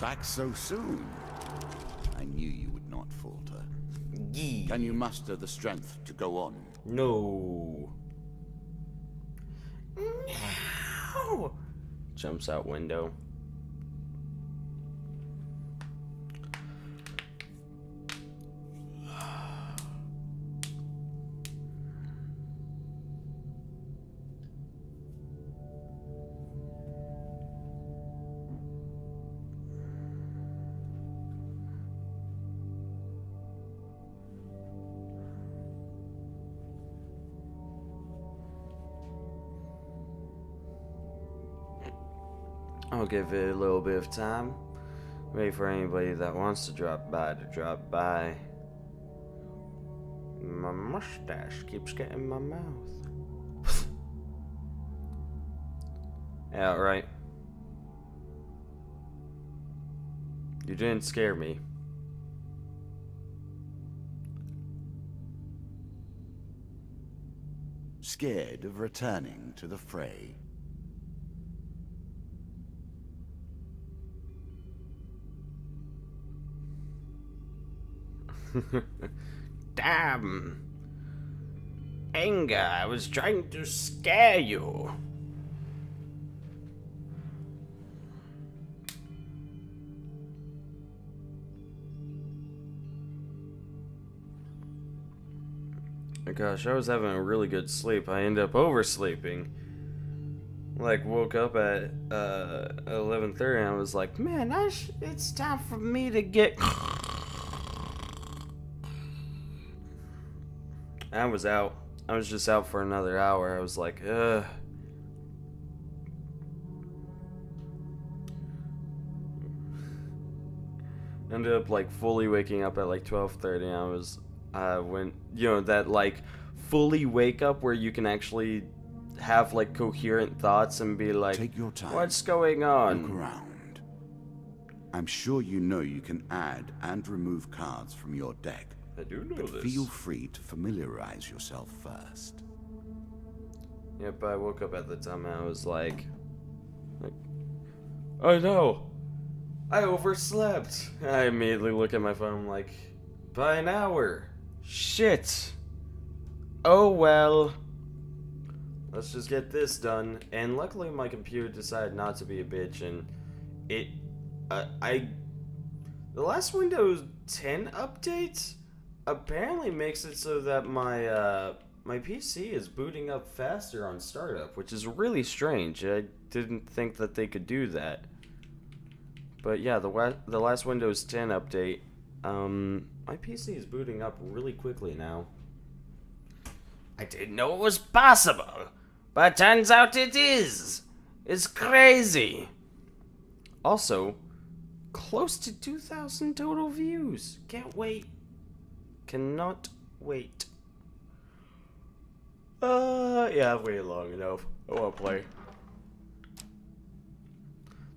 Back so soon? I knew you would not falter. Yee. Can you muster the strength to go on? No. No. Jumps out window. I'll give it a little bit of time. Wait for anybody that wants to drop by to drop by. My mustache keeps getting in my mouth. Yeah, right. You didn't scare me. Scared of returning to the fray? Damn. Anger, I was trying to scare you. Gosh, I was having a really good sleep. I ended up oversleeping. Like, woke up at 11:30 and I was like, man, it's time for me to get... I was out. I was just out for another hour. I was like, ugh. Ended up like fully waking up at like 12:30. When, you know, that like fully wake up where you can actually have like coherent thoughts and be like, take your time. What's going on? Look around. I'm sure you know you can add and remove cards from your deck. I do know But this. feel free to familiarize yourself first. Yep, I woke up at the time and I was like, oh no, I overslept. I immediately look at my phone like, by an hour. Shit. Oh well. Let's just get this done. And luckily my computer decided not to be a bitch and it, the last Windows 10 update apparently makes it so that my PC is booting up faster on startup, which is really strange. I didn't think that they could do that. But yeah, the last Windows 10 update, my PC is booting up really quickly now. I didn't know it was possible, but turns out it is. It's crazy. Also, close to 2,000 total views. Can't wait. Cannot wait. Yeah, I've waited long enough. I won't play.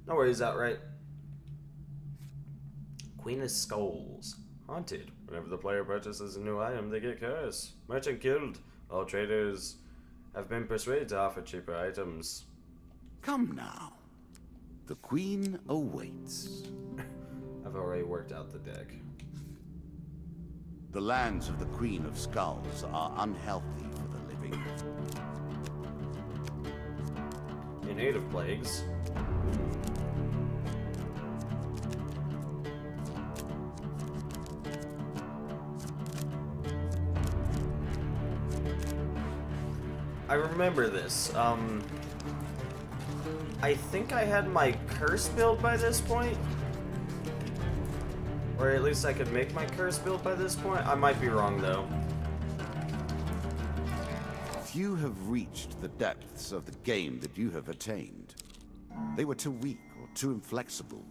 No worries, outright. Queen of Skulls. Haunted. Whenever the player purchases a new item, they get cursed. Merchant killed. All traders have been persuaded to offer cheaper items. Come now. The Queen awaits. I've already worked out the deck. The lands of the Queen of Skulls are unhealthy for the living. In native plagues. I remember this. I think I had my curse build by this point. Or at least I could make my curse build by this point. I might be wrong though. Few have reached the depths of the game that you have attained. They were too weak or too inflexible,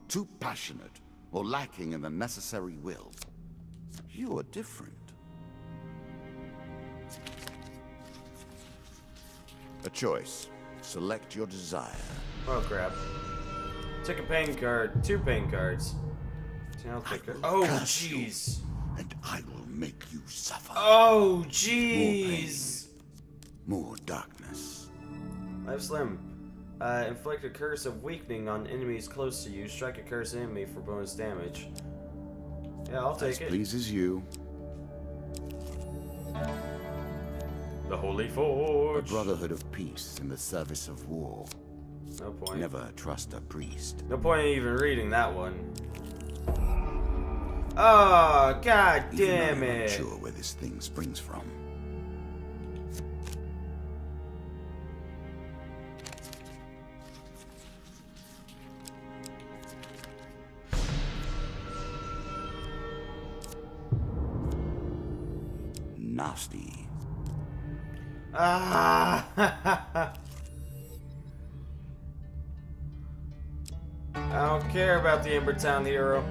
too passionate or lacking in the necessary will. You are different. A choice. Select your desire. Oh crap. Took a pain card. 2 pain cards. Oh jeez. And I will make you suffer. Oh jeez. More darkness. Life Slim. Inflict a curse of weakening on enemies close to you. Strike a cursed enemy for bonus damage. Yeah, I'll take it. Pleases you. The Holy Forge. A brotherhood of peace in the service of war. No point. Never trust a priest. No point in even reading that one. Oh, god damn I'm it. not sure where this thing springs from. Nasty. Ah! I don't care about the Embertown hero.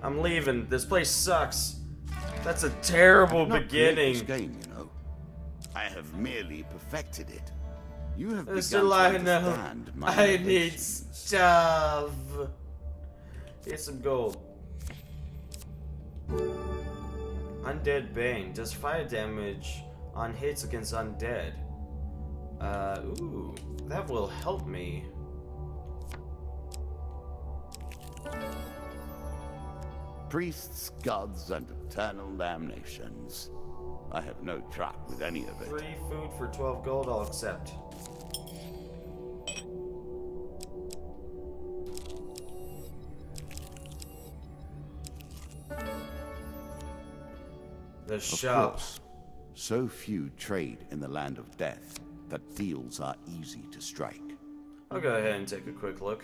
I'm leaving. This place sucks. That's a terrible beginning. This game, you know. I have merely perfected it. You have Mr. begun to Lionel, understand my I need innovations. stuff. Here's some gold. Undead Bane does fire damage on hits against undead. Ooh, that will help me. Priests, gods, and eternal damnations. I have no truck with any of it. Free food for 12 gold, I'll accept. The shop. Of course, so few trade in the land of death that deals are easy to strike. I'll go ahead and take a quick look.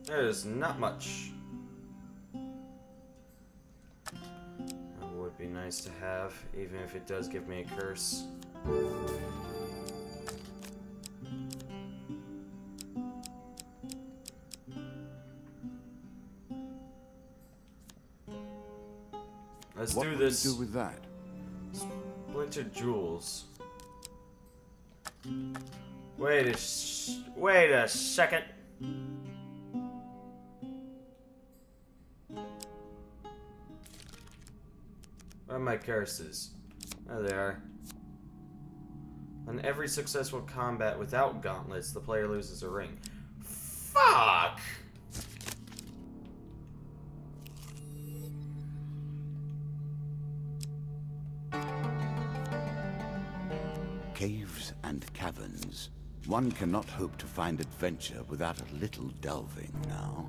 There's not much. That would be nice to have, even if it does give me a curse. Let's What do would this. you do with that? Splintered jewels. Wait a second. Where are my curses? There they are. On every successful combat without gauntlets, the player loses a ring. Fuck! Caves and caverns. One cannot hope to find adventure without a little delving now.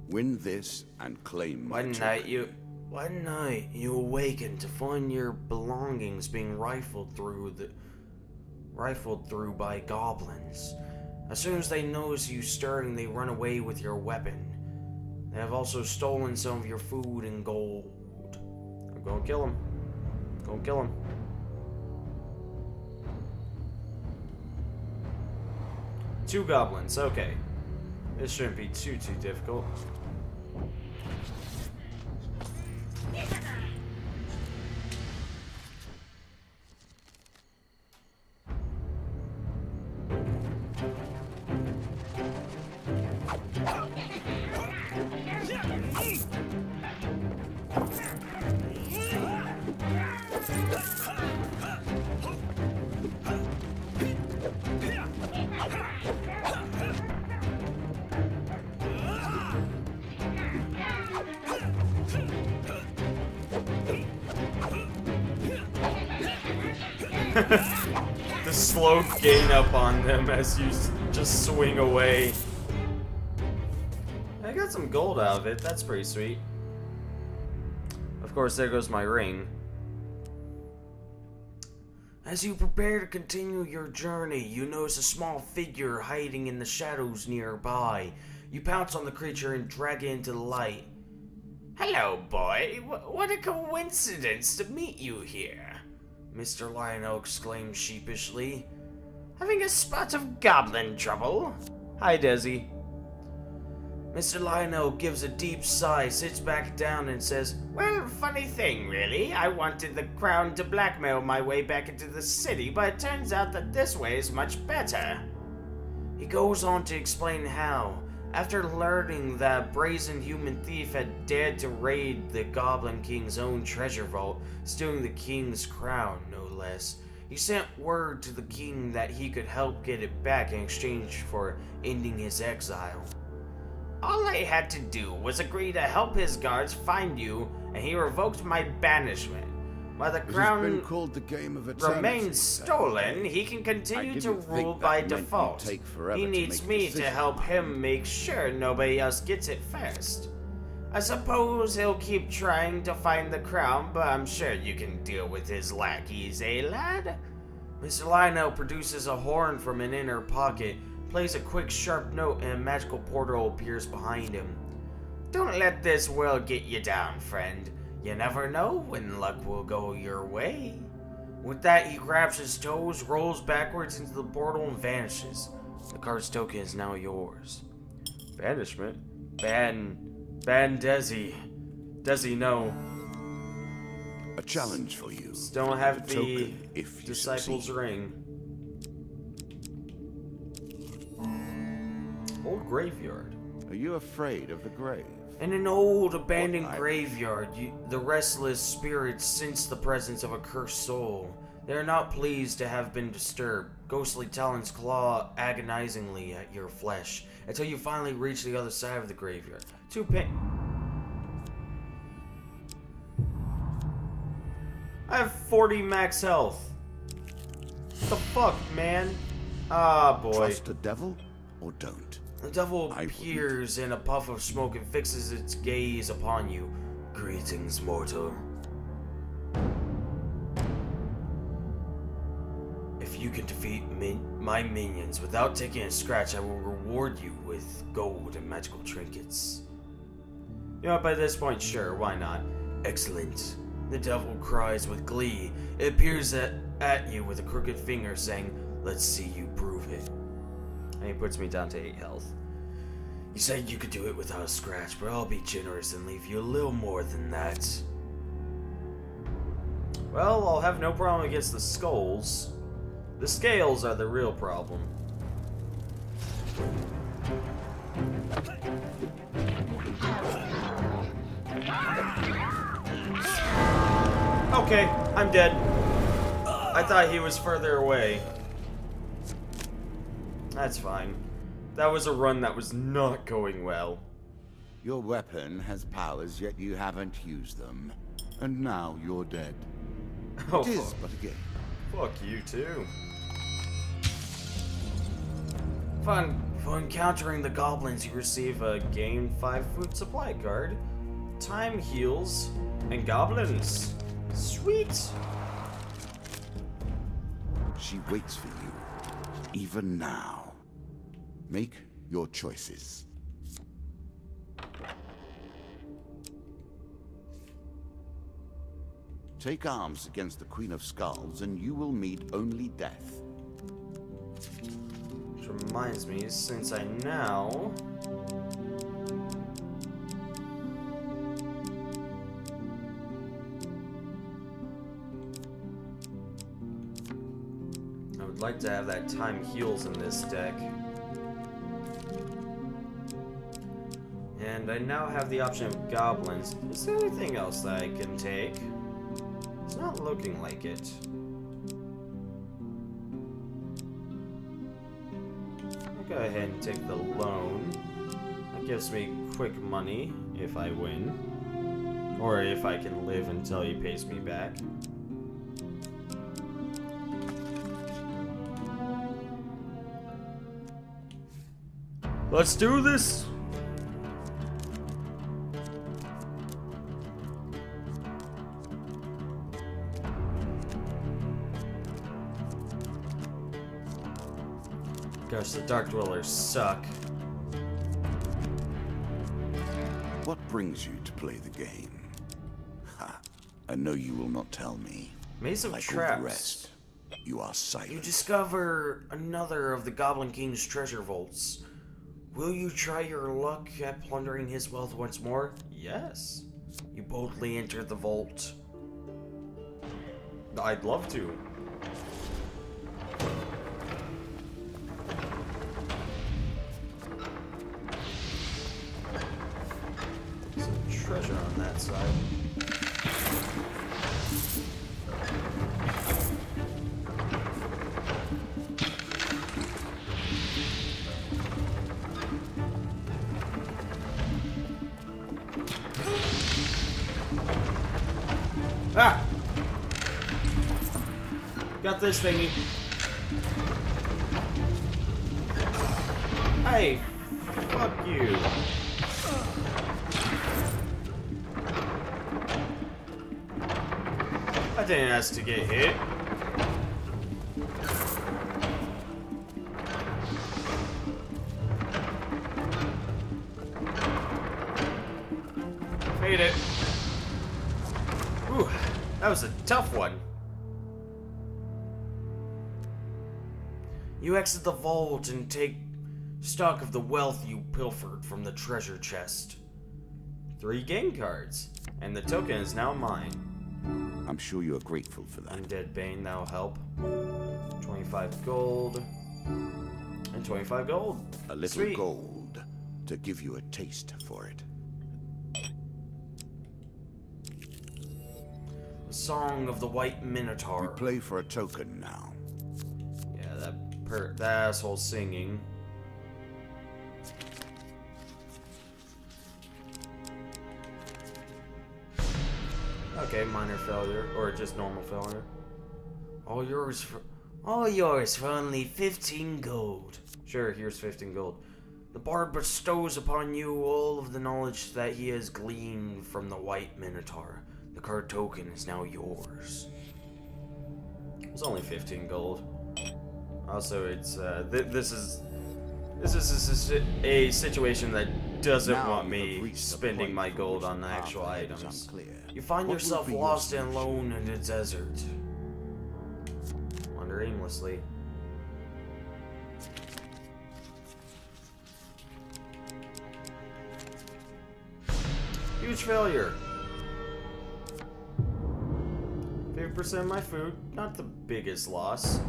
Win this and claim my token. One night you awaken to find your belongings being rifled through by goblins. As soon as they notice you stirring, they run away with your weapon. They have also stolen some of your food and gold. I'm gonna kill him. Go kill him. Two goblins, okay. This shouldn't be too difficult. The slow gain up on them as you just swing away. I got some gold out of it, that's pretty sweet. Of course, there goes my ring. As you prepare to continue your journey, you notice a small figure hiding in the shadows nearby. You pounce on the creature and drag it into the light. Hello, boy. What a coincidence to meet you here. Mr. Lionel exclaimed sheepishly. Having a spot of goblin trouble? Hi, Desi. Mr. Lionel gives a deep sigh, sits back down, and says, Well, funny thing, really. I wanted the crown to blackmail my way back into the city, but it turns out that this way is much better. He goes on to explain how, After learning that brazen human thief had dared to raid the Goblin King's own treasure vault, stealing the king's crown, no less, he sent word to the king that he could help get it back in exchange for ending his exile. All I had to do was agree to help his guards find you, and he revoked my banishment. While the crown It has been called the game of eternity, remains stolen, he can continue to rule by default. He needs me to help him make sure nobody else gets it first. I suppose he'll keep trying to find the crown, but I'm sure you can deal with his lackeys, eh, lad? Mr. Lionel produces a horn from an inner pocket, plays a quick sharp note, and a magical portal appears behind him. Don't let this world get you down, friend. You never know when luck will go your way. With that, he grabs his toes, rolls backwards into the portal, and vanishes. The card's token is now yours. Banishment? Ban Desi. Desi, no. A challenge for you. Don't have the token if you Disciples' succeed. Ring. Old graveyard. Are you afraid of the grave? In an old abandoned graveyard, the restless spirits sense the presence of a cursed soul. They are not pleased to have been disturbed. Ghostly talons claw agonizingly at your flesh until you finally reach the other side of the graveyard. I have 40 max health. What the fuck, man? Ah, boy. Trust the devil or don't. The devil appears in a puff of smoke and fixes its gaze upon you. Greetings, mortal. If you can defeat my minions without taking a scratch, I will reward you with gold and magical trinkets. You know, by this point, sure, why not? Excellent. The devil cries with glee. It appears at you with a crooked finger saying, let's see you prove it. And he puts me down to 8 health. You said you could do it without a scratch, but I'll be generous and leave you a little more than that. Well, I'll have no problem against the skulls. The scales are the real problem. Okay, I'm dead. I thought he was further away. That's fine. That was a run that was not going well. Your weapon has powers, yet you haven't used them. And now you're dead. Oh, It is but a game. fuck you too. Fun. For encountering the goblins, you receive a gain 5 food supply card, time heals, and goblins. Sweet. She waits for you, even now. Make your choices. Take arms against the Queen of Skulls, and you will meet only death. Which reminds me, since I now... I would like to have that time heals in this deck. And I now have the option of goblins. Is there anything else that I can take? It's not looking like it. I'll go ahead and take the loan. That gives me quick money if I win. Or if I can live until he pays me back. Let's do this! Gosh, the Dark Dwellers suck. What brings you to play the game? Ha! I know you will not tell me. Maze of Like Traps. all the rest, you are silent. You discover another of the Goblin King's treasure vaults. Will you try your luck at plundering his wealth once more? Yes. You boldly enter the vault. I'd love to. that side. Ah! Got this thingy. Hey! Fuck you. I didn't ask to get hit. Made it. Ooh, that was a tough one. You exit the vault and take stock of the wealth you pilfered from the treasure chest. 3 game cards, and the token is now mine. I'm sure you are grateful for that. Undead Bane, that'll help. 25 gold. And 25 gold. A little Sweet. gold to give you a taste for it. The Song of the White Minotaur. We play for a token now. Yeah, that asshole singing. Okay, minor failure, or just normal failure. All yours for only 15 gold. Sure, here's 15 gold. The bard bestows upon you all of the knowledge that he has gleaned from the White Minotaur. The card token is now yours. It's only 15 gold. Also, it's this is a situation that doesn't Now want you me have reached the spending point my from gold which on the actual path ahead is items. unclear. You find What will yourself be your lost and solution? alone in the desert. Wander aimlessly. Huge failure. 50% of my food, not the biggest loss.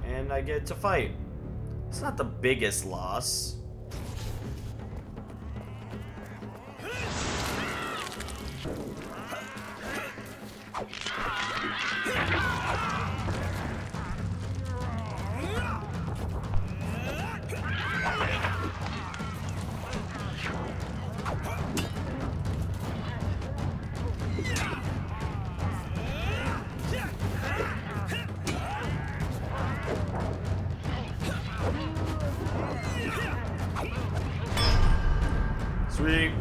And I get to fight. It's not the biggest loss. Sweet.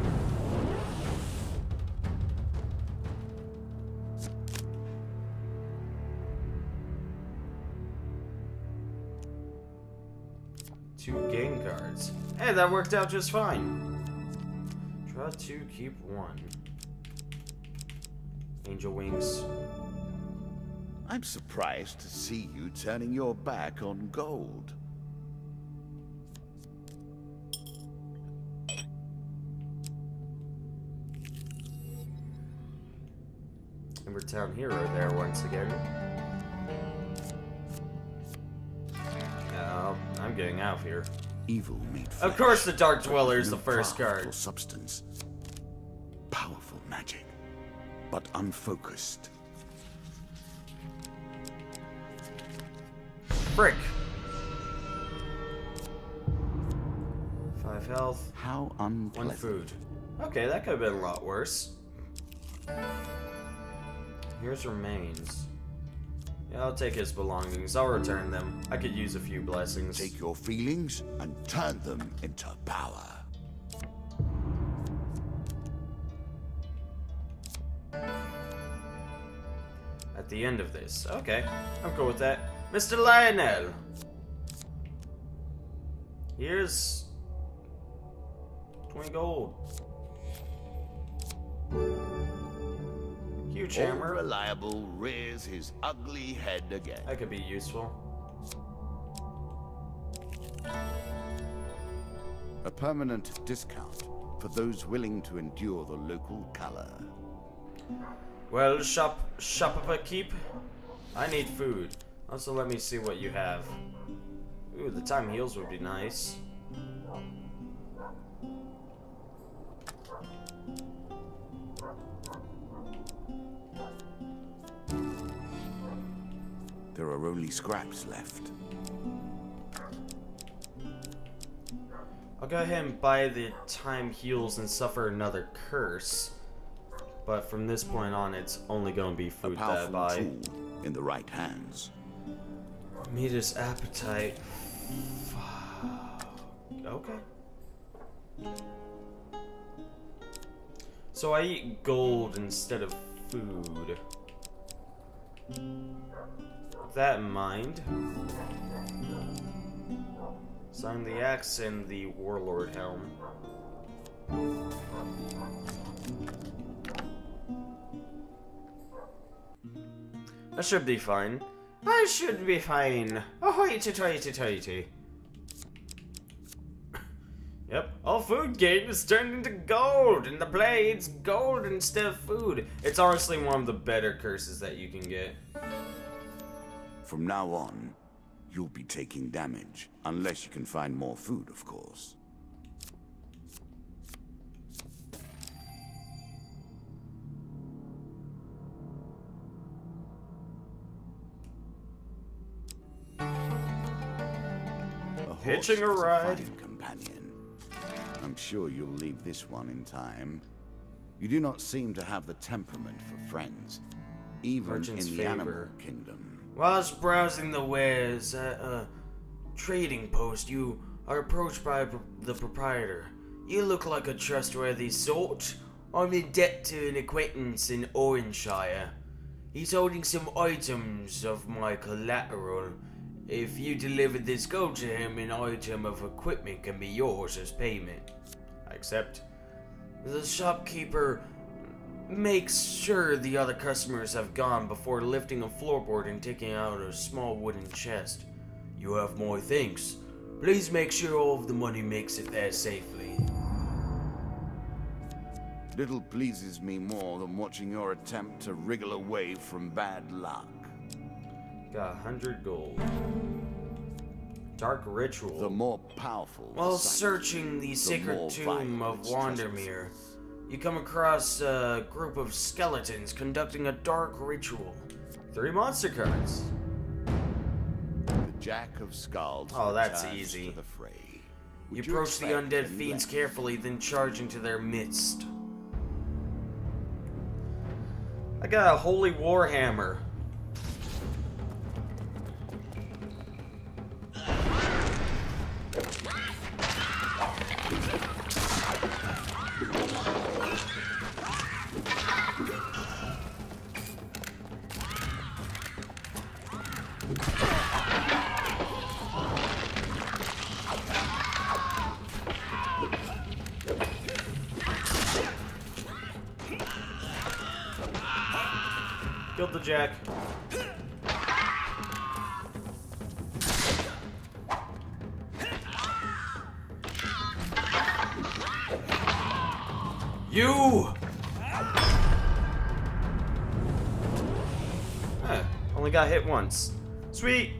Two game cards. Hey, that worked out just fine. Try to keep one. Angel wings. I'm surprised to see you turning your back on gold. Town hero there once again. I'm getting out of here. Evil made Of course the Dark Dweller is the first Powerful card. substance. Powerful magic, but unfocused. Frick. 5 health. How 1 unpleasant. food. Okay, that could have been a lot worse. Here's remains. Yeah, I'll take his belongings. I'll return them. I could use a few blessings. Take your feelings and turn them into power. At the end of this. Okay, I'm cool with that. Mr. Lionel. Here's 20 gold. Huge hammer. Unreliable rears his ugly head again. That could be useful. A permanent discount for those willing to endure the local color. Well, shop up a keep. I need food. Also, let me see what you have. Ooh, the time heals would be nice. There are only scraps left. I'll go ahead and buy the time heals and suffer another curse. But from this point on, it's only going to be food that I buy. Tool in the right hands. Meet his appetite. Okay. So I eat gold instead of food. With that in mind, sign the axe and the warlord helm. That should be fine. I should be fine. Oh, hoity-toity-toity. Yep, all food gain is turned into gold, and the blade's gold instead of food. It's honestly one of the better curses that you can get. From now on, you'll be taking damage, unless you can find more food, of course. Hitching a ride. Companion. I'm sure you'll leave this one in time. You do not seem to have the temperament for friends, even Merchant's in the favor. animal kingdom. Whilst browsing the wares at a trading post, you are approached by the proprietor. You look like a trustworthy sort. I'm in debt to an acquaintance in Oranshire. He's holding some items of my collateral. If you deliver this gold to him, an item of equipment can be yours as payment. I accept. The shopkeeper makes sure the other customers have gone before lifting a floorboard and taking out a small wooden chest. You have more things. Please make sure all of the money makes it there safely. Little pleases me more than watching your attempt to wriggle away from bad luck. Got 100 gold. Dark ritual. The more powerful. While searching the sacred tomb of Wandermere, you come across a group of skeletons conducting a dark ritual. 3 monster cards. The Jack of Skulls. Oh, that's returns easy. to the fray. You Would approach the expect undead any fiends less? carefully, then charge into their midst. I got a holy warhammer. Killed the Jack. You! Only got hit once. Sweet!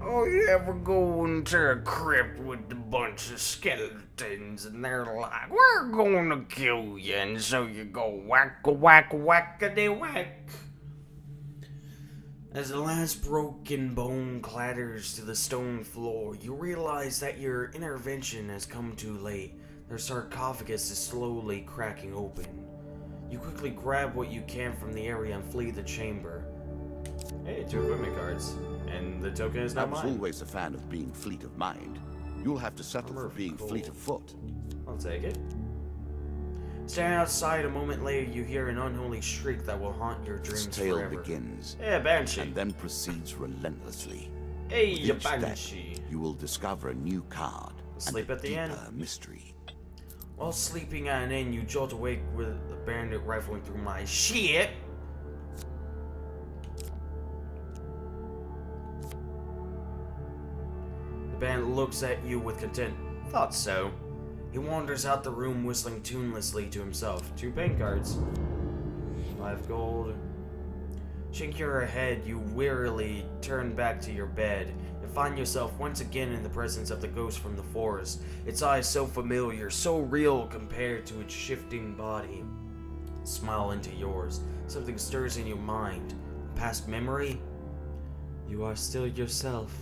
Oh, you ever go into a crypt with a bunch of skeletons and they're like, we're gonna kill you, and so you go whack-a-whack-whackity-whack. As the last broken bone clatters to the stone floor, you realize that your intervention has come too late. Their sarcophagus is slowly cracking open. You quickly grab what you can from the area and flee the chamber. Hey, 2 equipment cards. And the token is I not was mine. always a fan of being fleet of mind. You'll have to settle for being Cool. fleet of foot. I'll take it. Standing outside, a moment later, you hear an unholy shriek that will haunt your Its dreams tale forever. begins, Yeah, Banshee. and then proceeds relentlessly. Hey, With you each step, Banshee. you will discover a new card Sleep and at the a end. deeper mystery. While sleeping at an inn, you jolt awake with a bandit rifling through my shit. The bandit looks at you with contempt. Thought so. He wanders out the room whistling tunelessly to himself. 2 paint cards. 5 gold. Shaking your head, you wearily turn back to your bed and find yourself once again in the presence of the ghost from the forest. Its eyes so familiar, so real compared to its shifting body. Smile into yours. Something stirs in your mind. Past memory? You are still yourself.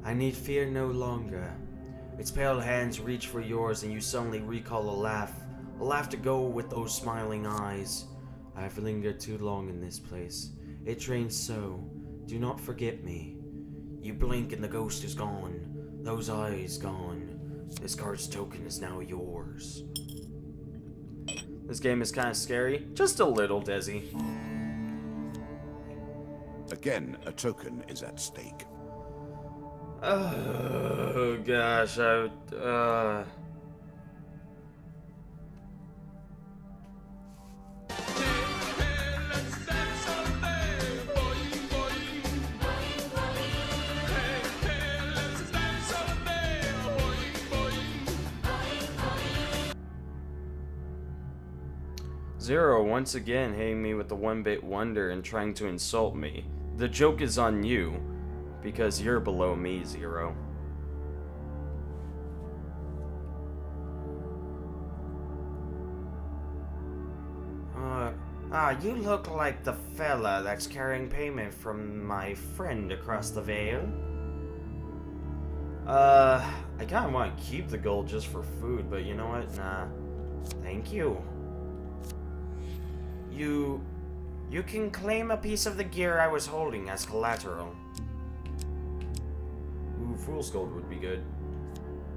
I need fear no longer. Its pale hands reach for yours and you suddenly recall a laugh to go with those smiling eyes. I have lingered too long in this place. It trains so. Do not forget me. You blink and the ghost is gone. Those eyes gone. This card's token is now yours. This game is kind of scary. Just a little, Desi. Again, a token is at stake. Oh, gosh. Zero once again hitting me with the one-bit wonder and trying to insult me. The joke is on you, because you're below me, Zero. You look like the fella that's carrying payment from my friend across the veil. I kinda want to keep the gold just for food, but you know what? Nah. Thank you. You can claim a piece of the gear I was holding as collateral. Ooh, Fool's Gold would be good.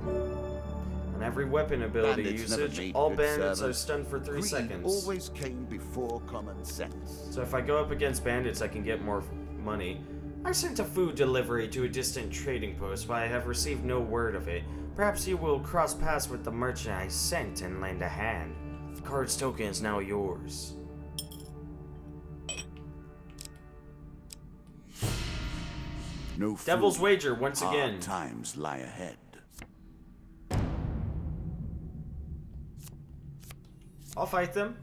On every weapon ability usage, all bandits are stunned for 3 seconds. Always came before common sense. So if I go up against bandits, I can get more money. I sent a food delivery to a distant trading post, but I have received no word of it. Perhaps you will cross paths with the merchant I sent and lend a hand. The card's token is now yours. No Devil's fool. Wager once again. Hard times lie ahead. I'll fight them.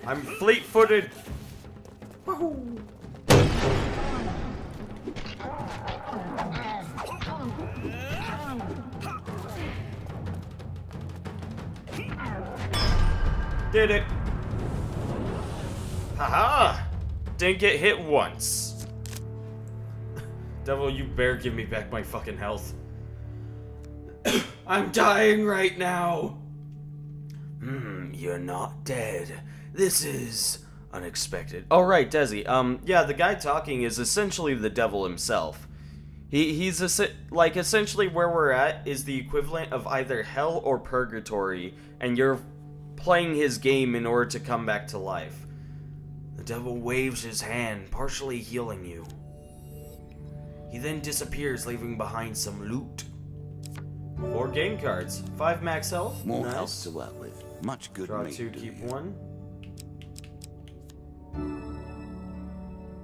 I'm fleet-footed. Woohoo. Did it. Haha! Didn't get hit once. Devil, you better give me back my fucking health. I'm dying right now. You're not dead. This is unexpected. Oh, right, Desi. Yeah, the guy talking is essentially the devil himself. He's essentially where we're at is the equivalent of either hell or purgatory, and you're playing his game in order to come back to life. The devil waves his hand, partially healing you. He then disappears, leaving behind some loot. 4 game cards, 5 max health. More nice. health to work with. Much good. Draw 2, keep 1.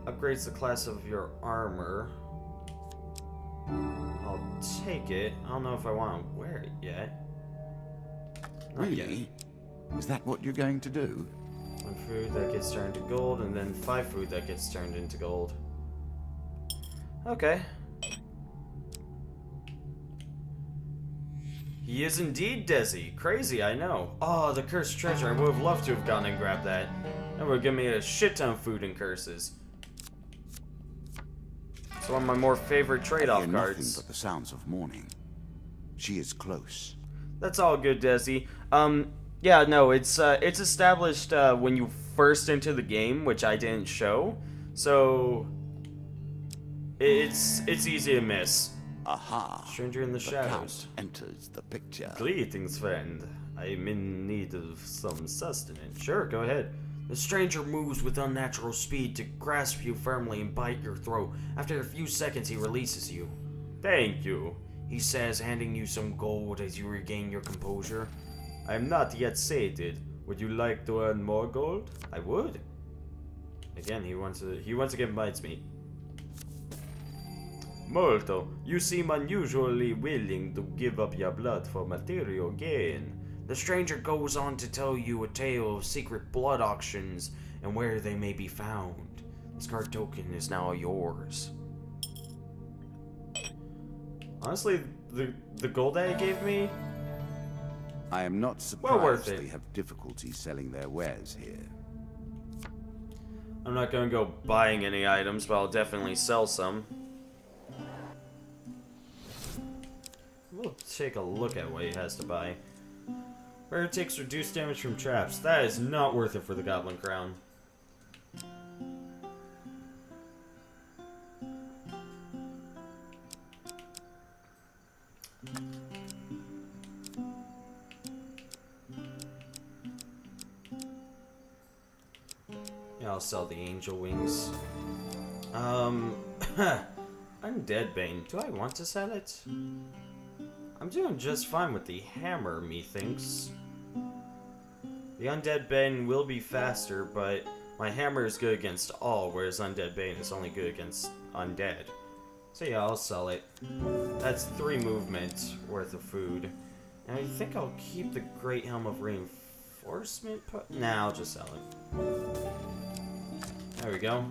Upgrades the class of your armor. I'll take it. I don't know if I want to wear it yet. Not yet. Really? Is that what you're going to do? 1 food that gets turned to gold, and then 5 food that gets turned into gold. Okay. He is indeed Desi. Crazy, I know. Oh, the cursed treasure. I would have loved to have gone and grabbed that. That would have given me a shit ton of food and curses. It's one of my more favorite trade-off Nothing cards. but the sounds of morning. She is close. That's all good, Desi. Yeah, no, it's established when you first enter the game, which I didn't show. So it's easy to miss. Aha! Stranger in the shadows. Count enters the picture. Greetings, friend. I'm in need of some sustenance. Sure, go ahead. The stranger moves with unnatural speed to grasp you firmly and bite your throat. After a few seconds, he releases you. Thank you, he says, handing you some gold as you regain your composure. I am not yet sated. Would you like to earn more gold? I would. Again, he wants to get mincemeat. Molto, you seem unusually willing to give up your blood for material gain. The stranger goes on to tell you a tale of secret blood auctions and where they may be found. This card token is now yours. Honestly, the gold that he gave me, I am not well worth surprised it. they have difficulty selling their wares here. I'm not gonna go buying any items, but I'll definitely sell some. We'll take a look at what he has to buy. Rare takes reduced damage from traps. That is not worth it for the Goblin Crown. Yeah, I'll sell the Angel Wings. Undead Bane. Do I want to sell it? I'm doing just fine with the hammer, methinks. The Undead Bane will be faster, but my hammer is good against all, whereas Undead Bane is only good against undead. So yeah, I'll sell it. That's 3 movement worth of food. And I think I'll keep the Great Helm of Reinforcement. Nah, I'll just sell it. There we go.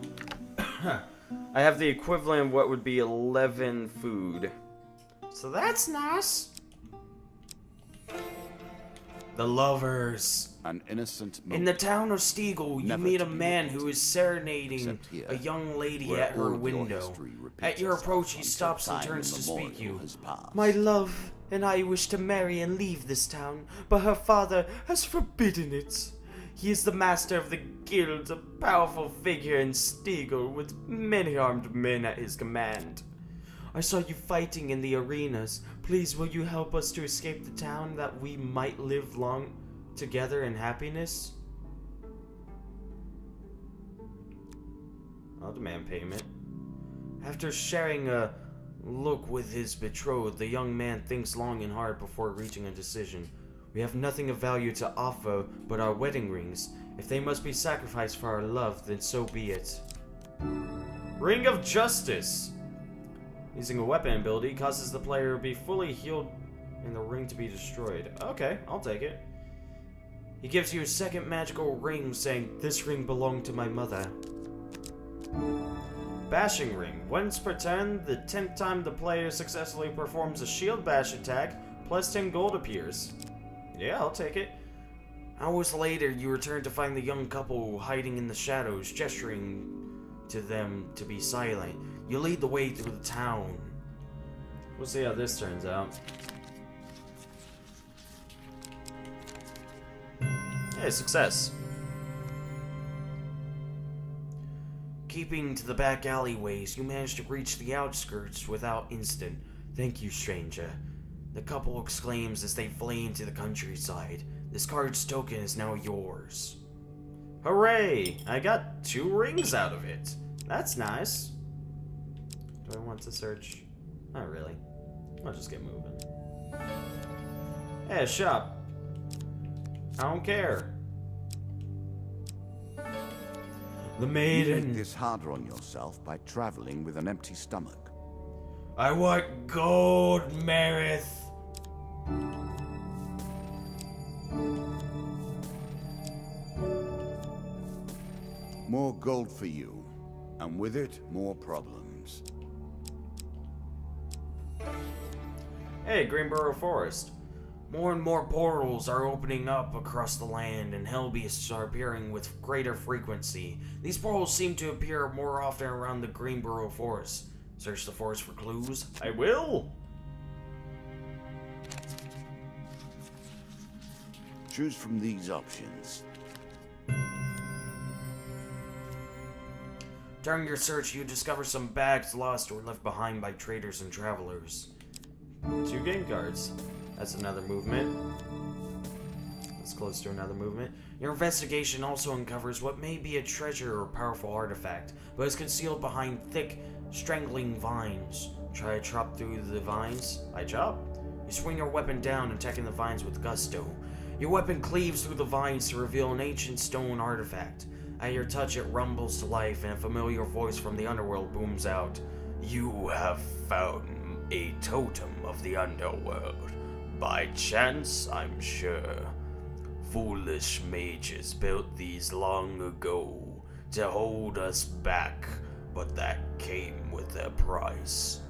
I have the equivalent of what would be 11 food. So that's nice. The lovers. An innocent In the town of Stiegel, you Never meet a to be man repeated. who is serenading Except here, a young lady where at her all of your window. history repeats At your itself approach, he until stops and time turns to speak immemorial you. has passed. My love and I wish to marry and leave this town, but her father has forbidden it. He is the master of the guild, a powerful figure in Stiegel with many armed men at his command. I saw you fighting in the arenas. Please, will you help us to escape the town that we might live long together in happiness? I'll demand payment. After sharing a look with his betrothed, the young man thinks long and hard before reaching a decision. We have nothing of value to offer but our wedding rings. If they must be sacrificed for our love, then so be it. Ring of Justice! Using a weapon ability causes the player to be fully healed and the ring to be destroyed. Okay, I'll take it. He gives you a second magical ring saying, "This ring belonged to my mother." Bashing Ring. Once per turn, the 10th time the player successfully performs a shield bash attack, plus 10 gold appears. Yeah, I'll take it. Hours later, you return to find the young couple hiding in the shadows, gesturing to them to be silent. You lead the way through the town. We'll see how this turns out. Hey, success. Keeping to the back alleyways, you manage to reach the outskirts without incident. Thank you, stranger. The couple exclaims as they flee into the countryside. This card's token is now yours. Hooray! I got 2 rings out of it. That's nice. Do I want to search? Not really. I'll just get moving. Hey, shop. I don't care. The You maiden. make this harder on yourself by traveling with an empty stomach. I want gold, Marith. More gold for you, and with it, more problems. Hey, Greenboro Forest. More and more portals are opening up across the land, and hellbeasts are appearing with greater frequency. These portals seem to appear more often around the Greenboro Forest. Search the forest for clues. I will! Choose from these options. During your search, you discover some bags lost or left behind by traders and travelers. 2 game cards. That's another movement. That's close to another movement. Your investigation also uncovers what may be a treasure or powerful artifact, but is concealed behind thick, strangling vines. Try to chop through the vines. I chop. You swing your weapon down, attacking the vines with gusto. Your weapon cleaves through the vines to reveal an ancient stone artifact. At your touch, it rumbles to life, and a familiar voice from the underworld booms out. You have found a totem of the underworld. By chance, I'm sure. Foolish mages built these long ago to hold us back, but that came with a price.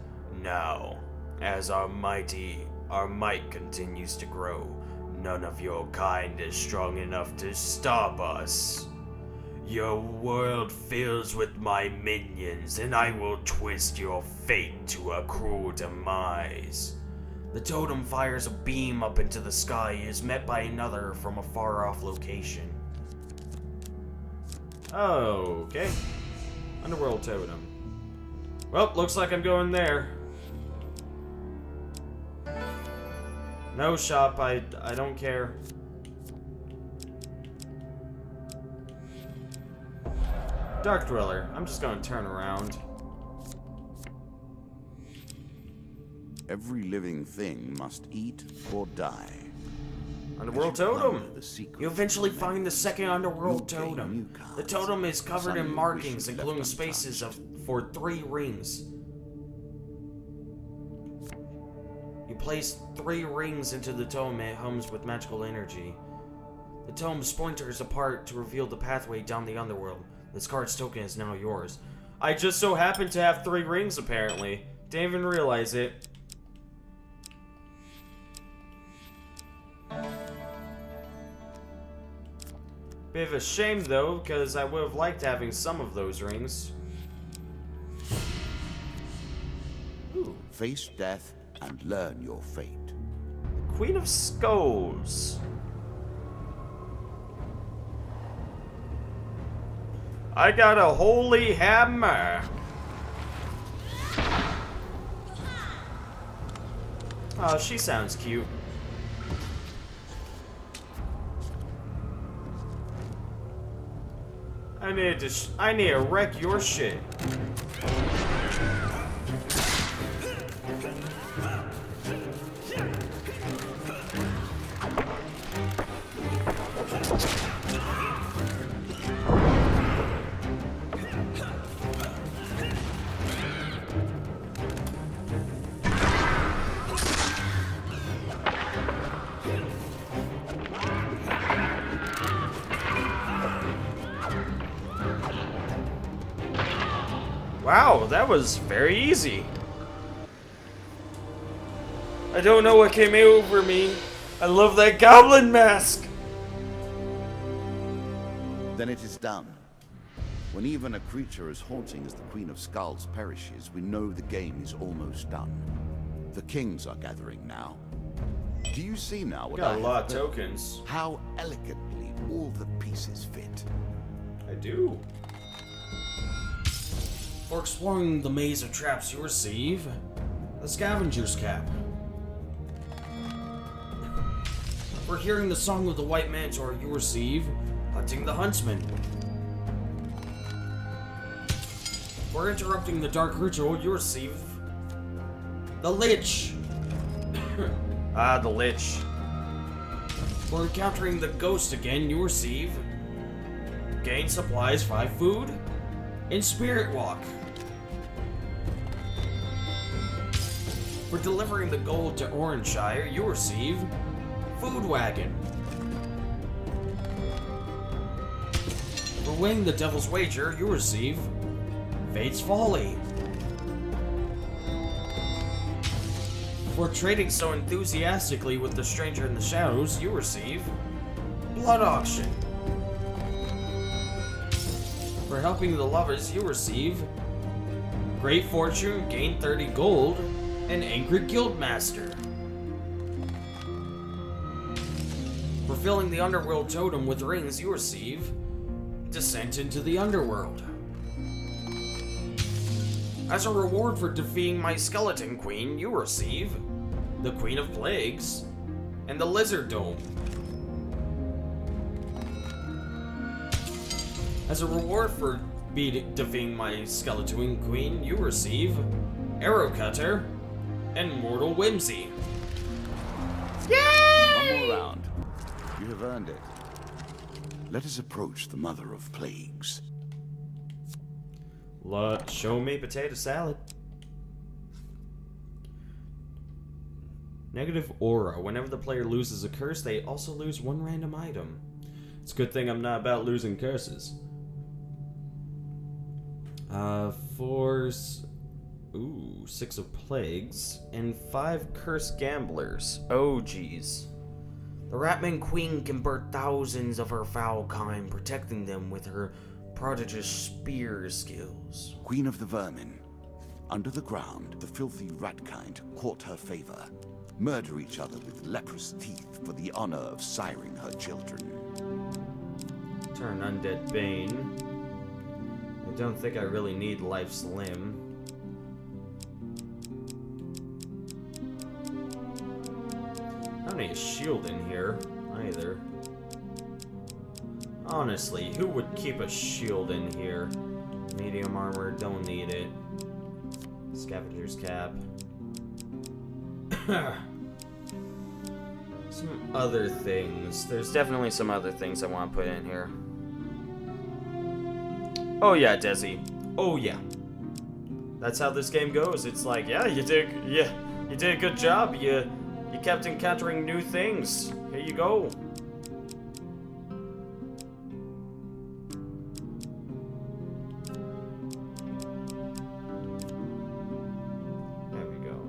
Now, as our might continues to grow, none of your kind is strong enough to stop us. Your world fills with my minions, and I will twist your fate to a cruel demise. The totem fires a beam up into the sky and is met by another from a far-off location. Oh, okay. Underworld totem. Well, looks like I'm going there. No shop, I don't care. Dark Dweller, I'm just gonna turn around. Every living thing must eat or die. Underworld totem! You eventually find the second underworld totem. The totem is covered in markings, including spaces for 3 rings. You place 3 rings into the tome and it hums with magical energy. The tome splinters apart to reveal the pathway down the underworld. This card's token is now yours. I just so happen to have 3 rings, apparently. Didn't even realize it. Bit of a shame, though, because I would have liked having some of those rings. Ooh. Face death and learn your fate. Queen of Skulls. I got a holy hammer. Oh, she sounds cute. I need to wreck your shit. Wow, that was very easy. I don't know what came over me. I love that goblin mask. Then it is done. When even a creature as haunting as the Queen of Skulls perishes, we know the game is almost done. The kings are gathering now. Do you see now what Got I a lot have of built? tokens. How elegantly all the pieces fit. I do. For exploring the maze of traps, you receive the Scavenger's Cap. For hearing the Song of the White Mantor, you receive Hunting the Huntsman. For interrupting the Dark Ritual, you receive the Lich. Ah, the Lich. For encountering the Ghost again, you receive Gain Supplies, 5 Food, and Spirit Walk. For delivering the gold to Oranshire, you receive Food Wagon. For winning the Devil's Wager, you receive Fate's Folly. For trading so enthusiastically with the Stranger in the Shadows, you receive Blood Auction. For helping the lovers, you receive Great Fortune, gain 30 gold, and Angry Guildmaster. For filling the Underworld Totem with rings, you receive Descent into the Underworld. As a reward for defeating my Skeleton Queen, you receive the Queen of Plagues and the Lizard Dome. As a reward for defeating my Skeleton Queen, you receive Arrow Cutter and Mortal Whimsy. Yay! One more round. You have earned it. Let us approach the mother of plagues. Show me potato salad. Negative aura. Whenever the player loses a curse, they also lose one random item. It's a good thing I'm not about losing curses. 6 of plagues, and 5 cursed gamblers. Oh, geez. The Ratman Queen can birth thousands of her foul kind, protecting them with her prodigious spear skills. Queen of the vermin. Under the ground, the filthy rat kind court her favor, murder each other with leprous teeth for the honor of siring her children. Turn Undead Bane. I don't think I really need Life's Limb. I don't need a shield in here, either. Honestly, who would keep a shield in here? Medium armor, don't need it. Scavenger's cap. Some other things. There's definitely some other things I want to put in here. Oh yeah, Desi. Oh yeah. That's how this game goes. It's like, yeah, you did a good job. You kept encountering new things. Here you go. There we go.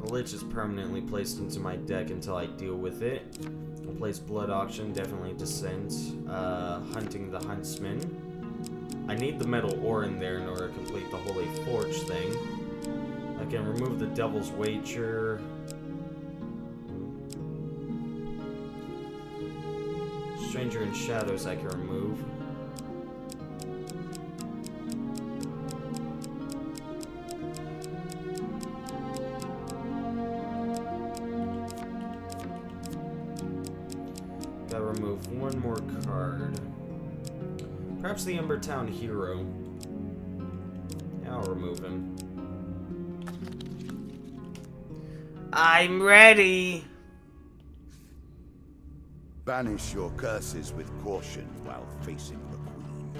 The Lich is permanently placed into my deck until I deal with it. I'll place Blood Auction, definitely Descent. Hunting the Huntsman. I need the metal ore in there in order to complete the Holy Forge thing. I can remove the Devil's Wager. Stranger in Shadows I can remove. Gotta remove one more card. Perhaps the Embertown Hero. Yeah, I'll remove him. I'm ready! Banish your curses with caution while facing the Queen.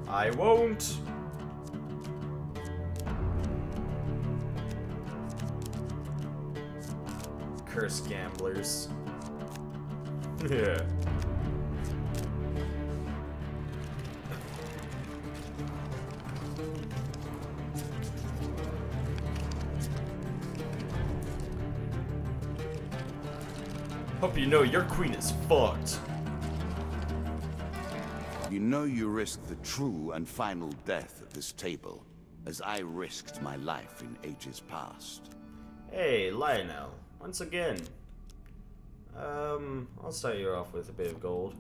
I won't! Curse gamblers. Yeah. Hope you know your queen is fucked. You know you risk the true and final death at this table, as I risked my life in ages past. Hey, Lionel. Once again. I'll start you off with a bit of gold.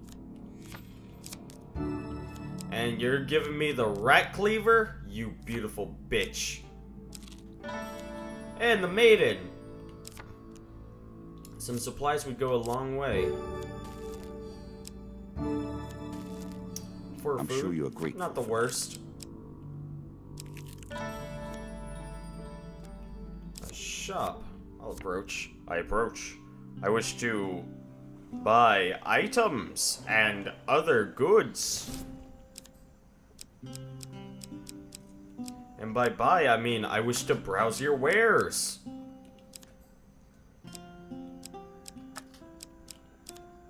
And you're giving me the rat cleaver? You beautiful bitch. And the maiden. Some supplies would go a long way. For I'm food, sure you're grateful. not the worst. A shop. I'll approach. I approach. I wish to buy items and other goods. And by buy, I mean I wish to browse your wares.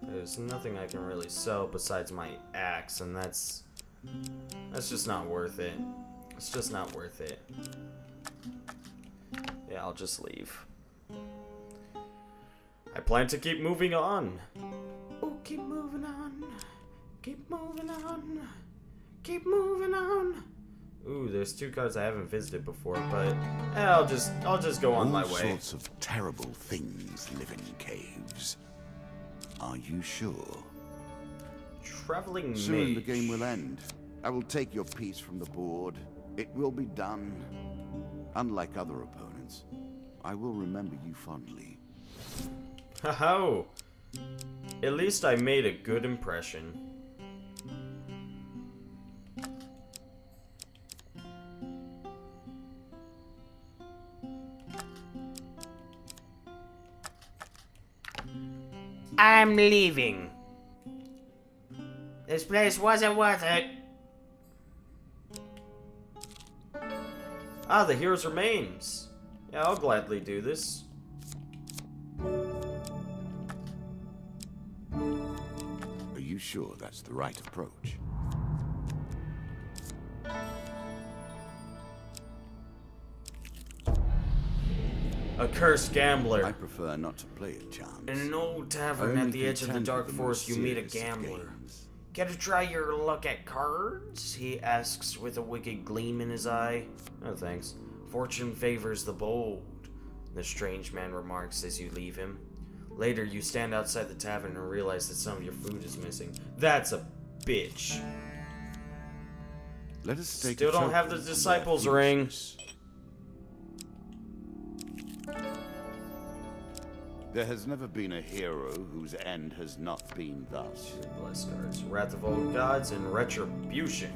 There's nothing I can really sell besides my axe, and that's just not worth it. It's just not worth it. Yeah, I'll just leave. I plan to keep moving on. Oh, keep moving on. Keep moving on. Keep moving on. Ooh, there's 2 cards I haven't visited before, but I'll just go on my way. All sorts of terrible things live in caves. Are you sure? Traveling mage. Soon the game will end. I will take your piece from the board. It will be done. Unlike other opponents, I will remember you fondly. Ho-ho! At least I made a good impression. I'm leaving. This place wasn't worth it. Ah, the hero's remains. Yeah, I'll gladly do this. Are you sure that's the right approach? A cursed gambler. I prefer not to play at chance. In an old tavern at the edge of the dark forest, you meet a gambler. Care to try your luck at cards? He asks with a wicked gleam in his eye. No thanks. Fortune favors the bold, the strange man remarks as you leave him. Later, you stand outside the tavern and realize that some of your food is missing. That's a bitch. Let us take Still don't have the disciples ring. There has never been a hero whose end has not been thus. Bless cards. Wrath of Old Gods and Retribution.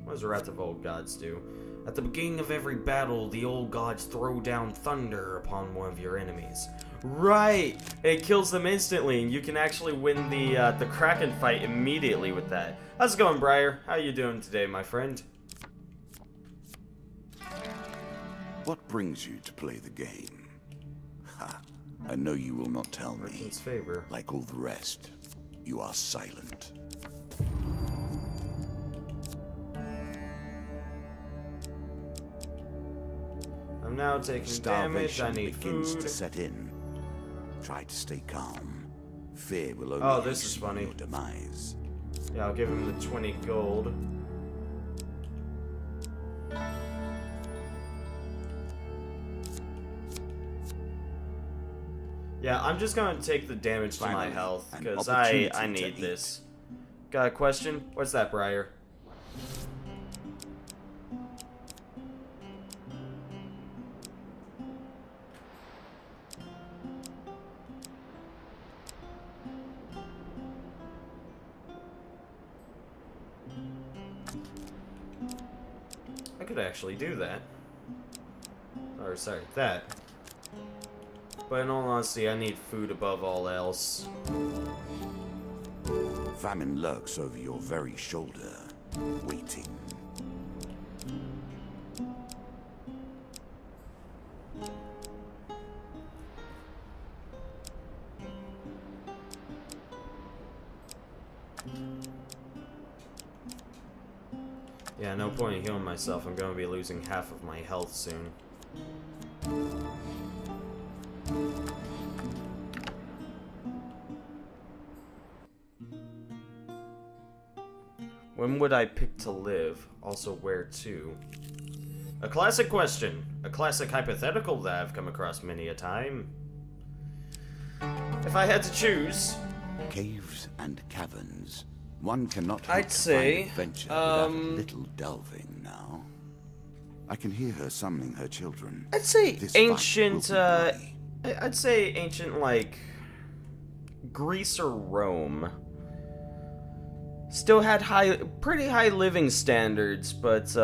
What does Wrath of Old Gods do? At the beginning of every battle, the old gods throw down thunder upon one of your enemies. Right! It kills them instantly, and you can actually win the Kraken fight immediately with that. How's it going, Briar? How you doing today, my friend? What brings you to play the game? Ha! I know you will not tell me. Fortune's favor. Like all the rest, you are silent. I'm now taking damage. I need begins food. to set in. Try to stay calm. Fear will only Oh, this is hasten funny. your demise. Yeah, I'll give him the 20 gold. Yeah, I'm just gonna take the damage to my Finally, health, an because opportunity I to need eat. this. Got a question? What's that, Briar? I could actually do that. Or, sorry, that. But in all honesty, I need food above all else. Famine lurks over your very shoulder, waiting. Yeah, no point in healing myself. I'm going to be losing half of my health soon. When would I pick to live? Also, where to? A classic question. A classic hypothetical that I've come across many a time. If I had to choose... Caves and caverns. One cannot I'd hope to say, find adventure without a little delving now. I can hear her summoning her children. I'd say This fight ancient, will be bloody. I'd say ancient, like, Greece or Rome. Still had pretty high living standards, but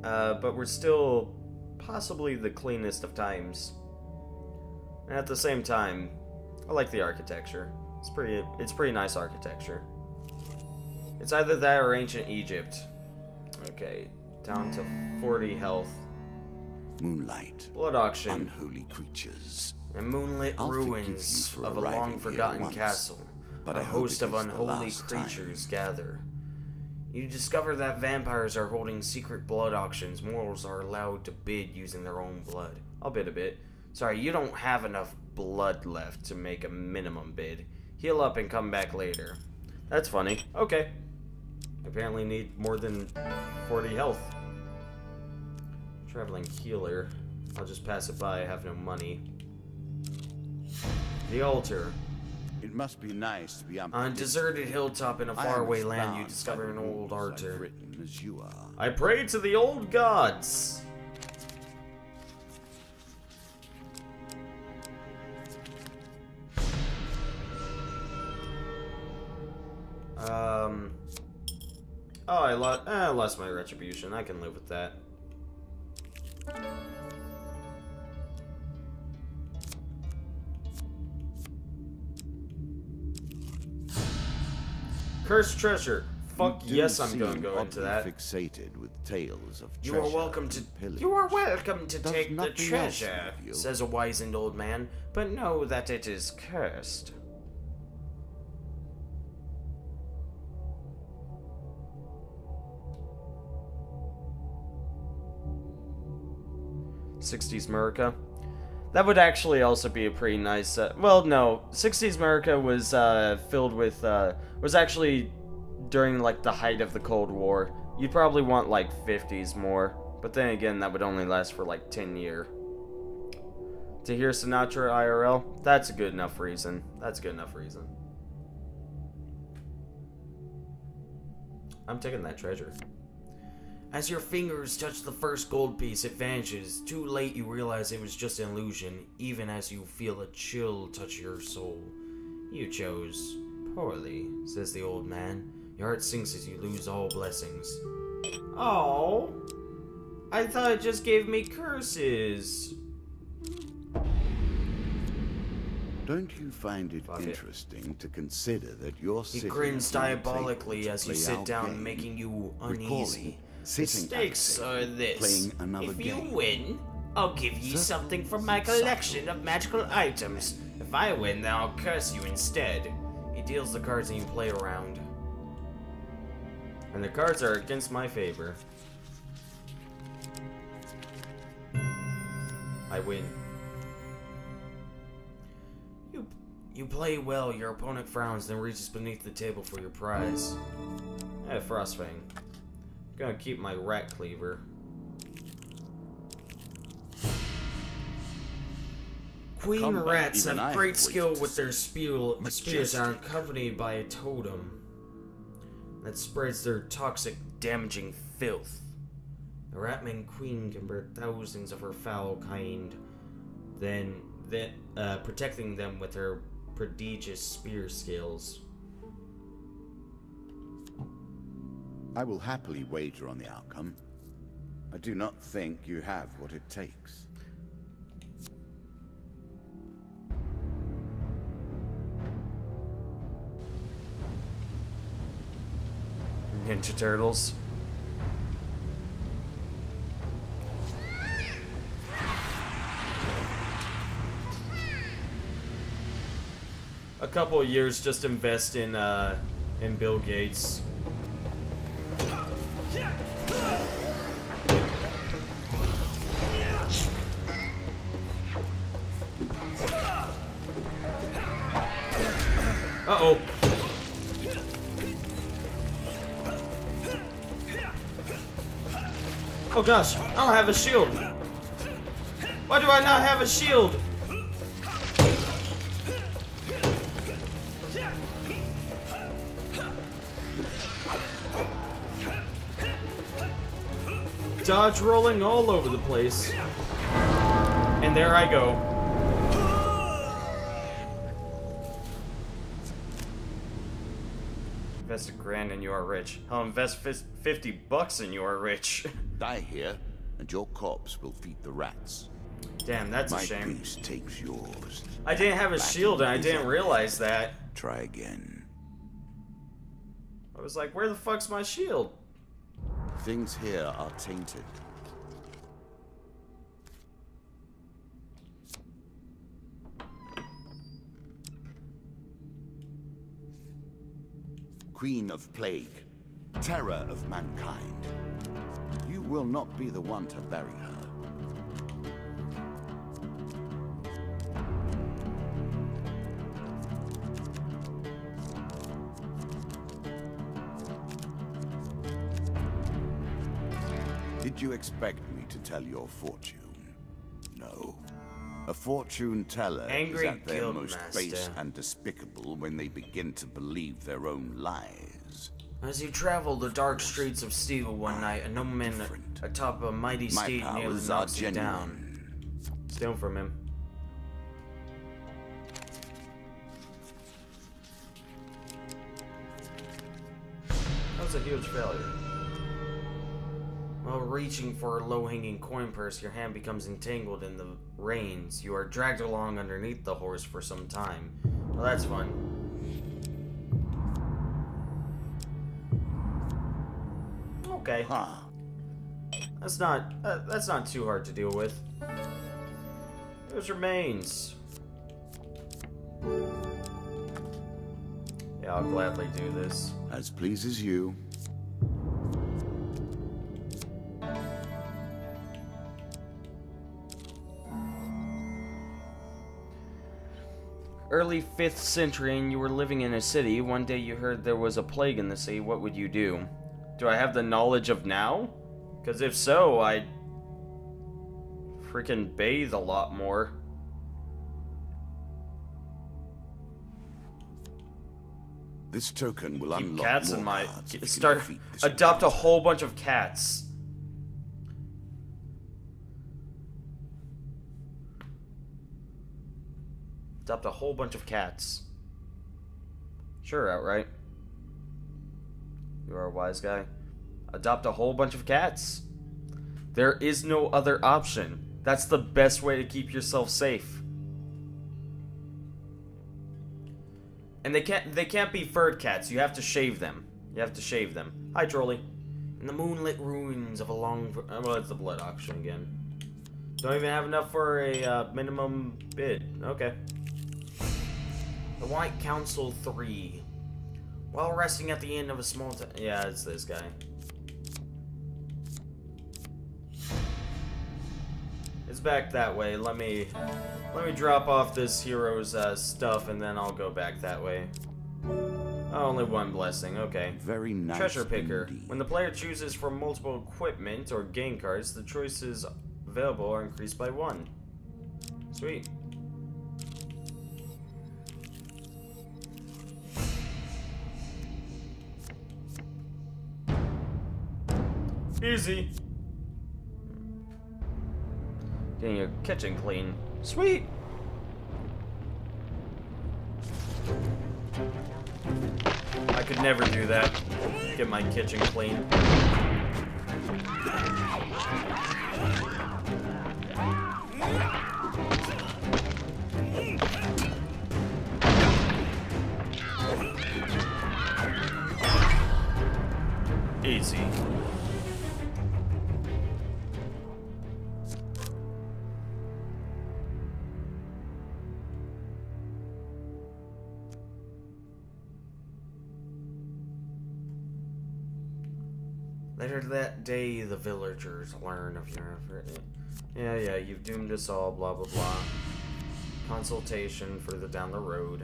we're still possibly the cleanest of times. And at the same time, I like the architecture. It's pretty nice architecture. It's either that or ancient Egypt. Okay, down to 40 health. Moonlight, Blood auction. unholy creatures. And moonlit I'll forgive you ruins for of a arriving here long-forgotten once, castle. but A I hope host it of is the unholy last time. creatures gather. You discover that vampires are holding secret blood auctions. Mortals are allowed to bid using their own blood. I'll bid a bit. Sorry, you don't have enough blood left to make a minimum bid. Heal up and come back later. That's funny. Okay. Apparently need more than 40 health. Traveling healer. I'll just pass it by. I have no money. The altar. It must be nice to be On a deserted hilltop in a I am faraway as land, you bound discover by an the old rules I've altar. written as you are. I pray to the old gods. Oh, I lost my retribution. I can live with that. Cursed treasure. Fuck You do yes, I'm gonna seem go into oddly that. fixated with tales of You treasure are welcome to. and pillage. You are welcome to Does take the nothing else treasure, move you? says a wizened old man. But know that it is cursed. '60s America. That would actually also be a pretty nice. Well, no, '60s America was filled with. Was actually during like the height of the Cold War. You'd probably want like '50s more, but then again, that would only last for like 10 years. To hear Sinatra IRL, that's a good enough reason. That's a good enough reason. I'm taking that treasure. As your fingers touch the first gold piece, it vanishes. Too late, you realize it was just an illusion, even as you feel a chill touch your soul. You chose poorly, says the old man. Your heart sinks as you lose all blessings. Oh, I thought it just gave me curses. Don't you find it interesting to consider that you're He sitting grins at your diabolically table as to you play sit our down, game, making you uneasy. recalling The sitting stakes at a are table, this. playing another If you game? win, I'll give you Circles something from my and collection circles. of magical items. If I win, then I'll curse you instead. He deals the cards and you play around. And the cards are against my favor. I win. You play well, your opponent frowns, then reaches beneath the table for your prize. Hey, Frostfang. Gonna keep my rat cleaver. Queen Combat, rats even I have great have skill waited with to their see. spears and are Majestic. accompanied by a totem that spreads their toxic, damaging filth. The Ratman Queen can bear thousands of her foul kind, then protecting them with her prodigious spear skills. I will happily wager on the outcome. I do not think you have what it takes. Ninja Turtles. A couple of years, just invest in Bill Gates. Uh-oh. Oh gosh, I don't have a shield. Why do I not have a shield? Dodge rolling all over the place. And there I go. Invest $1,000 and you are rich. I'll invest $50 and you are rich. Die here, and your corpse will feed the rats. Damn, that's a My shame. goose takes yours. I didn't have a shield and I didn't realize that. Try again. I was like, where the fuck's my shield? Things here are tainted. Queen of plague, terror of mankind. You will not be the one to bury her. Did you expect me to tell your fortune? No. A fortune teller Angry is at their most guildmaster. base and despicable when they begin to believe their own lies. As you travel the dark streets of Steel one night, a nobleman different. atop a mighty My steed nearly powers are knocks you down. genuine. Steal from him. That was a huge failure. While reaching for a low-hanging coin purse, your hand becomes entangled in the reins. You are dragged along underneath the horse for some time. Well, that's fun. Okay. Huh. That's not too hard to deal with. Those remains. Yeah, I'll gladly do this. As pleases you. Early 5th century and you were living in a city. One day you heard there was a plague in the city. What would you do? Do I have the knowledge of now? Because if so, I'd freaking bathe a lot more. This token will Keep unlock cats more in my... cards if you Start... defeat this Adopt a monster. whole bunch of cats. Adopt a whole bunch of cats. Sure, outright. You are a wise guy. Adopt a whole bunch of cats. There is no other option. That's the best way to keep yourself safe. And they can't be furred cats. You have to shave them. You have to shave them. Hi, Trolley. In the moonlit ruins of a long... Well, it's the blood auction again. Don't even have enough for a minimum bid. Okay. The White Council 3. While resting at the end of a small town... Yeah, it's this guy. It's back that way. Let me drop off this hero's stuff, and then I'll go back that way. Oh, only one blessing. Okay. Very nice. Treasure Picker. Indeed. When the player chooses from multiple equipment or game cards, the choices available are increased by 1. Sweet. Easy. Getting your kitchen clean. Sweet. I could never do that. Get my kitchen clean. Easy. Later that day, the villagers learn of your effort. Yeah, you've doomed us all, blah, blah, blah. Consultation further down the road.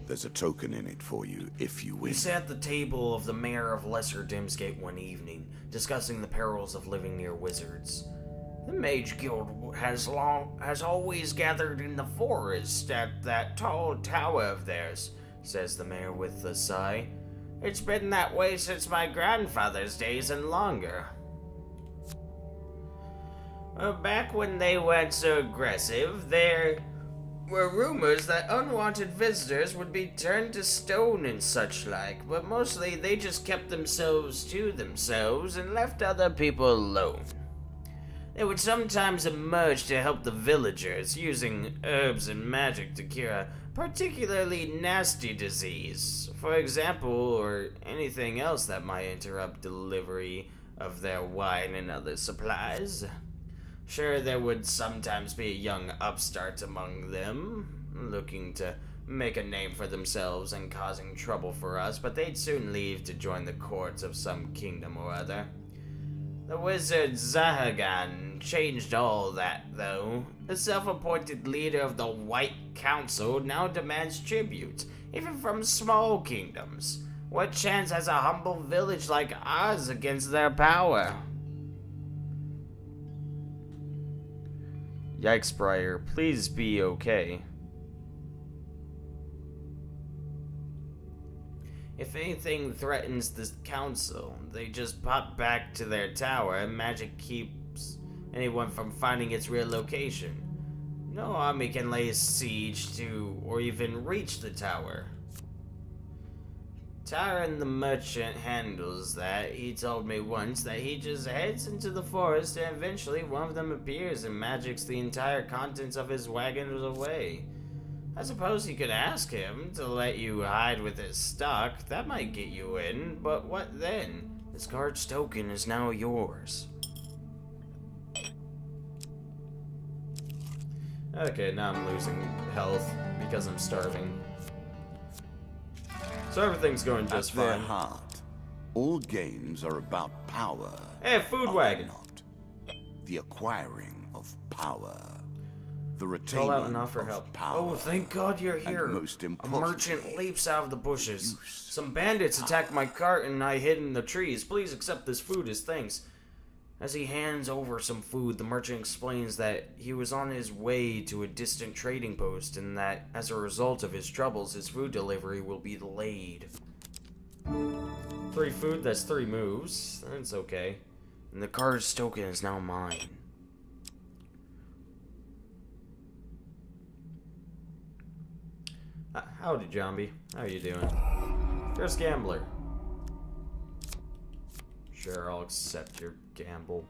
There's a token in it for you if you We win. sat at the table of the mayor of Lesser Dimsgate one evening, discussing the perils of living near wizards. The Mage Guild has always gathered in the forest at that tall tower of theirs, says the mayor with a sigh. It's been that way since my grandfather's days and longer. Back when they weren't so aggressive, there were rumors that unwanted visitors would be turned to stone and such like, but mostly they just kept themselves to themselves and left other people alone. They would sometimes emerge to help the villagers, using herbs and magic to cure a particularly nasty disease, for example, or anything else that might interrupt delivery of their wine and other supplies. Sure, there would sometimes be a young upstart among them, looking to make a name for themselves and causing trouble for us, but they'd soon leave to join the courts of some kingdom or other. The wizard Zahagan changed all that, though. The self-appointed leader of the White Council now demands tribute, even from small kingdoms. What chance has a humble village like ours against their power? Yikes, Briar. Please be okay. If anything threatens the council, they just pop back to their tower and magic keeps anyone from finding its real location. No army can lay siege to or even reach the tower. Tyron the merchant handles that. He told me once that he just heads into the forest and eventually one of them appears and magics the entire contents of his wagon away. I suppose you could ask him to let you hide with his stock. That might get you in, but what then? This guard's token is now yours. Okay, now I'm losing health because I'm starving. So everything's going just fine. At their heart, all games are about power. Hey, food wagon. Not the acquiring of power. The Call out and retaining offer of help. power. Oh, thank God you're here. And most A importantly, merchant leaps out of the bushes. Some bandits attacked my cart and I hid in the trees. Please accept this food as thanks. As he hands over some food, the merchant explains that he was on his way to a distant trading post and that as a result of his troubles, his food delivery will be delayed. 3 food, that's 3 moves. That's okay. And the card's token is now mine. Howdy, Zombie. How you doing? There's Gambler. Sure, I'll accept your gamble.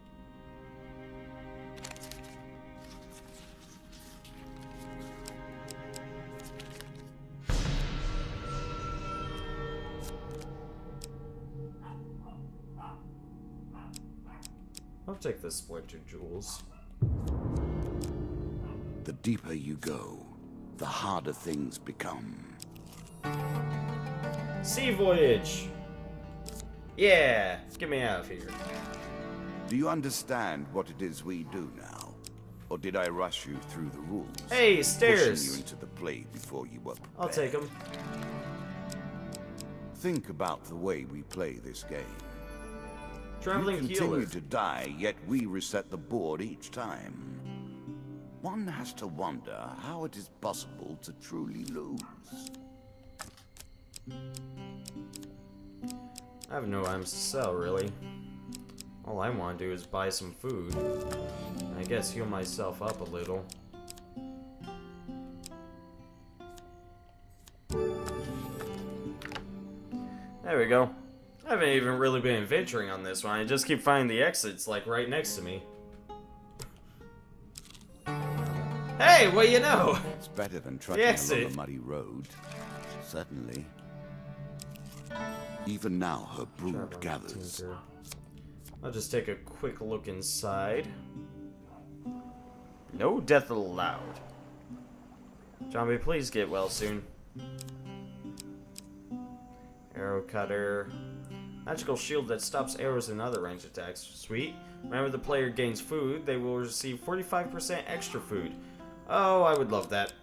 I'll take the splintered jewels. the deeper you go, the harder things become. Sea voyage! Yeah, get me out of here. Do you understand what it is we do now? Or did I rush you through the rules? Hey, stairs! Pushing you into the play before you were prepared. I'll take them. Think about the way we play this game. Traveling We healer. continue to die, yet we reset the board each time. One has to wonder how it is possible to truly lose. I have no items to sell, really. All I want to do is buy some food. I guess heal myself up a little. There we go. I haven't even really been adventuring on this one. I just keep finding the exits, like, right next to me. Hey, what do you know? It's better than trudging along a muddy road. Certainly. Even now, her brood gathers. I'll just take a quick look inside. No death allowed. Zombie, please get well soon. Arrow cutter. Magical shield that stops arrows and other ranged attacks. Sweet. Whenever the player gains food, they will receive 45% extra food. Oh, I would love that.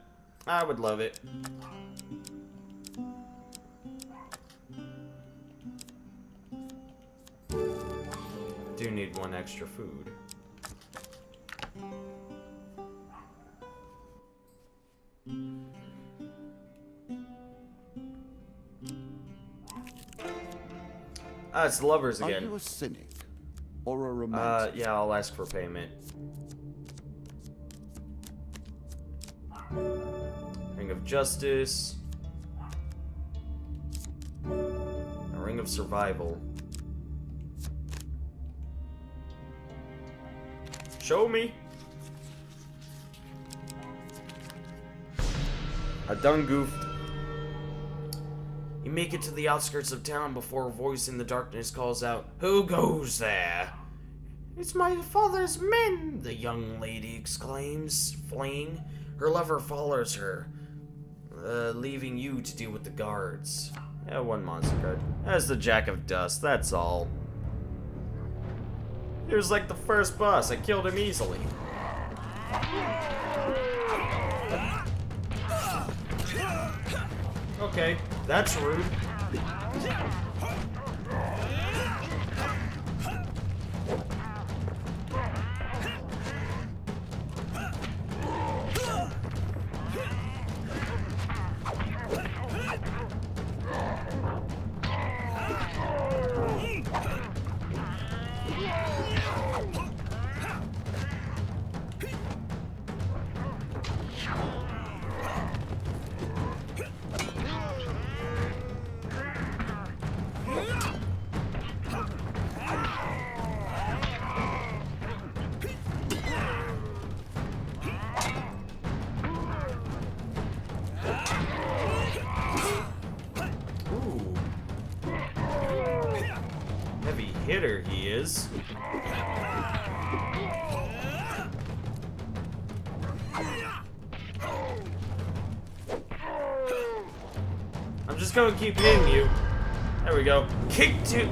I would love it. Do need one extra food. Ah, it's lovers Are again. you a cynic or a romantic? Yeah, I'll ask for payment. Ring of Justice. A Ring of Survival. Show me. I done goofed. You make it to the outskirts of town before a voice in the darkness calls out, "Who goes there?" "It's my father's men," the young lady exclaims, fleeing. Her lover follows her, leaving you to deal with the guards. Yeah, one monster card. That's the Jack of Dust, that's all. He was like the first boss. I killed him easily. Okay, that's rude. is. I'm just gonna keep hitting you. There we go. Kicked you.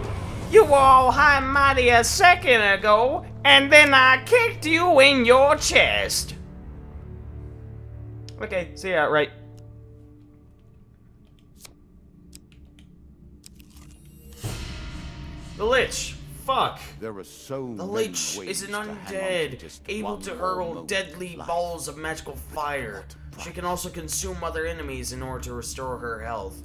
You were all high and mighty a second ago, and then I kicked you in your chest. Okay, see ya, right. The Lich. Fuck. There are so The many Lich ways is an to hang on to undead, just able one to more hurl moment deadly of life. balls of magical fire. She can also consume other enemies in order to restore her health.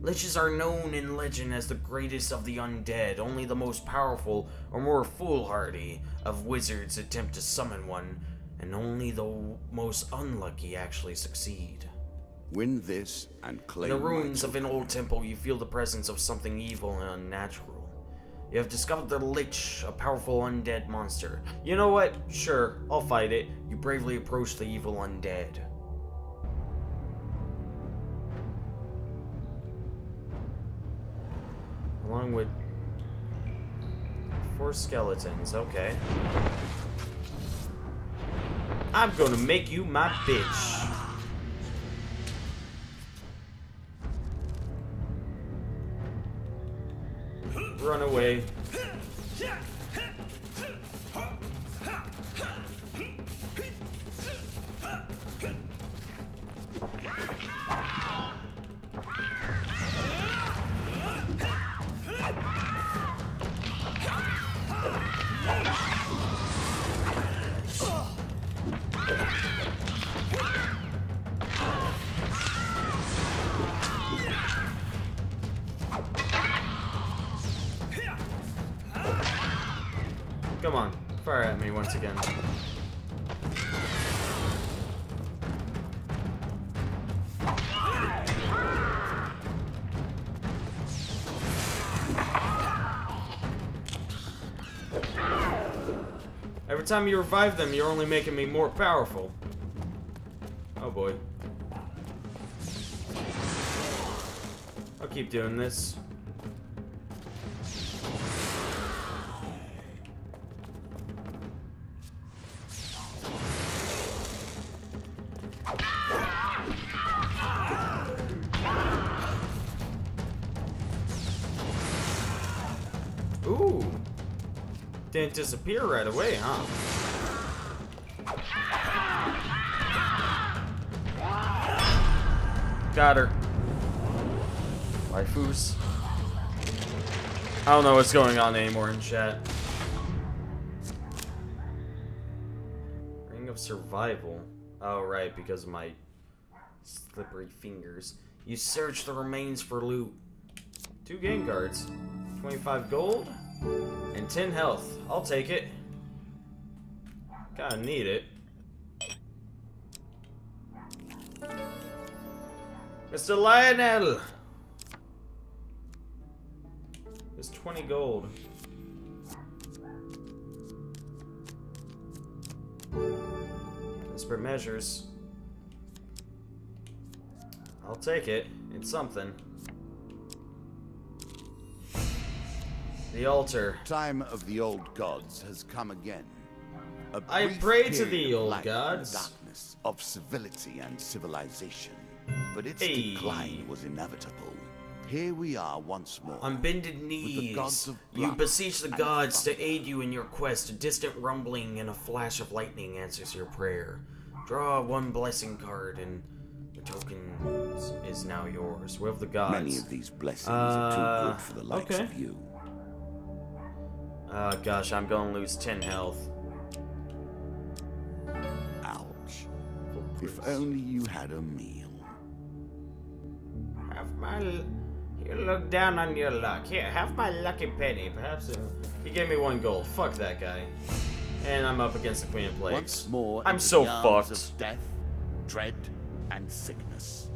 Liches are known in legend as the greatest of the undead. Only the most powerful or more foolhardy of wizards attempt to summon one, and only the most unlucky actually succeed. Win this and In claim the my ruins of an token. old temple, you feel the presence of something evil and unnatural. You have discovered the Lich, a powerful undead monster. You know what? Sure, I'll fight it. You bravely approach the evil undead. Along with 4 skeletons, okay. I'm gonna make you my bitch. Run away. Come on, fire at me once again. Every time you revive them, you're only making me more powerful. Oh boy. I'll keep doing this. Ooh. Didn't disappear right away, huh? Got her. Waifus. I don't know what's going on anymore in chat. Ring of Survival. Oh, right, because of my slippery fingers. You search the remains for loot. 2 game cards. 25 gold and 10 health. I'll take it. Kinda need it. Mr. Lionel! There's 20 gold. Desperate measures. I'll take it. It's something. The altar. Time of the old gods has come again. I brief pray to period thee, of old light in the gods. darkness of civility and civilization, but its Hey. decline was inevitable. Here we are once more. On bended the gods knees, of you blood beseech the and gods to thunder. aid you in your quest. A distant rumbling and a flash of lightning answers your prayer. Draw 1 blessing card and the token is now yours. Will of the gods. Many of these blessings are too good for the likes okay. of you. Gosh, I'm gonna lose 10 health. Ouch. If only you had a meal. Have my... You look down on your luck. Here, have my lucky penny. Perhaps he gave me 1 gold. Fuck that guy. And I'm up against the Queen of Plagues. Once more I'm into so the arms fucked. of death, dread, and sickness.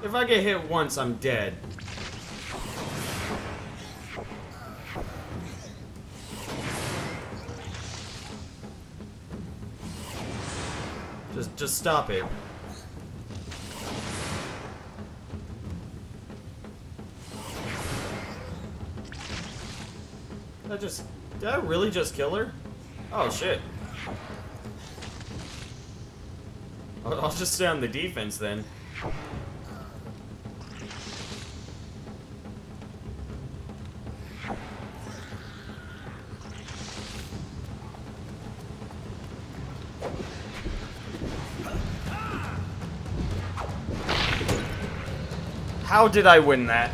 If I get hit once, I'm dead. Just stop it. Did I really just kill her? Oh shit. I'll just stay on the defense then. How did I win that?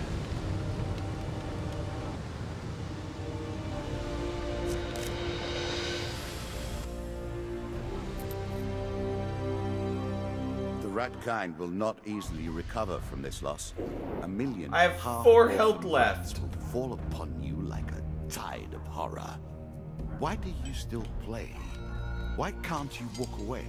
The rat kind will not easily recover from this loss. A million. I have 4 health left. Will fall upon you like a tide of horror. Why do you still play? Why can't you walk away?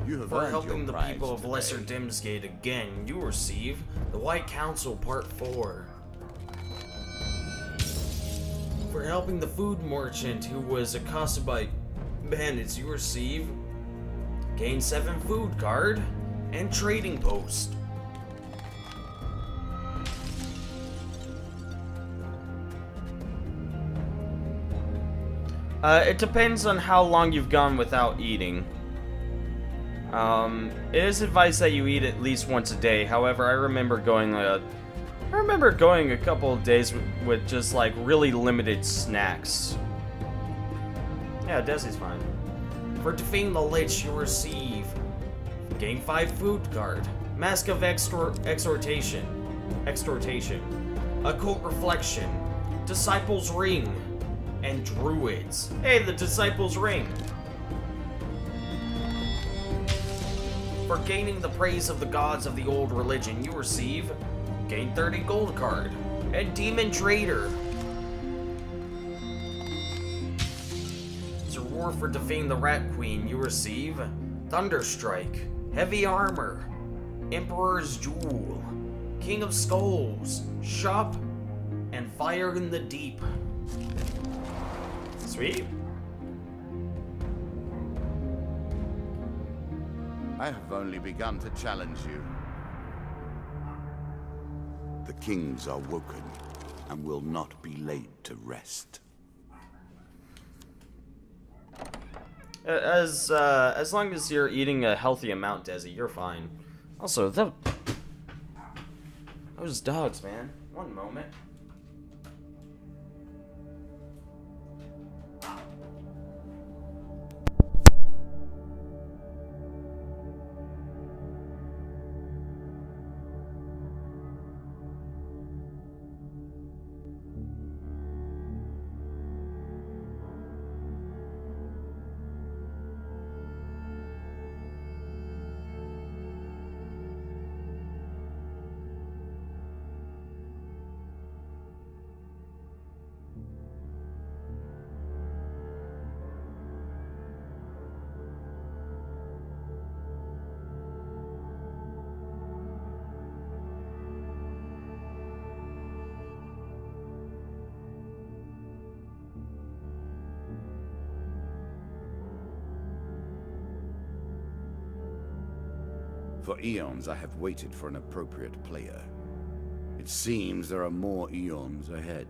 You have For earned helping your the prize people of today. Lesser Dimsgate again, you receive the White Council Part 4. For helping the food merchant who was accosted by bandits, you receive gain 7 food card and trading post. It depends on how long you've gone without eating. It is advised that you eat at least once a day. However, I remember going a couple of days with just like really limited snacks. Yeah, Desi's fine. For defeating the Lich, you receive gain 5 food card, Mask of Exhortation, Occult Reflection, Disciples Ring, and Druids. Hey, the Disciples Ring. For gaining the praise of the gods of the old religion, you receive gain 30 gold card and Demon Trader. As a reward for defeating the Rat Queen, you receive Thunderstrike, Heavy Armor, Emperor's Jewel, King of Skulls, Shop, and Fire in the Deep. Sweet. I have only begun to challenge you. The kings are woken and will not be laid to rest. As long as you're eating a healthy amount, Desi, you're fine. Also, those dogs, man. One moment. For eons, I have waited for an appropriate player. It seems there are more eons ahead.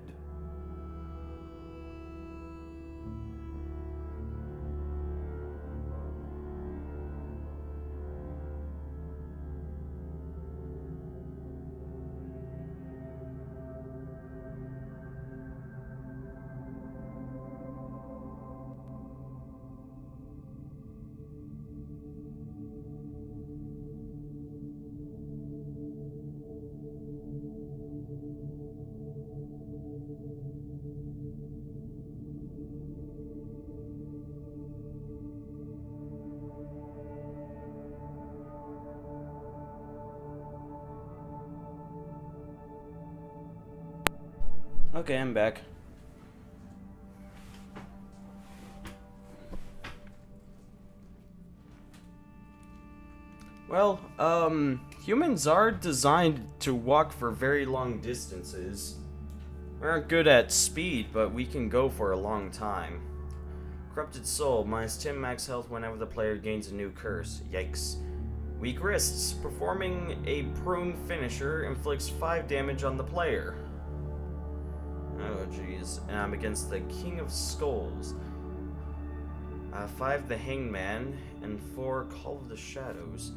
Okay, I'm back. Well, humans are designed to walk for very long distances. We aren't good at speed, but we can go for a long time. Corrupted Soul, -10 max health whenever the player gains a new curse. Yikes. Weak Wrists, performing a prone finisher inflicts 5 damage on the player. Oh jeez. And I'm against the King of Skulls. 5 the Hangman, and 4 Call of the Shadows.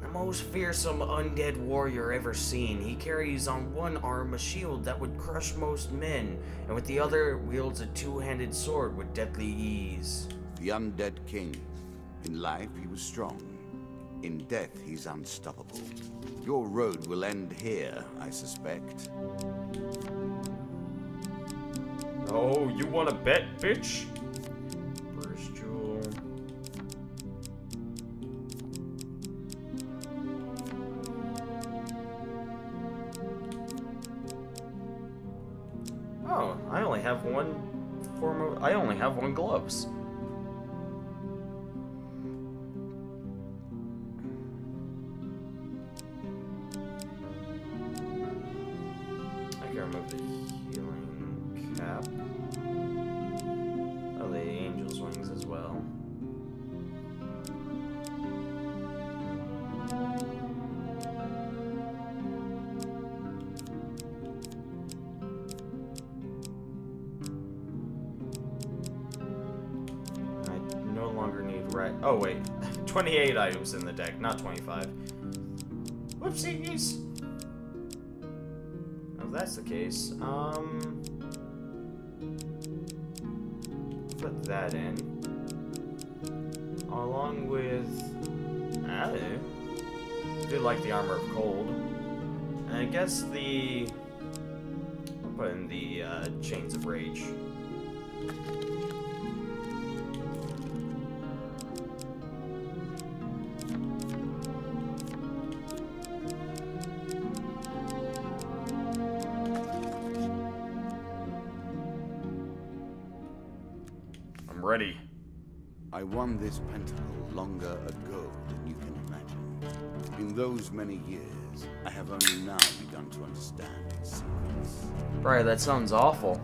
The most fearsome undead warrior ever seen. He carries on one arm a shield that would crush most men, and with the other wields a two-handed sword with deadly ease. The undead king. In life, he was strong. In death, he's unstoppable. Your road will end here, I suspect. Oh, you want to bet, bitch? First jewel. Oh, I only have one form of. I only have one gloves. I can remove the healing cap. Oh, the angel's wings as well. Oh wait, 28 items in the deck, not 25. Whoopsies! If that's the case, put that in. Along with... I do like the Armor of Cold. And I guess the... I'll put in the Chains of Rage. Ready. I won this pentacle longer ago than you can imagine. In those many years, I have only now begun to understand its secrets. Right, that sounds awful.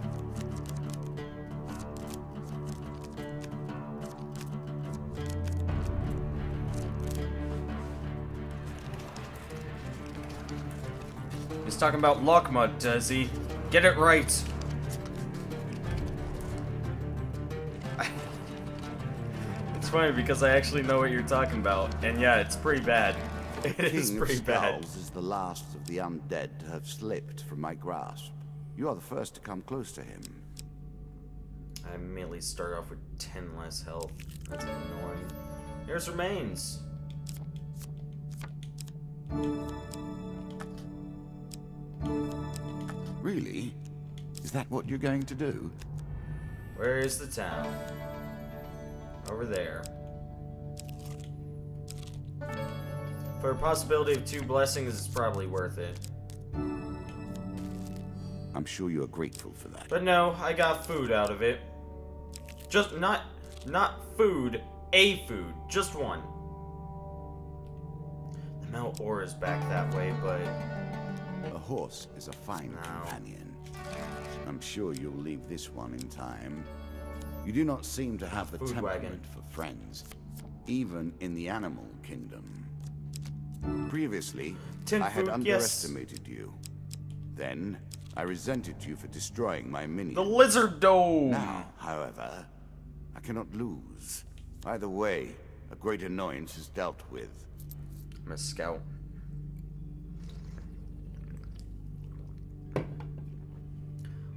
He's talking about Lockmud, does he? Get it right. It's funny because I actually know what you're talking about, and yeah, it's pretty bad. It is pretty bad. Skulls is the last of the undead to have slipped from my grasp. You are the first to come close to him. I immediately start off with 10 less health. That's annoying. Here's remains. Really? Is that what you're going to do? Where is the town? Over there. For a possibility of 2 blessings, it's probably worth it. I'm sure you are grateful for that. But no, I got food out of it. Just not food, a food, just one. The metal ore is back that way, but A horse is a fine companion. I'm sure you'll leave this one in time. You do not seem to have the temperament for friends, even in the animal kingdom. Previously, I had underestimated you. Then, I resented you for destroying my minions. The lizard dome! Now, however, I cannot lose. Either way, a great annoyance is dealt with. I'm a scout.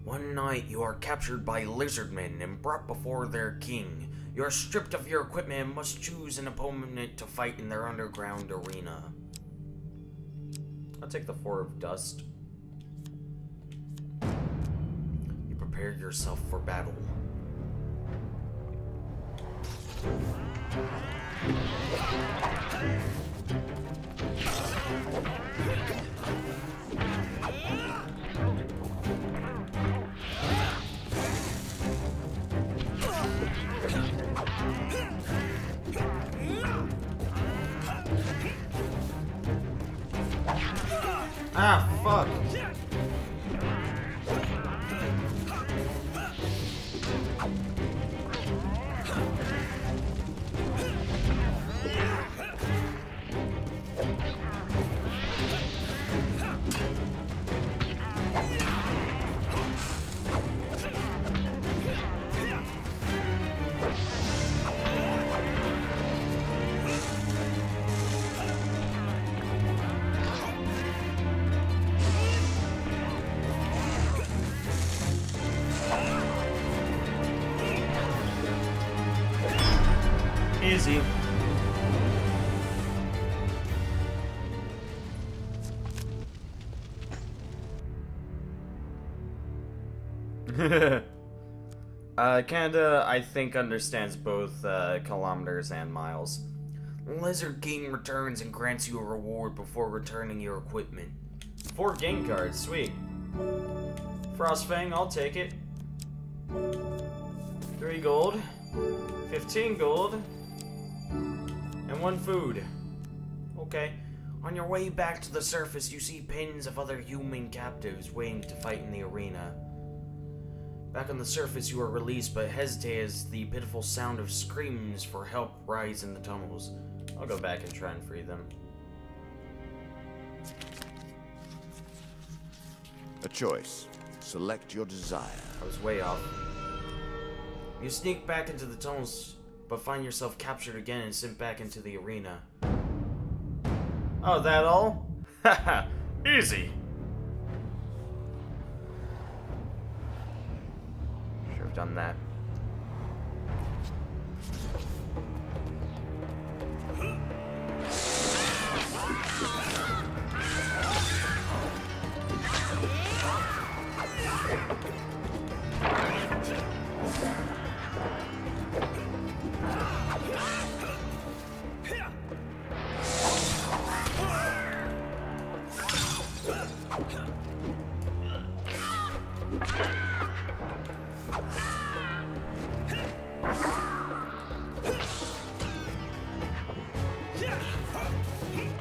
One night, you are captured by lizardmen and brought before their king. You are stripped of your equipment and must choose an opponent to fight in their underground arena. I'll take the 4 of dust. You prepare yourself for battle. Ah, fuck. Easy. Canada, I think, understands both kilometers and miles. Lizard King returns and grants you a reward before returning your equipment. 4 game cards, sweet. Frostfang, I'll take it. 3 gold, 15 gold, and 1 food. Okay. On your way back to the surface, you see pins of other human captives waiting to fight in the arena. Back on the surface, you are released, but hesitate as the pitiful sound of screams for help rise in the tunnels. I'll go back and try and free them. A choice. Select your desire. I was way off. You sneak back into the tunnels, but find yourself captured again and sent back into the arena. Oh, that all? Haha, easy. Should have done that.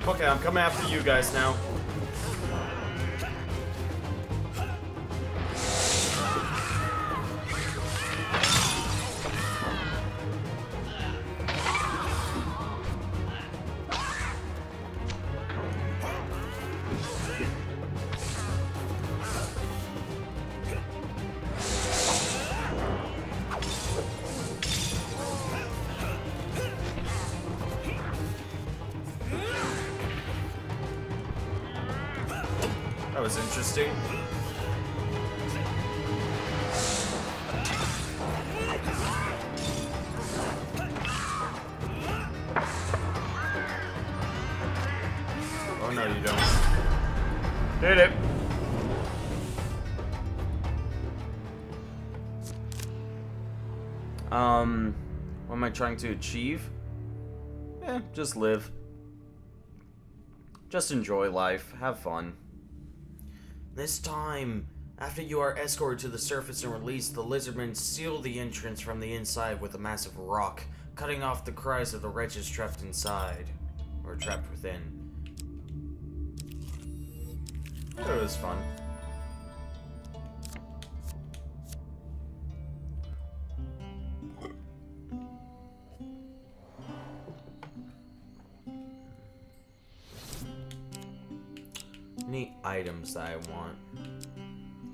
Okay, I'm coming after you guys now. That was interesting. Oh no, you don't. Did it. What am I trying to achieve? Just live. Just enjoy life. Have fun. This time, after you are escorted to the surface and released, the lizardmen seal the entrance from the inside with a massive rock, cutting off the cries of the wretches trapped inside. Or trapped within. It was fun. Neat items that I want.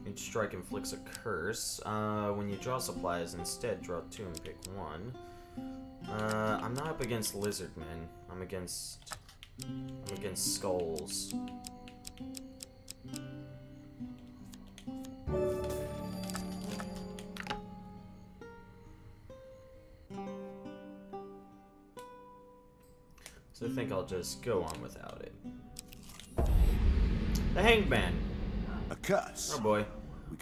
Each strike inflicts a curse. When you draw supplies, instead draw 2 and pick 1. I'm not up against lizardmen. I'm against skulls. So I think I'll just go on without it. The Hangman. A curse. Oh boy.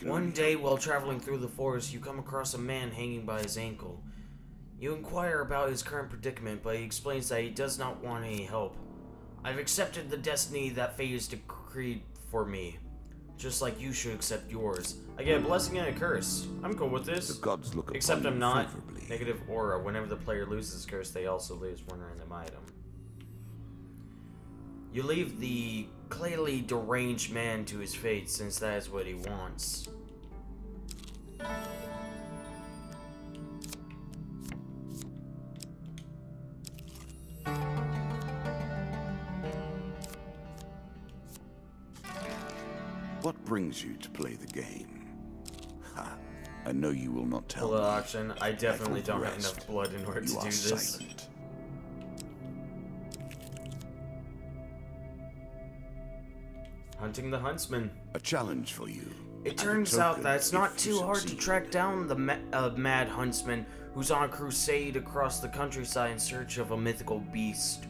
We One day while traveling through the forest, you come across a man hanging by his ankle. You inquire about his current predicament, but he explains that he does not want any help. I've accepted the destiny that fate has decreed for me, just like you should accept yours. I get a blessing and a curse. I'm cool with this. The gods look upon Except I'm you not. favorably. Negative aura. Whenever the player loses a curse, they also lose 1 random item. You leave the clearly deranged man to his fate, since that is what he wants. What brings you to play the game? Ha! I know you will not tell Hello, me. Auction. I definitely Like all don't the have enough rest, blood in order to you do are this. silent. Hunting the huntsman. A challenge for you. It and a turns out token that it's not if you too hard to succeed. track down the mad huntsman who's on a crusade across the countryside in search of a mythical beast.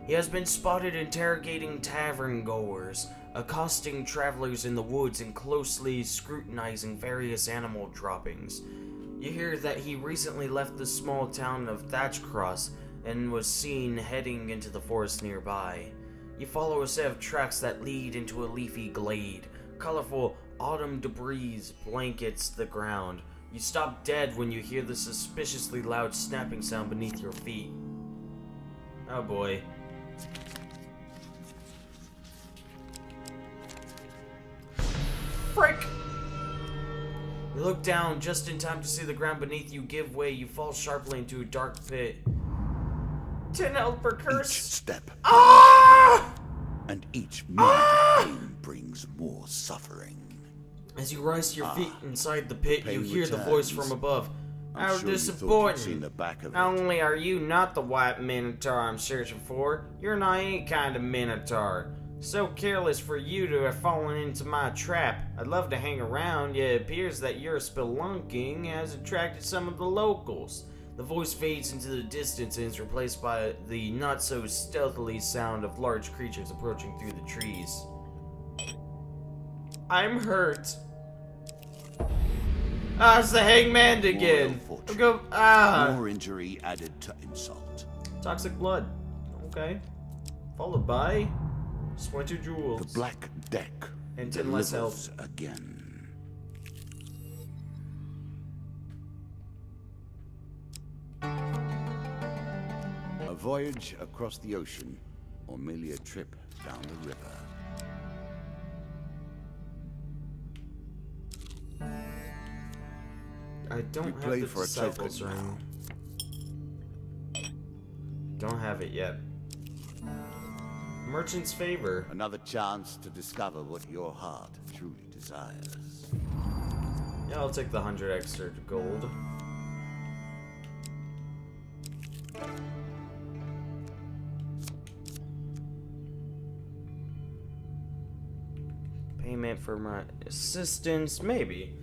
He has been spotted interrogating tavern goers, accosting travelers in the woods, and closely scrutinizing various animal droppings. You hear that he recently left the small town of Thatchcross and was seen heading into the forest nearby. You follow a set of tracks that lead into a leafy glade. Colorful autumn debris blankets the ground. You stop dead when you hear the suspiciously loud snapping sound beneath your feet. Oh boy. Frick! You look down just in time to see the ground beneath you give way. You fall sharply into a dark pit. 10 health per curse. Each step Ah! and each minute of pain brings more suffering. As you rise to your feet inside the pit, you pain hear the voice returns. from above. I'm How sure you thought you'd disappointing. seen the back of Not it. only are you not the white minotaur I'm searching for, you're not any kind of minotaur. So careless for you to have fallen into my trap. I'd love to hang around, yet it appears that your spelunking has attracted some of the locals. The voice fades into the distance and is replaced by the not-so-stealthily sound of large creatures approaching through the trees. I'm hurt. Ah, it's the hangman again. fortune. Go. Ah. More injury added to insult. Toxic blood. Okay. Followed by Splinter Jewels. The black deck And 10 less delivers health. again. A voyage across the ocean, or merely a trip down the river. I don't We have play the for a Disciples token ring. Don't have it yet. Merchant's Favor. Another chance to discover what your heart truly desires. Yeah, I'll take the 100 extra gold. Payment for my assistance, maybe.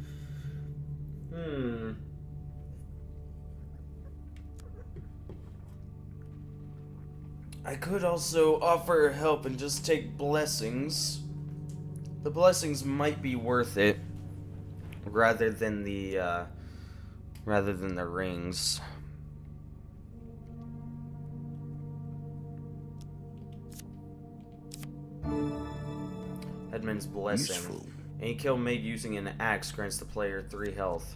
I could also offer help and just take blessings. The blessings might be worth it, rather than the rings. Headman's Blessing. Useful. Any kill made using an axe grants the player 3 health.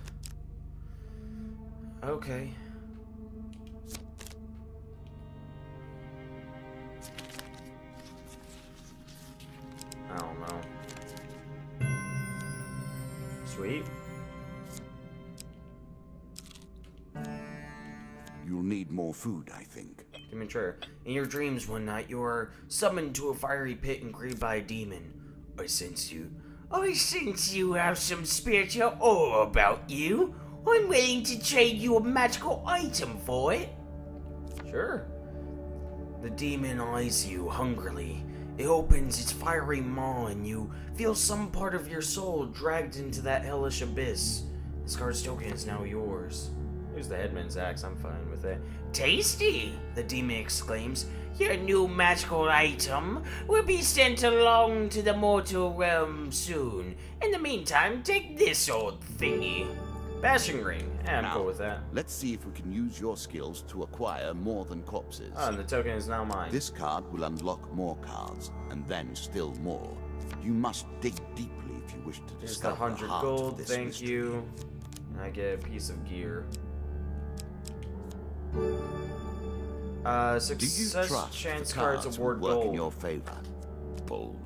Okay. I don't know. Sweet. You'll need more food, I think. Demon Trader. In your dreams one night, you are summoned to a fiery pit and greeted by a demon. I sense you have some spiritual awe about you. I'm willing to trade you a magical item for it. Sure. The demon eyes you hungrily. It opens its fiery maw and you feel some part of your soul dragged into that hellish abyss. The Scar's token is now yours. Here's the headman's axe, I'm fine with it. Tasty! The demon exclaims. Your new magical item will be sent along to the mortal realm soon. In the meantime, take this old thingy. Bashing ring. Yeah, I'm Now, cool with that. Let's see if we can use your skills to acquire more than corpses. Oh, and the token is now mine. This card will unlock more cards, and then still more. You must dig deeply if you wish to Here's the discover 100 heart of gold, this thank mystery. you. And I get a piece of gear. Do you Success trust chance the cards cards award will work gold. in your favor? Bold.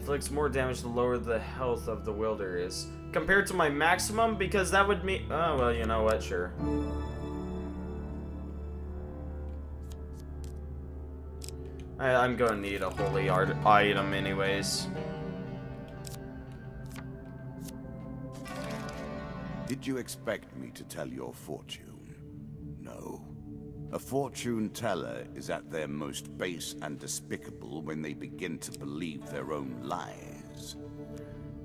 Inflicts more damage the lower the health of the wielder is. Compared to my maximum, because that would mean... Oh, well, you know what, sure. I'm gonna need a holy art item anyways. Did you expect me to tell your fortune? No. A fortune teller is at their most base and despicable when they begin to believe their own lies.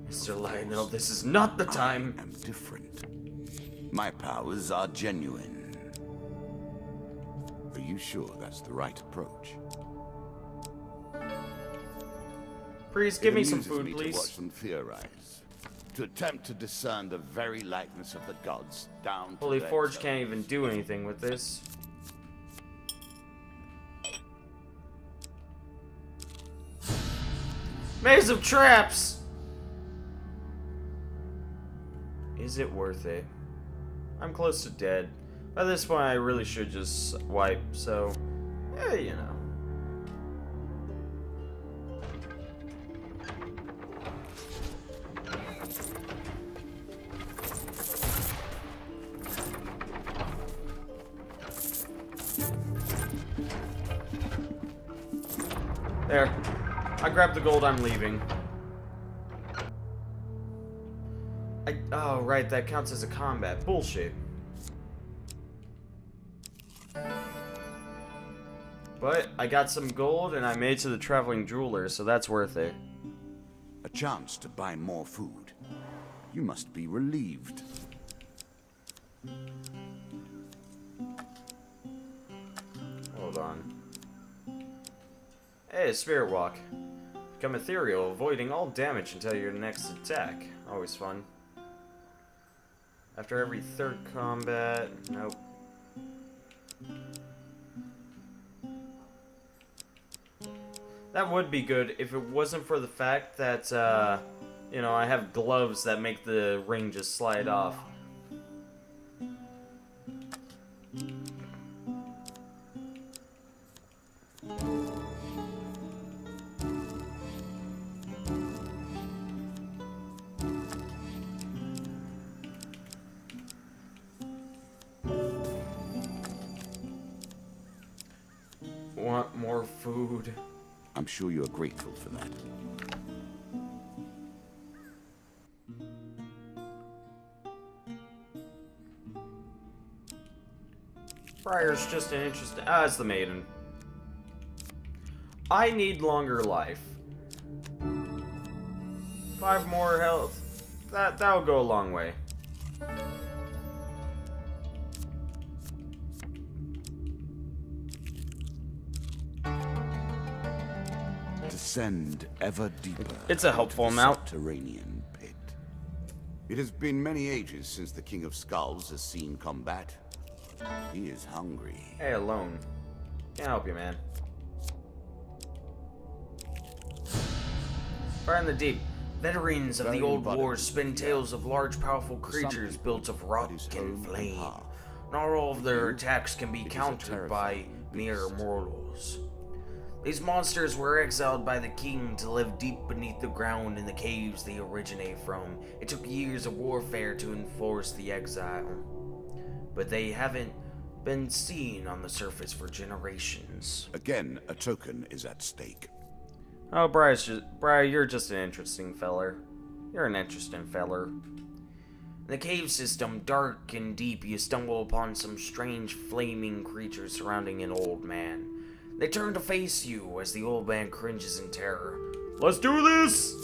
Mr. Lionel, this is not the time. I am different. My powers are genuine. Are you sure that's the right approach? Priest, give me some It food, amuses me please. to watch them theorize. To attempt to discern the very likeness of the gods down to Holy their Forge toes. can't even do anything with this. Maze of traps! Is it worth it? I'm close to dead. By this point, I really should just wipe, so... you know. There. I grabbed the gold, I'm leaving. Oh, right, that counts as a combat. Bullshit. But I got some gold and I made it to the traveling jeweler, so that's worth it. A chance to buy more food. You must be relieved. Hold on. Hey, Spirit Walk. Become ethereal, avoiding all damage until your next attack. Always fun. After every third combat... Nope. That would be good if it wasn't for the fact that, you know, I have gloves that make the ring just slide off. Want more food? I'm sure you're grateful for that. Briar's just an interesting... Ah, it's the maiden. I need longer life. 5 more health. That'll go a long way. Descend ever deeper. It's a helpful amount. Subterranean pit. It has been many ages since the King of Skulls has seen combat. He is hungry. Hey, alone. Can't help you, man. Fire in the deep. Veterans of the old wars spin tales of large, powerful creatures built of rock and flame. Not all of their attacks can be countered by mere mortals. These monsters were exiled by the king to live deep beneath the ground in the caves they originate from. It took years of warfare to enforce the exile, but they haven't been seen on the surface for generations. Again, a token is at stake. Oh, Briar, you're just an interesting feller. You're an interesting feller. In the cave system, dark and deep, you stumble upon some strange flaming creatures surrounding an old man. They turn to face you as the old man cringes in terror. Let's do this!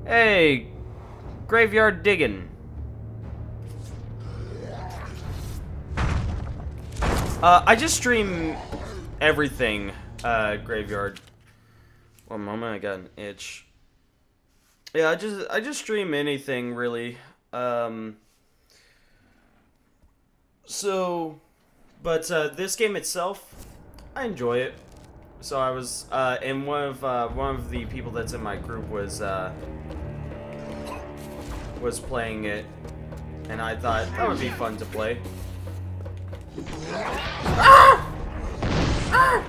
Hey, graveyard digging. I just stream everything, graveyard. One moment, I got an itch. Yeah, I just stream anything really. This game itself, I enjoy it. So I was, and one of the people that's in my group was playing it, and I thought that would be fun to play. Ah! Ah!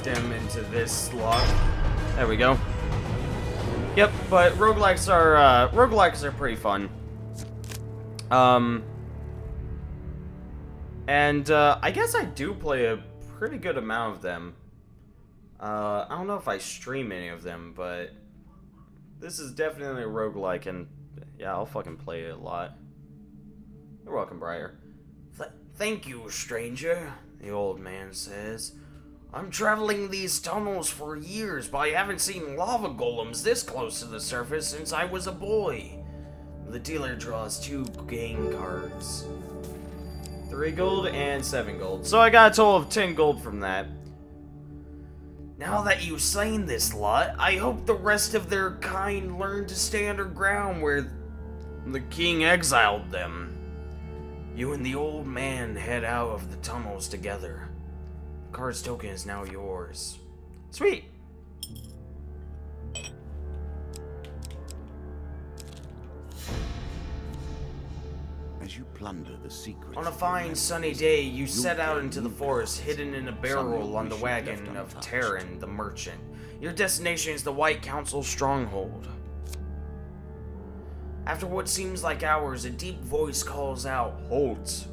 moved him into this slot. There we go. Yep, but roguelikes are pretty fun. And I guess I do play a pretty good amount of them. I don't know if I stream any of them, but this is definitely a roguelike, and yeah, I'll fucking play it a lot. You're welcome, Briar. Thank you, stranger, the old man says. I'm traveling these tunnels for years, but I haven't seen lava golems this close to the surface since I was a boy. The dealer draws 2 game cards. 3 gold and 7 gold. So I got a total of 10 gold from that. Now that you've slain this lot, I hope the rest of their kind learn to stay underground where the king exiled them. You and the old man head out of the tunnels together. The card's token is now yours. Sweet! As you plunder the secrets... On a fine sunny day, you set out into the forest, hidden in a barrel on the wagon of Terran, the merchant. Your destination is the White Council stronghold. After what seems like hours, a deep voice calls out, "Halt!"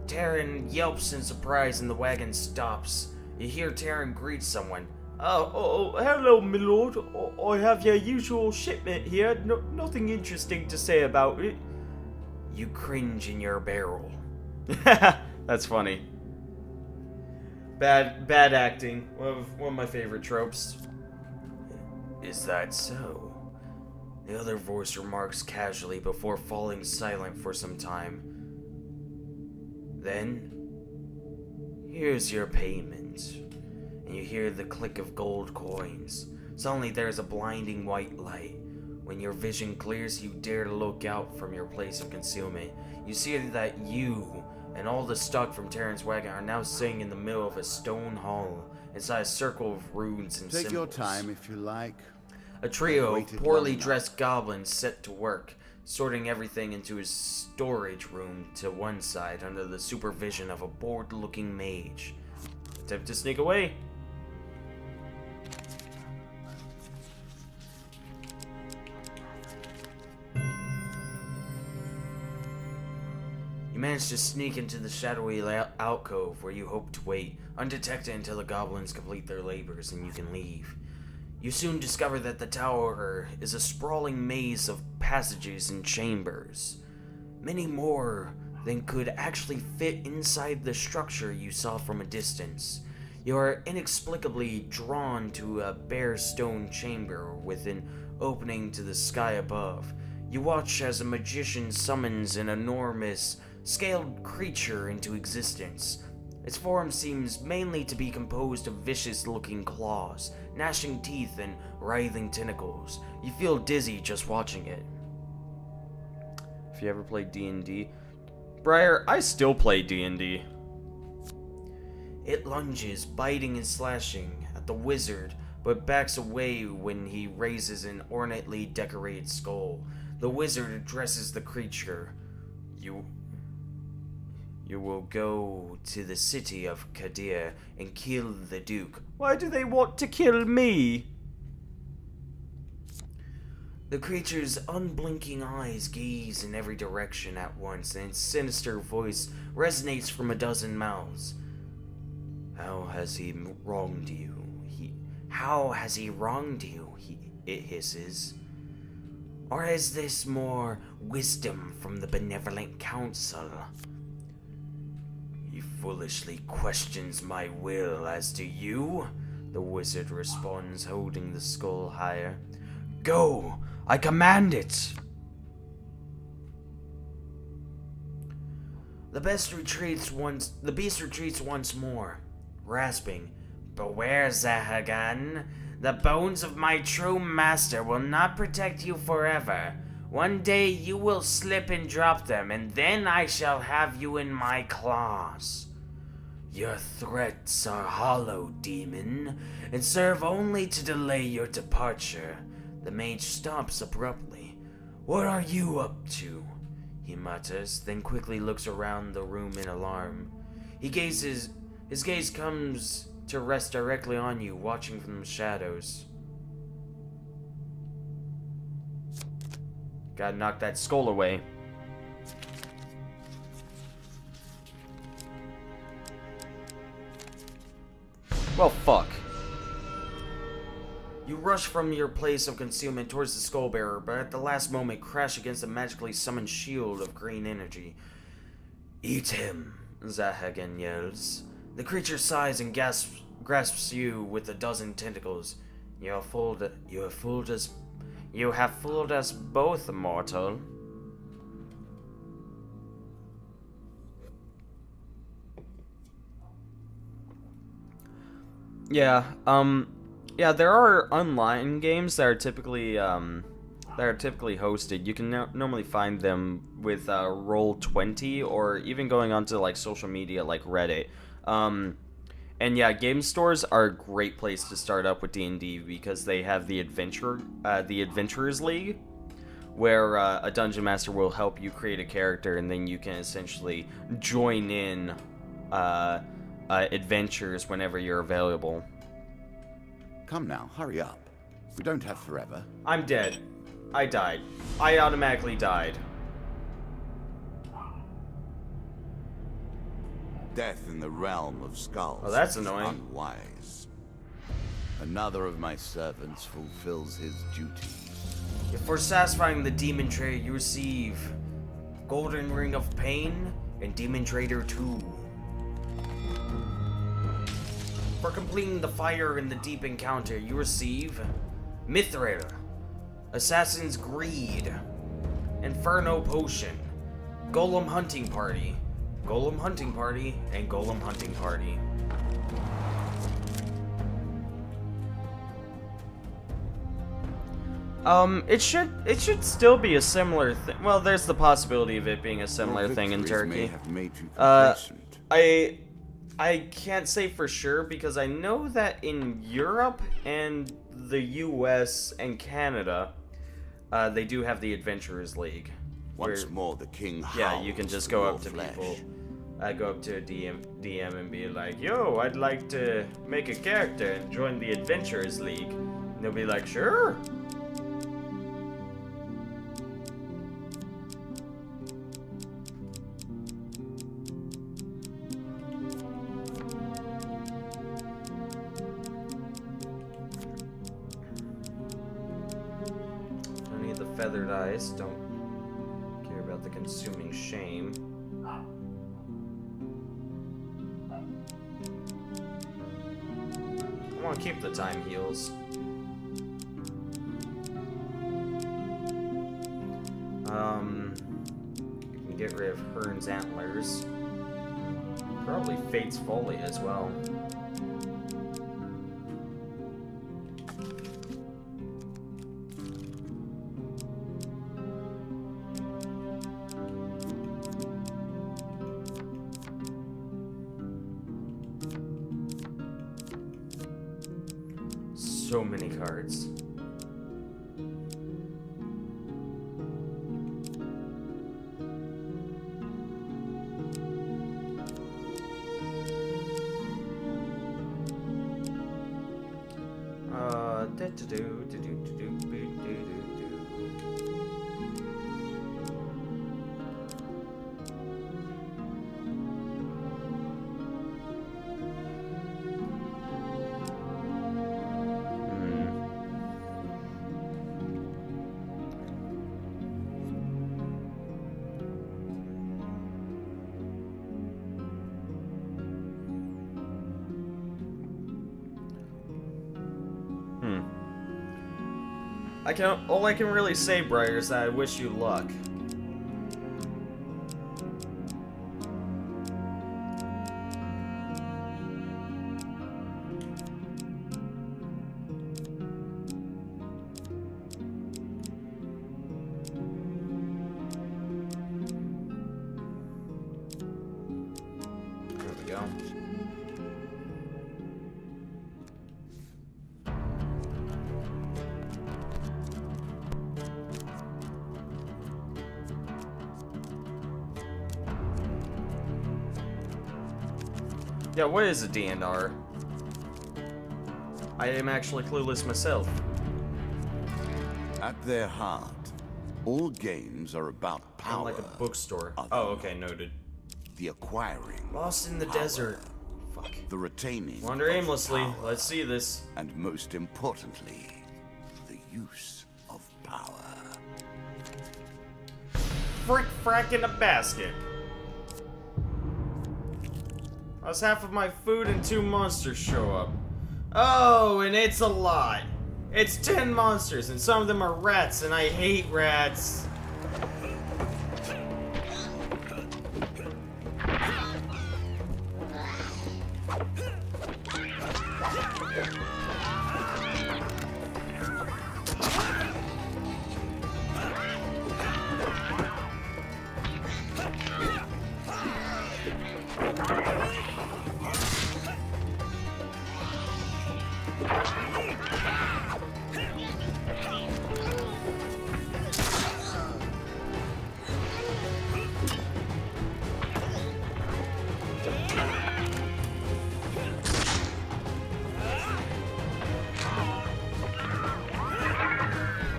Terran yelps in surprise and the wagon stops. You hear Terran greet someone. Hello, my lord. I have your usual shipment here. Nothing interesting to say about it. You cringe in your barrel. That's funny. Bad acting. One of my favorite tropes. Is that so? The other voice remarks casually before falling silent for some time. Then, here's your payment. And you hear the click of gold coins. Suddenly there's a blinding white light. When your vision clears, you dare to look out from your place of concealment. You see that you and all the stock from Terran's wagon are now sitting in the middle of a stone hall, inside a circle of runes and symbols. Take your time if you like. A trio of poorly dressed goblins set to work, sorting everything into his storage room to one side under the supervision of a bored-looking mage. Attempt to sneak away. You manage to sneak into the shadowy alcove where you hope to wait, undetected until the goblins complete their labors and you can leave. You soon discover that the tower is a sprawling maze of passages and chambers. Many more than could actually fit inside the structure you saw from a distance. You are inexplicably drawn to a bare stone chamber with an opening to the sky above. You watch as a magician summons an enormous, scaled creature into existence. Its form seems mainly to be composed of vicious-looking claws, gnashing teeth, and writhing tentacles. You feel dizzy just watching it. If you ever played D&D... Briar, I still play D&D. It lunges, biting and slashing at the wizard, but backs away when he raises an ornately decorated skull. The wizard addresses the creature. You will go to the city of Kadir and kill the Duke. Why do they want to kill me? The creature's unblinking eyes gaze in every direction at once, and its sinister voice resonates from a dozen mouths. How has he wronged you? How has he wronged you? It hisses. Or is this more wisdom from the benevolent council? He foolishly questions my will as to you, the wizard responds, holding the skull higher. Go! I command it! The beast retreats once more, rasping, Beware, Zahagan. The bones of my true master will not protect you forever. One day you will slip and drop them, and then I shall have you in my claws. Your threats are hollow, demon, and serve only to delay your departure. The mage stops abruptly. What are you up to? He mutters, then quickly looks around the room in alarm. His gaze to rest directly on you, watching from the shadows. Gotta knock that skull away. Well, fuck. You rush from your place of concealment towards the skull bearer, but at the last moment crash against a magically summoned shield of green energy. Eat him, Zahagan yells. The creature sighs and grasps you with a dozen tentacles. You have fooled us both, mortal. Yeah, yeah, there are online games that are typically hosted. You can normally find them with Roll20 or even going onto like social media like Reddit. And yeah, game stores are a great place to start up with D&D because they have the Adventurers League, where a dungeon master will help you create a character, and then you can essentially join in adventures whenever you're available. Come now, hurry up. We don't have forever. I'm dead. I died. I automatically died. Death in the realm of skulls. Oh, that's annoying. Unwise. Another of my servants fulfills his duties. For satisfying the Demon Trader, you receive Golden Ring of Pain and Demon Trader 2. For completing the Fire in the Deep encounter, you receive Mithril, Assassin's Greed, Inferno Potion, Golem Hunting Party, Golem Hunting Party, and Golem Hunting Party. It should still be a similar thing. Well, there's the possibility of it being a similar thing in Turkey. May have made you complacent. I can't say for sure because I know that in Europe and the US and Canada, they do have the Adventurers League. Once more, the king howls. Yeah, you can just go up to people. Go up to a DM and be like, "Yo, I'd like to make a character and join the Adventurers League." And they'll be like, "Sure." Don't need the feathered eyes. Don't care about the consuming shame. I want to keep the time heals. You can get rid of Hearn's antlers. Probably Fate's Folly as well. So many cards. All I can really say, Briar, is that I wish you luck. There we go. Yeah, what is a DNR? I am actually clueless myself. At their heart, all games are about power. I'm like a bookstore. Other Oh, okay, noted. The acquiring. Lost in the power, desert. Fuck. The retaining. Wander of aimlessly. power, Let's see this. And most importantly, the use of power. Frick frack in a basket. That's half of my food and 2 monsters show up. Oh, and it's a lot. It's 10 monsters, and some of them are rats, and I hate rats.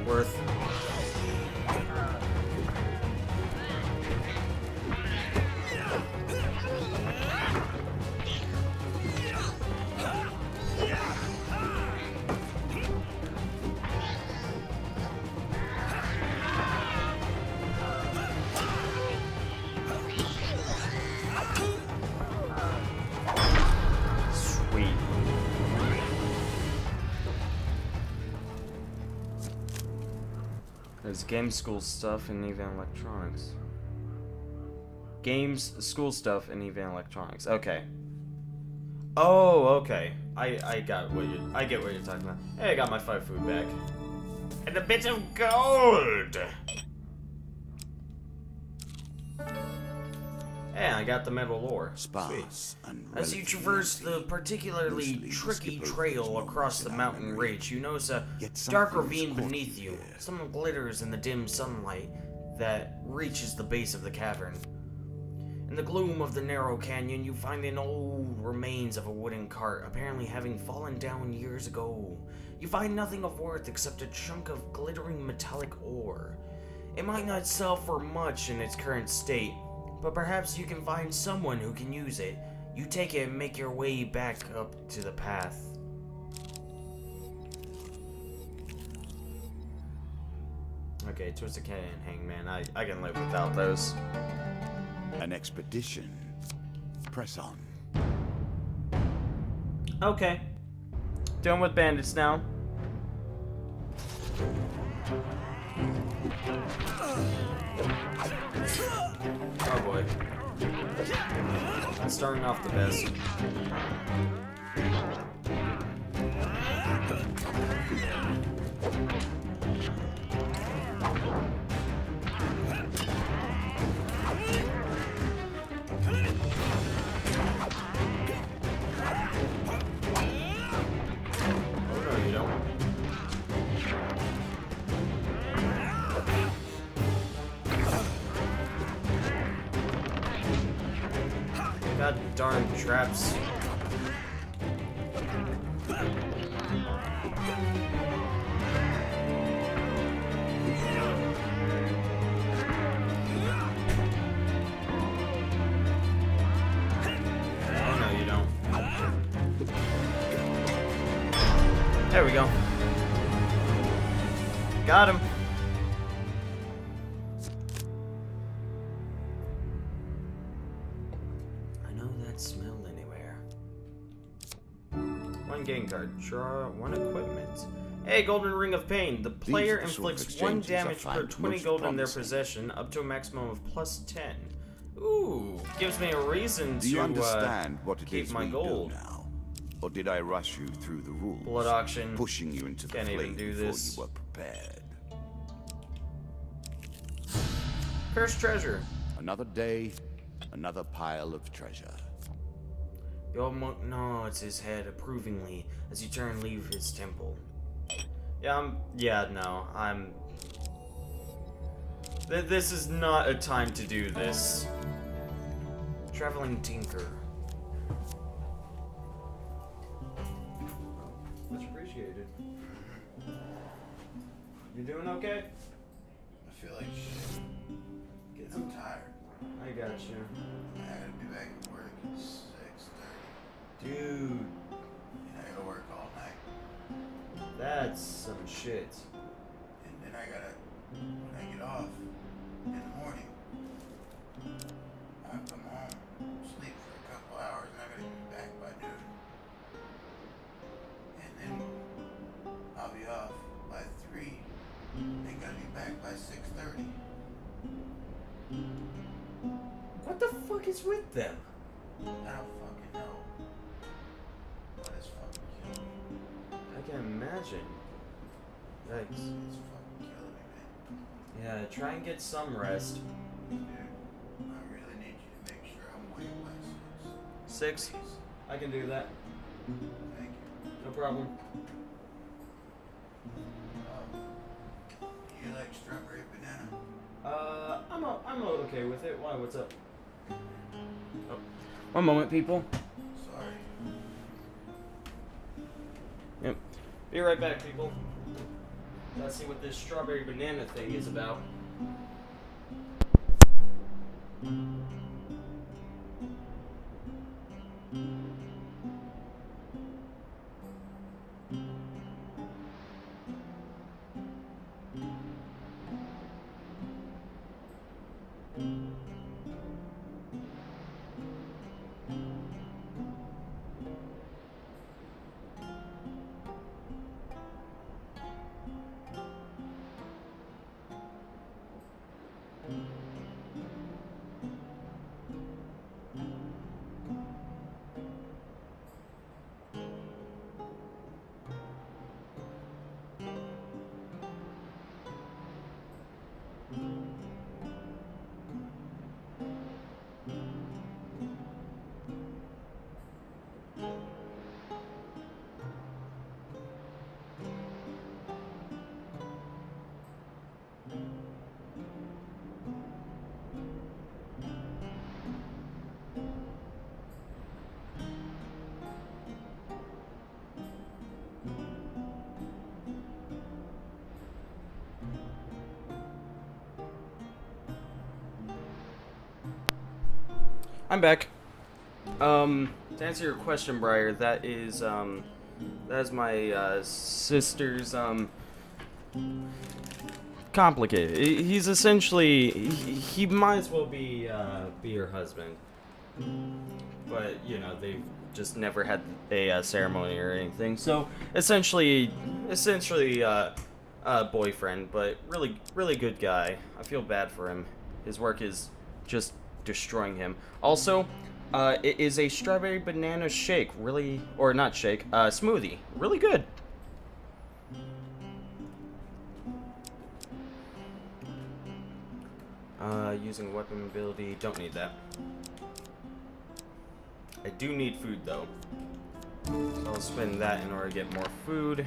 Worth. Sweet. There's games, school stuff, and even electronics. Games, school stuff, and even electronics. Okay. Oh, okay. I get what you're talking about. Hey, I got my 5 food back. And a bit of gold! Hey, I got the metal ore. Sparse and As you traverse the particularly tricky trail across the mountain ridge, you notice a dark ravine beneath you. Some glitters in the dim sunlight that reaches the base of the cavern. In the gloom of the narrow canyon, you find an old remains of a wooden cart, apparently having fallen down years ago. You find nothing of worth except a chunk of glittering metallic ore. It might not sell for much in its current state, but perhaps you can find someone who can use it. You take it and make your way back up to the path. Okay, Twisted Cat and Hangman. I can live without those. An expedition. Press on. Okay. Done with bandits now. Oh boy. That's starting off the best. God darn traps. Oh no, you don't. There we go. Got him. Smell anywhere. 1 game card. Draw 1 equipment. Hey, Golden Ring of Pain. The player inflicts 1 damage per 20 gold in their possession, up to a maximum of +10. Ooh, gives me a reason to Do you understand what it keep is my we gold. do now? Or did I rush you through the rules? Blood auction. Pushing you into the Can't even flame do before this. you were prepared. Cursed treasure. Another day, another pile of treasure. The old monk nods his head approvingly as you turn and leave his temple. This is not a time to do this. Traveling Tinker. Let's read appreciated. You doing okay? I feel like shit. I'm tired. I got you. I gotta be back at work at 6:30. Dude, And I gotta work all night. that's some shit. And then I gotta, when I get off in the morning, I come home, sleep for a couple hours, and I gotta be back by noon. And then I'll be off by 3. And gotta be back by 6:30. What the fuck is with them? I don't fucking know. But it's fucking killing me. I can imagine. Yikes. It's fucking killing me, man. Yeah, try and get some rest. Dude, I really need you to make sure I'm awake by 6. 6? Please. I can do that. Thank you. No problem. You like strawberry banana? I'm okay with it. Why? What's up? Oh. One moment, people. Sorry. Yep. Be right back, people. Let's see what this strawberry banana thing is about. I'm back. To answer your question, Briar, that is my sister's complicated. He's essentially he might as well be her husband, but you know they've just never had a ceremony or anything. So essentially boyfriend, but really good guy. I feel bad for him. His work is just destroying him. Also, it is a strawberry banana shake, or not shake, smoothie. Really good. Using weapon ability, don't need that. I do need food though. So I'll spend that in order to get more food.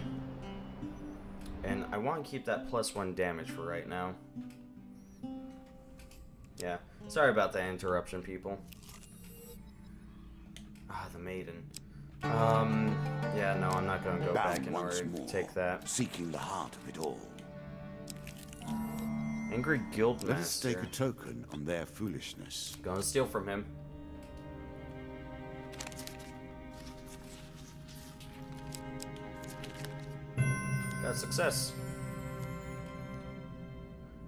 And I want to keep that +1 damage for right now. Yeah, sorry about that interruption, people. Ah, the maiden. Yeah, no, I'm not gonna go back in order to take that. Seeking the heart of it all. Angry guild Let us master. stake a token on their foolishness. Gonna steal from him. Got success.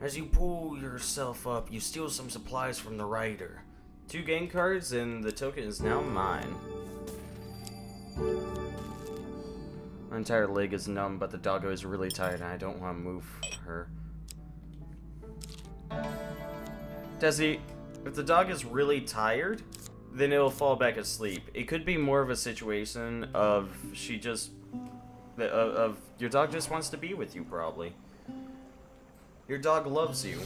As you pull yourself up, you steal some supplies from the rider. 2 game cards, and the token is now mine. My entire leg is numb, but the doggo is really tired, and I don't want to move her. Tessie, if the dog is really tired, then it'll fall back asleep. It could be more of a situation of your dog just wants to be with you, probably. Your dog loves you.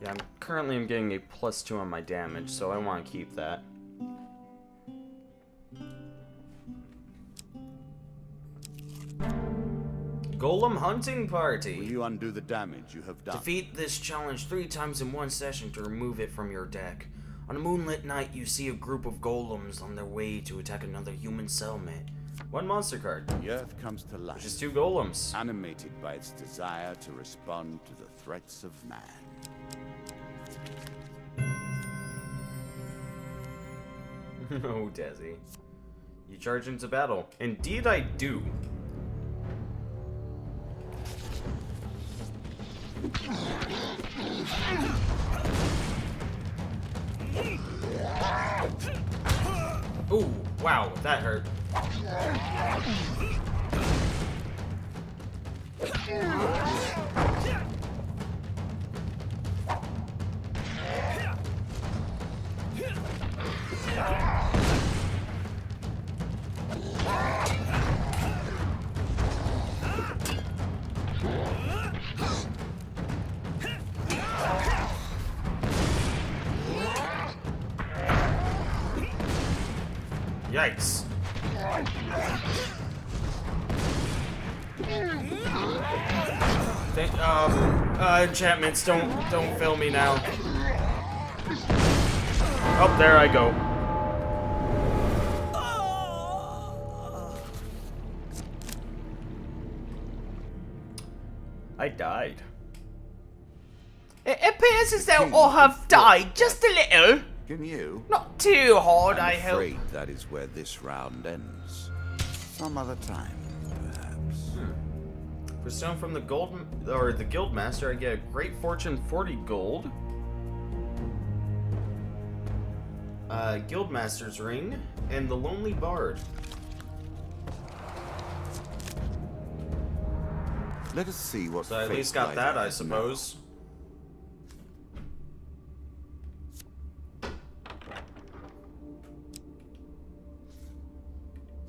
Yeah, I'm getting a +2 on my damage, so I want to keep that. Gold golem hunting Will party. you undo the damage you have done? Defeat this challenge 3 times in one session to remove it from your deck. On a moonlit night, you see a group of golems on their way to attack another human cellmate. 1 monster card, The earth comes to life, which is 2 golems. animated by its desire to respond to the threats of man. Oh, Desi. You charge into battle. Indeed I do. Ooh, wow, that hurt. Yikes. Enchantments, don't fail me now. Oh, there I go. I died. It appears as though all have died just a little. Can you? Not too hard, I I'm hope. afraid that is where this round ends. Some other time, perhaps. For stone from the the guild master, I get a great fortune 40 gold. Guild master's ring and the lonely bard. Let us see what So I at fate least got lies that, I ahead suppose. now.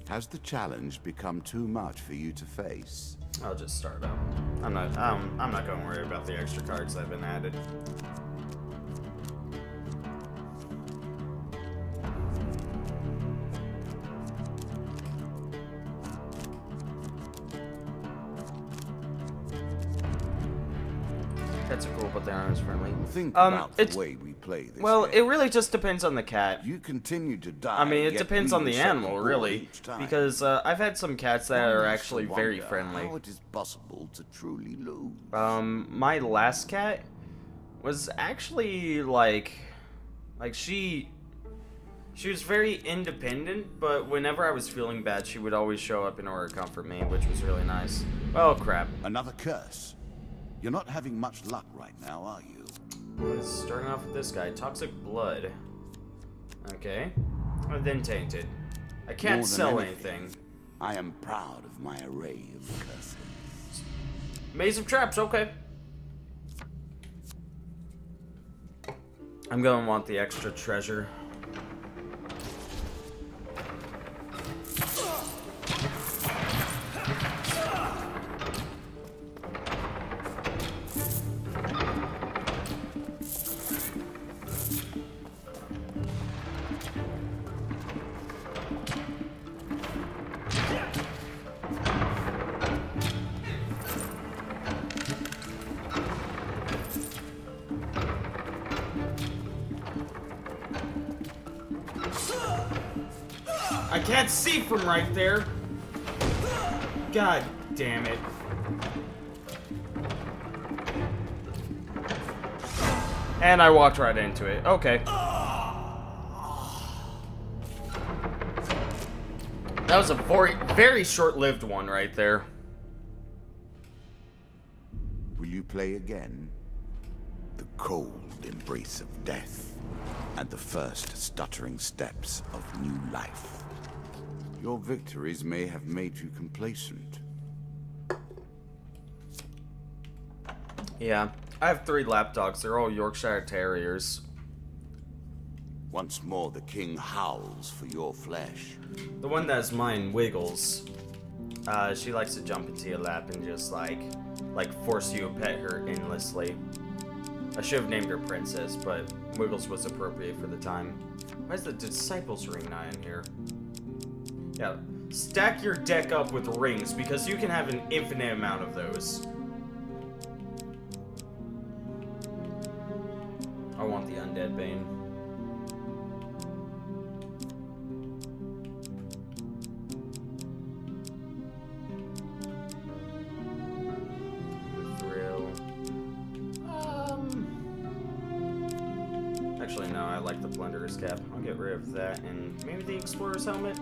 Has the challenge become too much for you to face? I'll just start up. I'm not going to worry about the extra cards that have been added. Cats are cool, but they aren't as friendly. Think about it's- the way we play this Well, game. it really just depends on the cat. You continue to die. I mean, it yet depends we on the reset animal, board really. each time. Because I've had some cats that One are has to actually very wonder friendly. How it is possible to truly lose? My last cat was actually like she was very independent, but whenever I was feeling bad, she would always show up in order to comfort me, which was really nice. Oh crap! Another curse. You're not having much luck right now, are you? Starting off with this guy, toxic blood. Okay, and then tainted. I can't More than sell anything, anything. I am proud of my array of curses. Maze of traps. Okay. I'm gonna want the extra treasure. I can't see from right there. God damn it. And I walked right into it. Okay. That was a very short-lived one right there. Will you play again? The cold embrace of death and the first stuttering steps of new life. Your victories may have made you complacent. Yeah. I have 3 lapdogs. They're all Yorkshire Terriers. Once more the king howls for your flesh. The one that's mine, Wiggles. She likes to jump into your lap and just like force you to pet her endlessly. I should have named her Princess, but Wiggles was appropriate for the time. Why is the Disciples Ring not in here? Yeah, Stack your deck up with rings, because you can have an infinite amount of those. I want the Undead Bane. Thrill. Actually, no, I like the Plunderer's Cap. I'll get rid of that, and maybe the Explorer's Helmet?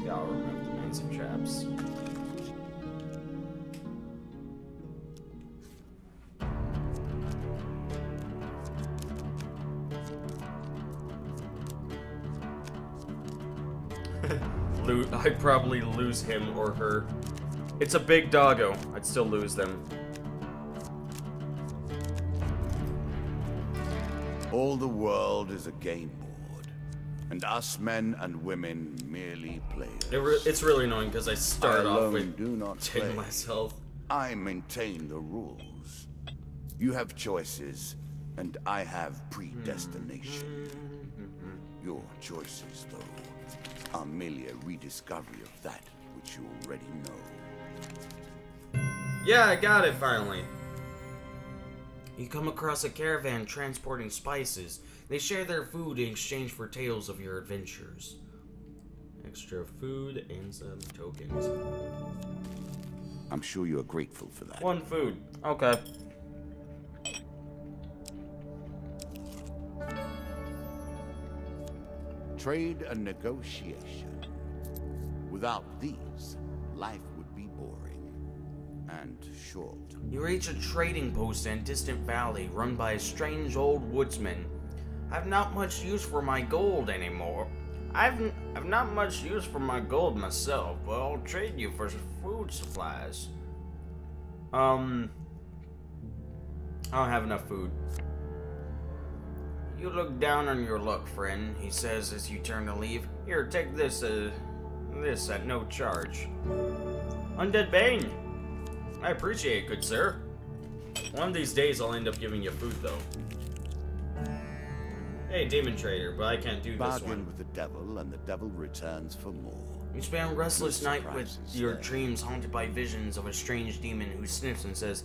Yeah, I'll remove the mains and traps. I'd probably lose him or her. It's a big doggo. I'd still lose them. All the world is a game board, and us men and women merely players. It's really annoying because I start I off alone with do not 10 play. less health. I maintain the rules. You have choices, and I have predestination. Your choices, though, are merely a rediscovery of that which you already know. Yeah, I got it finally. You come across a caravan transporting spices. They share their food in exchange for tales of your adventures. Extra food and some tokens. I'm sure you are grateful for that. 1 food. Okay. Trade and negotiation. Without these, life would be boring and short. You reach a trading post in a distant valley run by a strange old woodsman. I've not much use for my gold anymore. I've not much use for my gold myself, but I'll trade you for some food supplies. I don't have enough food. You look down on your luck, friend, he says as you turn to leave. Here, take this at no charge. Undead Bane! I appreciate it, good sir. One of these days I'll end up giving you food, though. Hey, Demon Trader, but I can't do this Bargain one. with the devil, and the devil returns for more. You spend a restless No night with surprises your there. dreams haunted by visions of a strange demon who sniffs and says,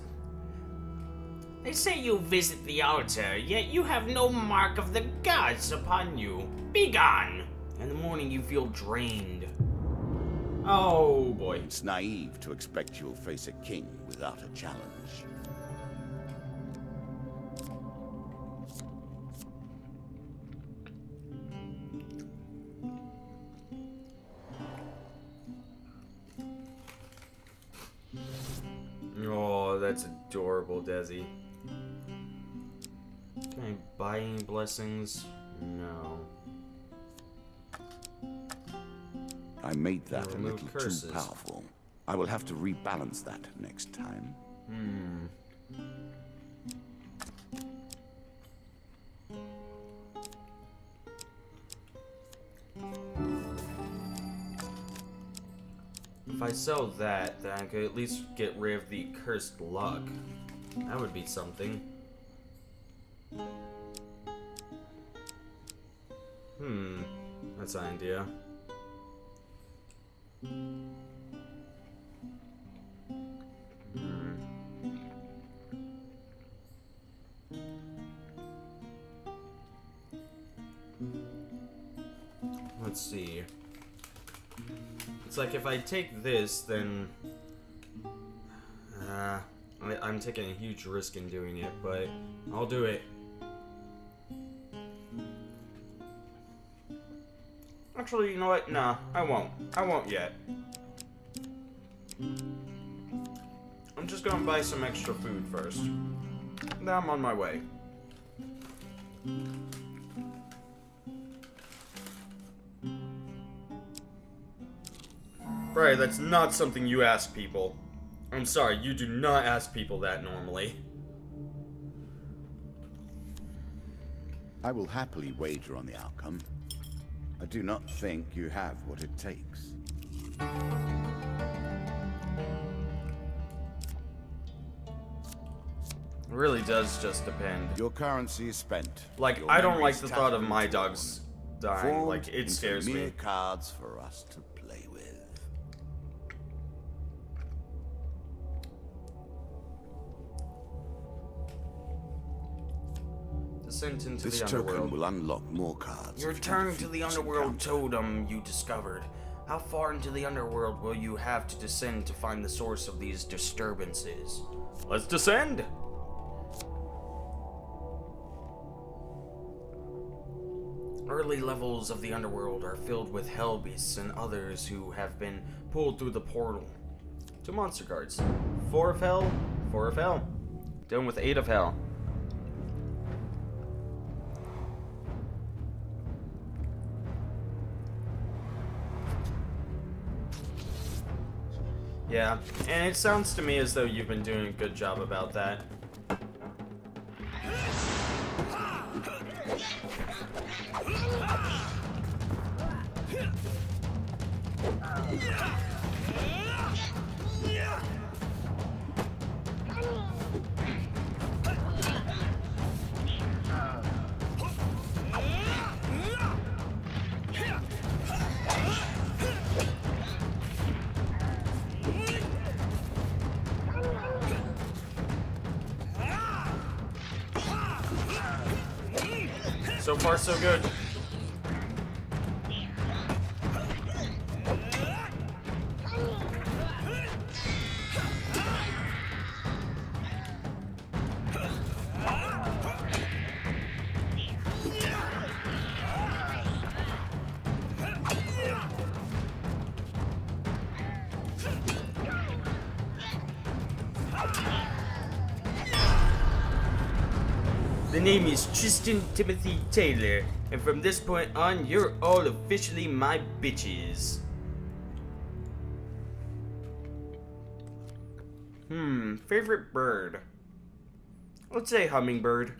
"They say you visit the altar, yet you have no mark of the gods upon you. Be gone!" In the morning you feel drained. Oh boy. It's naive to expect you'll face a king without a challenge. Oh, that's adorable, Desi. Can I buy any blessings? No. I made that a Remove little curses. too powerful. I will have to rebalance that next time. If I sell that, then I could at least get rid of the cursed luck. That would be something. That's an idea. Let's see. It's like if I take this, then I'm taking a huge risk in doing it, but I'll do it. Actually, you know what? Nah, I won't. I won't yet. I'm just gonna buy some extra food first. Now I'm on my way. Right, that's not something you ask people. I'm sorry, you do not ask people that normally. I will happily wager on the outcome. I do not think you have what it takes. It really does just depend. Your currency is spent. Like, Your I don't like memories the thought of tattered my into dogs dying. formed Like, it into scares mere me. cards for us to play with. Descent into This the token underworld. will unlock more cards. You if return to defeat the this underworld encounter. totem you discovered. How far into the underworld will you have to descend to find the source of these disturbances? Let's descend! Early levels of the underworld are filled with hell beasts and others who have been pulled through the portal. 2 monster cards. 4 of hell, 4 of hell. Dealing with 8 of hell. Yeah, and it sounds to me as though you've been doing a good job about that. So far, so good. The name is Tristan Timothy Taylor, and from this point on, you're all officially my bitches. Favorite bird? Let's say hummingbird.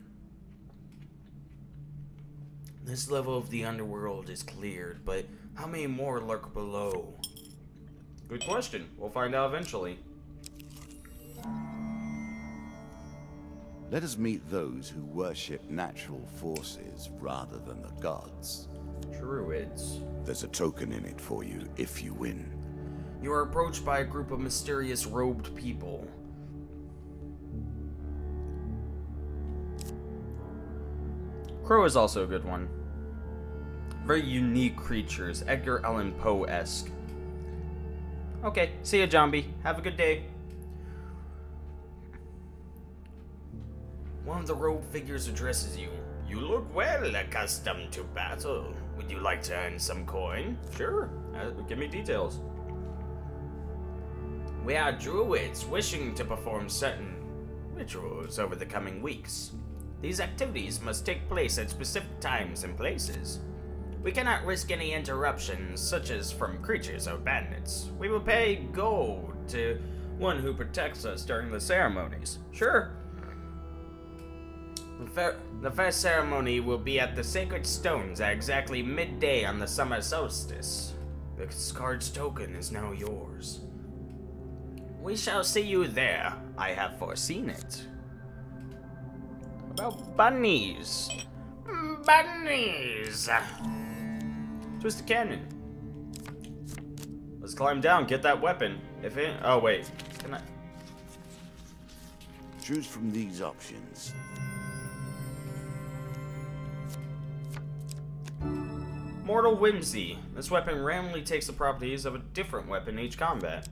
This level of the underworld is cleared, but how many more lurk below? Good question. We'll find out eventually. Let us meet those who worship natural forces rather than the gods. Druids. There's a token in it for you if you win. You are approached by a group of mysterious robed people. Crow is also a good one. Very unique creatures, Edgar Allan Poe-esque. Okay, see ya, Zombie. Have a good day. One of the robed figures addresses you. You look well accustomed to battle. Would you like to earn some coin? Sure. Give me details. We are druids wishing to perform certain rituals over the coming weeks. These activities must take place at specific times and places. We cannot risk any interruptions, such as from creatures or bandits. We will pay gold to One who protects us during the ceremonies. Sure. The first ceremony will be at the Sacred Stones at exactly midday on the summer solstice. The card's token is now yours. We shall see you there. I have foreseen it. About bunnies. Bunnies! Twisted Canyon. Let's climb down, get that weapon. If it. Oh, wait. Can I. Choose from these options. Mortal Whimsy. This weapon randomly takes the properties of a different weapon each combat.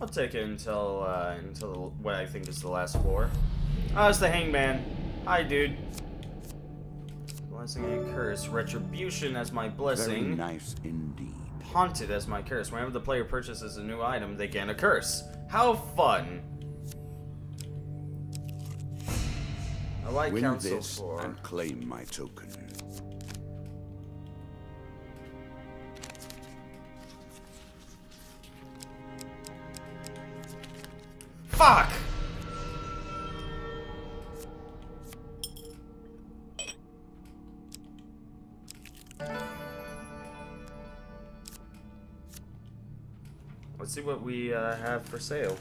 I'll take it until what I think is the last floor. Oh, it's the Hangman. Hi, dude. Blessing and curse. Retribution as my blessing. Very nice indeed. Haunted as my curse. Whenever the player purchases a new item, they gain a curse. How fun! I like Win Council this 4. and claim my token. Fuck! Let's see what we have for sale.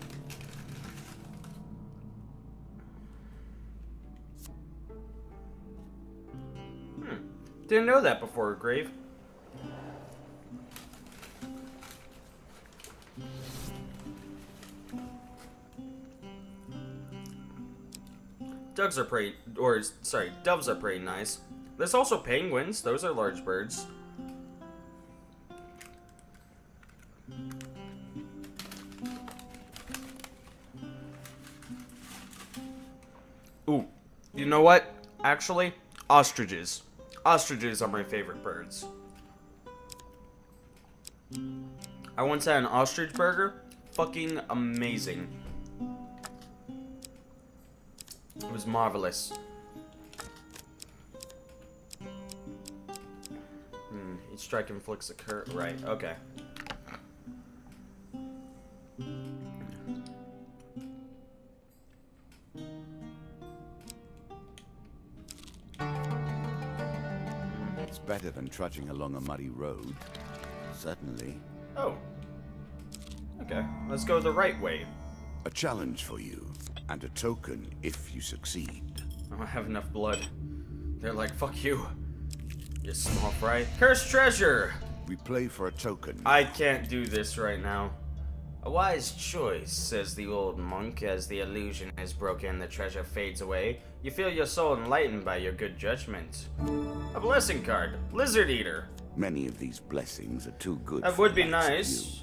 Didn't know that before, Grave. Doves are pretty nice. There's also penguins. Those are large birds. Ooh, you know what? Actually, ostriches. Ostriches are my favorite birds. I once had an ostrich burger. Fucking amazing. It was marvelous. Each strike inflicts a curse. Right, okay. It's better than trudging along a muddy road. Certainly. Oh. Okay, let's go the right way. A challenge for you, and a token if you succeed. I don't have enough blood. They're like, fuck you. You small fry. Cursed treasure! We play for a token. I can't do this right now. A wise choice, says the old monk, as the illusion is broken, the treasure fades away. You feel your soul enlightened by your good judgment. A blessing card. Lizard Eater. Many of these blessings are too good That for would be the likes of nice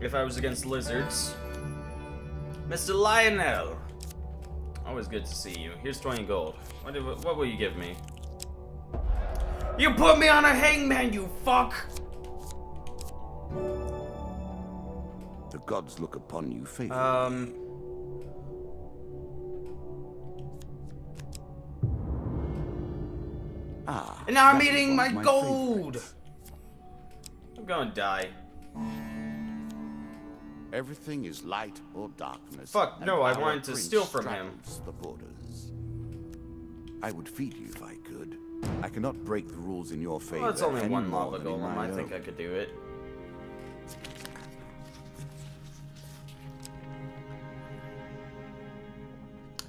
you. if I was against lizards. Mr. Lionel. Always good to see you. Here's 20 gold. What will you give me? You put me on a hangman, you fuck! The gods look upon you favorably. And now I'm that is eating one my of my gold! favorites. I'm gonna die. Everything is light or darkness. Fuck, and no, I our wanted to prince steal from him. straddles the borders. I would feed you if I could. I cannot break the rules in your favor. Well, it's only any one more lava than in golem. my I think own. I could do it.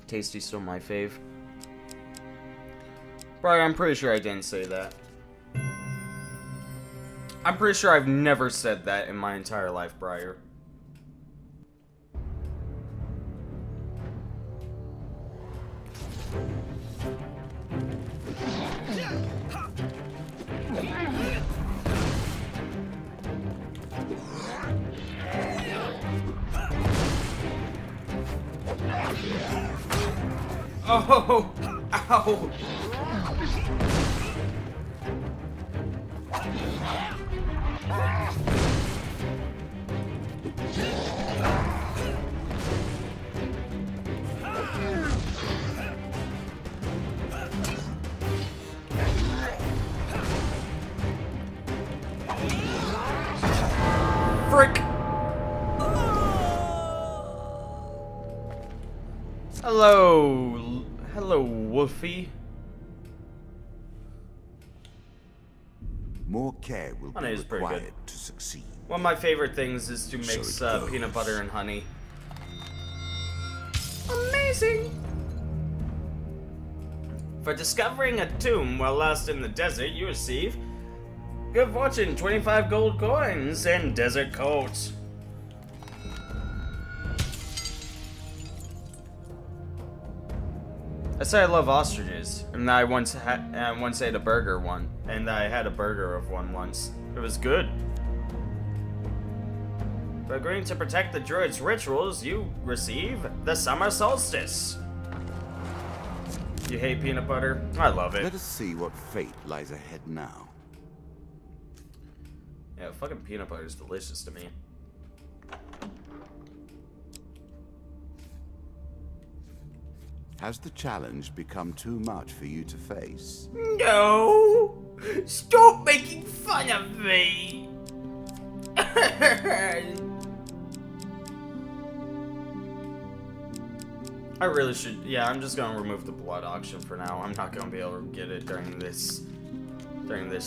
Tasty's still my fave. Brian, I'm pretty sure I didn't say that. I'm pretty sure I've never said that in my entire life, Briar. Oh! Ow! Frick! Hello, Wolfie. More care will Honey be is pretty good. required to succeed. One of my favorite things is to mix So it peanut goes. butter and honey. Amazing! For discovering a tomb while lost in the desert, you receive good fortune, 25 gold coins, and desert coat. I say I love ostriches, and I once ate a burger one, and I had a burger of one once. It was good. For agreeing to protect the druid's rituals, you receive the summer solstice. You hate peanut butter? I love it. Let us see what fate lies ahead now. Yeah, fucking peanut butter is delicious to me. Has the challenge become too much for you to face? No! Stop making fun of me! I really should. Yeah, I'm just gonna remove the blood auction for now. I'm not gonna be able to get it during this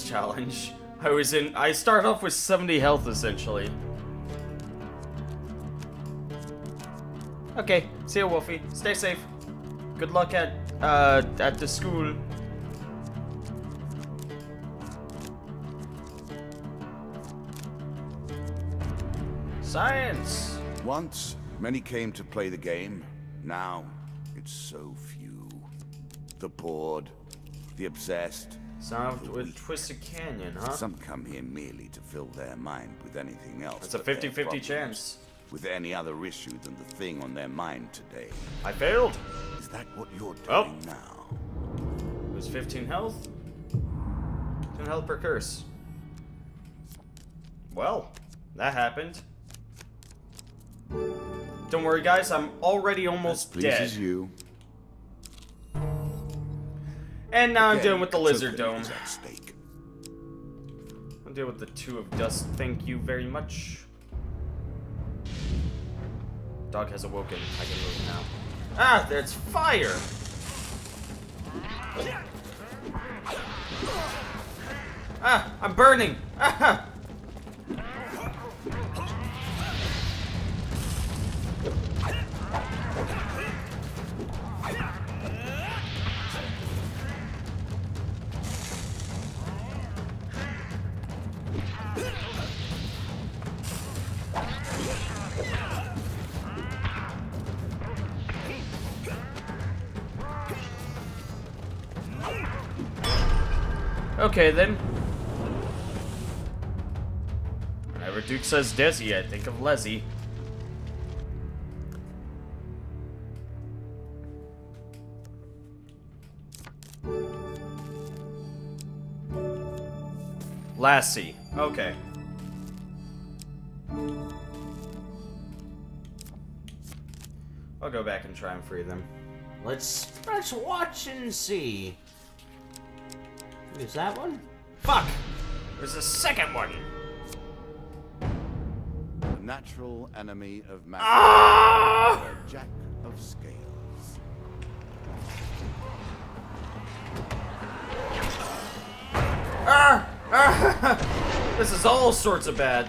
challenge. I started off with 70 health essentially. Okay, see you, Wolfie. Stay safe. Good luck at the school. Science. Once, many came to play the game. Now, it's so few. The bored, the obsessed. Solved with Twisted Canyon, huh? Some come here merely to fill their mind with anything else. It's a but their 50-50 problems, chance. with any other issue than the thing on their mind today. I failed. Is that what you're doing Oh. now? It was 15 health. 10 health per curse. Well, that happened. Don't worry, guys. I'm already almost As dead. pleases you. And now I'm Again, dealing with the lizard something dome. is at stake. I'll deal with the 2 of dust. Thank you very much. Dog has awoken. I can move now. Ah, there's fire! Ah, I'm burning! Ah! Okay, then. Whenever Duke says Desi, I think of Leslie. Lassie. Okay. I'll go back and try and free them. Let's watch and see. Is that one? Fuck! There's a second one! The natural enemy of magic. Ah! A jack of scales. Ah! Ah! This is all sorts of bad.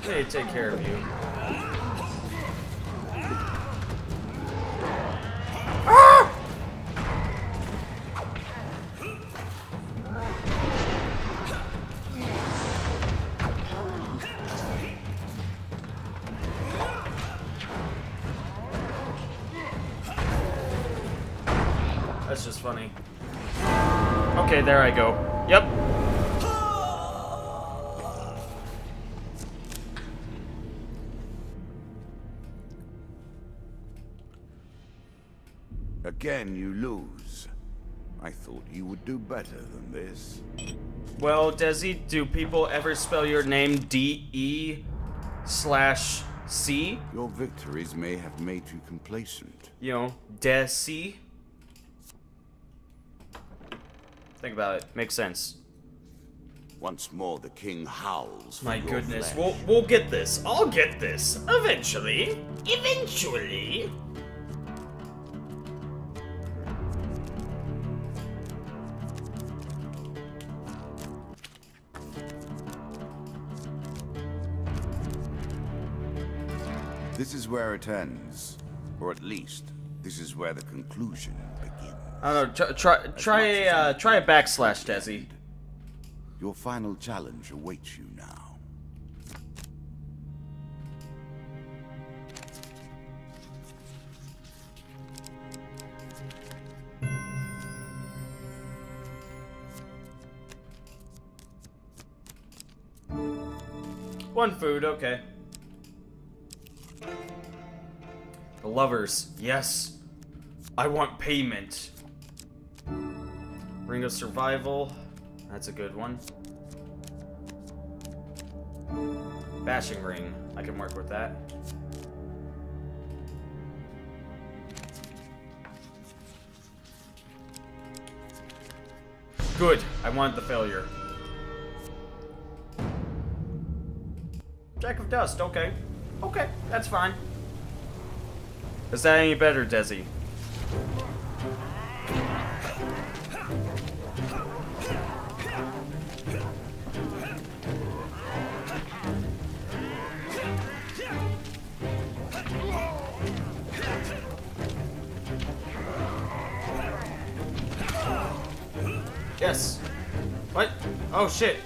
I need to take care of you. Ah! That's just funny. Okay, there I go. Yep. Again, you lose. I thought you would do better than this. Well, Desi, do people ever spell your name D-E/C? Your victories may have made you complacent. You know, Desi? Think about it. Makes sense. Once more, the king howls. For My your goodness. flesh. We'll get this. I'll get this. Eventually. Eventually. This is where it ends, or at least, this is where the conclusion begins. I don't know. Try a backslash, Desi. Your final challenge awaits you now. One food, okay. The lovers, yes. I want payment. Ring of Survival, that's a good one. Bashing Ring, I can work with that. Good. I wanted the failure. Jack of Dust. Okay. Okay, that's fine. Is that any better, Desi? Yes. What? Oh shit.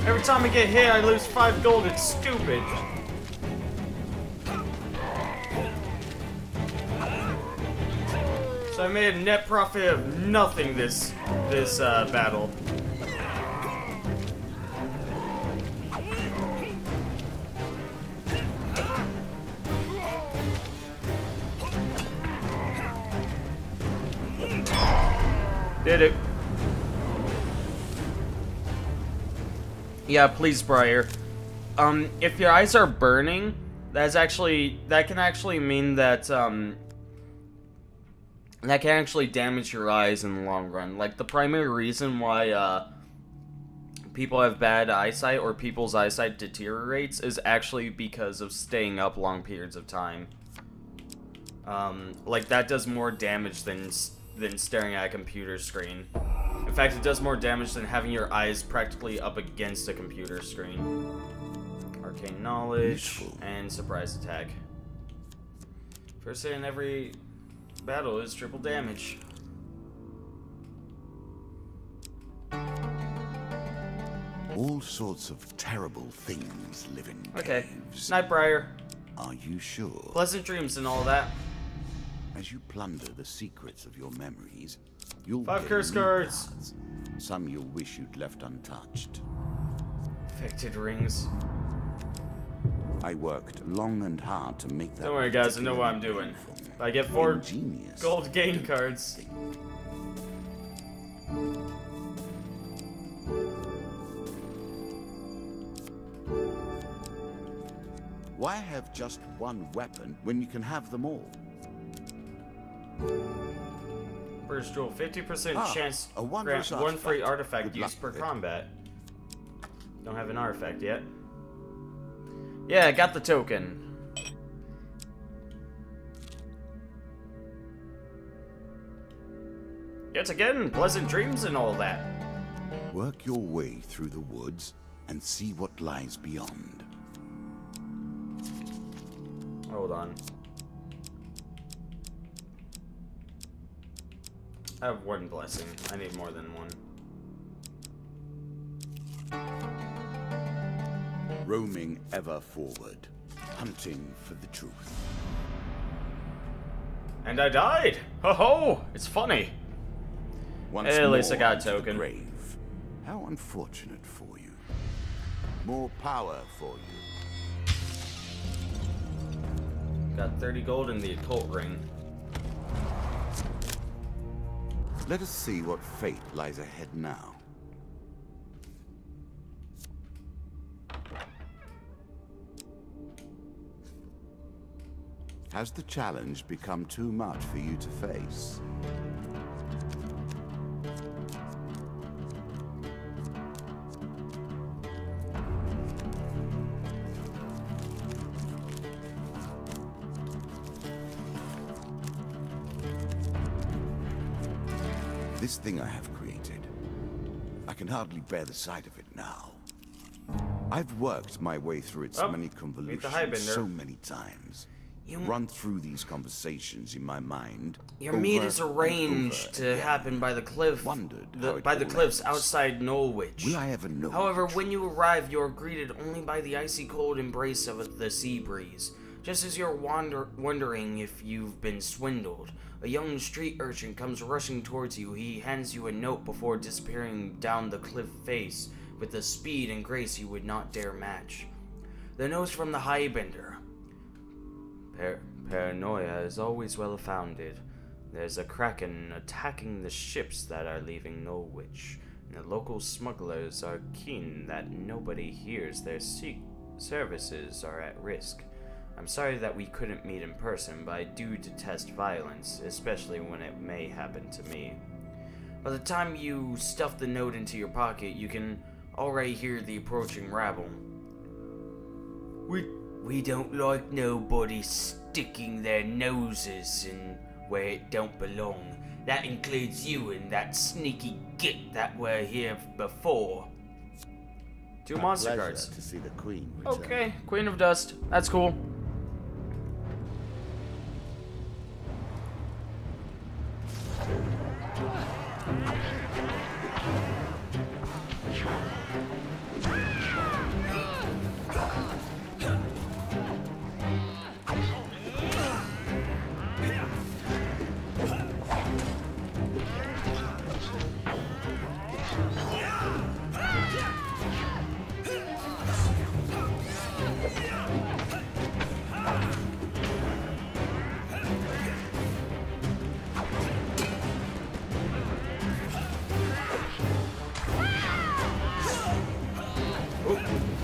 Every time I get hit, I lose 5 gold. It's stupid. So I made a net profit of nothing this battle. Did it. Yeah, please, Briar. If your eyes are burning, that can actually mean that, that can actually damage your eyes in the long run. Like, the primary reason why, people have bad eyesight or people's eyesight deteriorates is actually because of staying up long periods of time. Like, that does more damage than staring at a computer screen. In fact, it does more damage than having your eyes practically up against a computer screen. Arcane Knowledge and Surprise Attack. First hit in every battle is triple damage. All sorts of terrible things live in caves. Night, Briar. Are you sure? Pleasant dreams and all that. As you plunder the secrets of your memories, you'll 5 gain curse new cards. cards. Some you'll wish you'd left untouched. Affected rings. I worked long and hard to make that. Don't worry, guys. I know what I'm doing. I get 4 ingenious. gold gain cards. Why have just one weapon when you can have them all? Burst Jewel, 50% chance a to wondrous grant 1 free artifact. artifact Good used luck per with it. combat. Don't have an artifact yet. Yeah, I got the token. Yet again, pleasant dreams and all that. Work your way through the woods and see what lies beyond. Hold on. I have 1 blessing. I need more than 1. Roaming ever forward, hunting for the truth. And I died! Ho ho! It's funny. Once Hey, at least I more got a into the token. grave. How unfortunate for you. More power for you. Got 30 gold in the occult ring. Let us see what fate lies ahead now. Has the challenge become too much for you to face? This thing I have created, I can hardly bear the sight of it now. I've worked my way through its Oh, many meet the convolutions Highbender. so many times. run through these conversations in my mind. Your meet is over and arranged over to again. happen by the cliff, Wondered how it by the all cliffs ends. outside Norwich. Will I ever know? However, the when you arrive, you are greeted only by the icy cold embrace of the sea breeze. Just as you're wondering if you've been swindled, a young street urchin comes rushing towards you. He hands you a note before disappearing down the cliff face with a speed and grace you would not dare match. The note's from the Highbender. Paranoia is always well founded. There's a kraken attacking the ships that are leaving Norwich, and the local smugglers are keen that nobody hears their services are at risk. I'm sorry that we couldn't meet in person, but I do detest violence, especially when it may happen to me. By the time you stuff the note into your pocket, you can already hear the approaching rabble. We don't like nobody sticking their noses in where it don't belong. That includes you and that sneaky git that were here before. Two My monster pleasure cards. to see the Queen return. Okay, Queen of Dust. That's cool.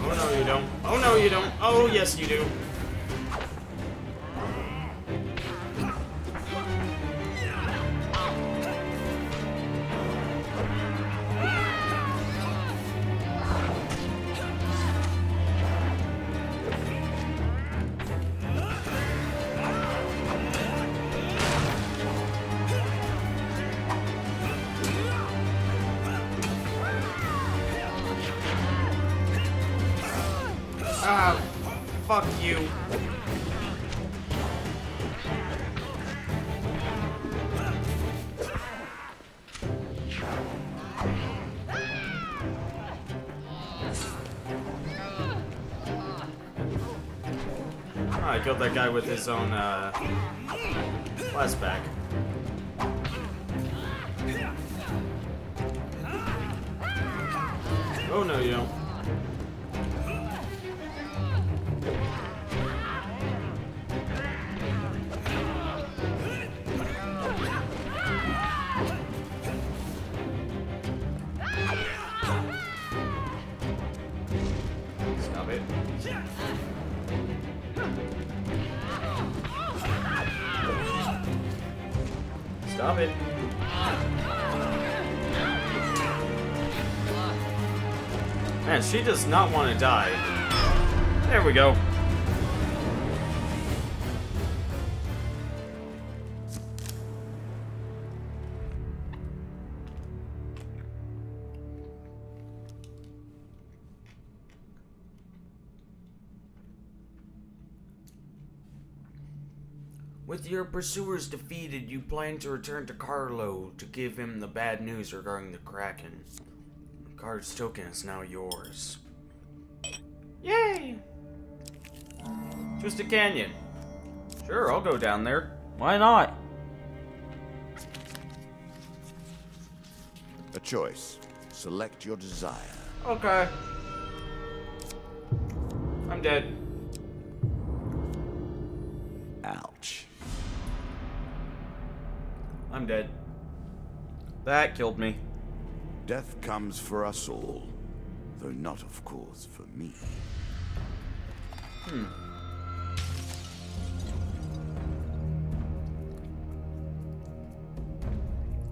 Oh no you don't. Oh no you don't. Oh yes you do. Ah, fuck you. Oh, I killed that guy with his own, flashback. Oh no, you don't. Stop it. Stop it. Man, she does not want to die. There we go. With your pursuers defeated, you plan to return to Carlo to give him the bad news regarding the Kraken. The card's token is now yours. Yay! Twisted Canyon. Sure, I'll go down there. Why not? A choice. Select your desire. Okay. I'm dead. Ouch. I'm dead. That killed me. Death comes for us all, though not, of course, for me.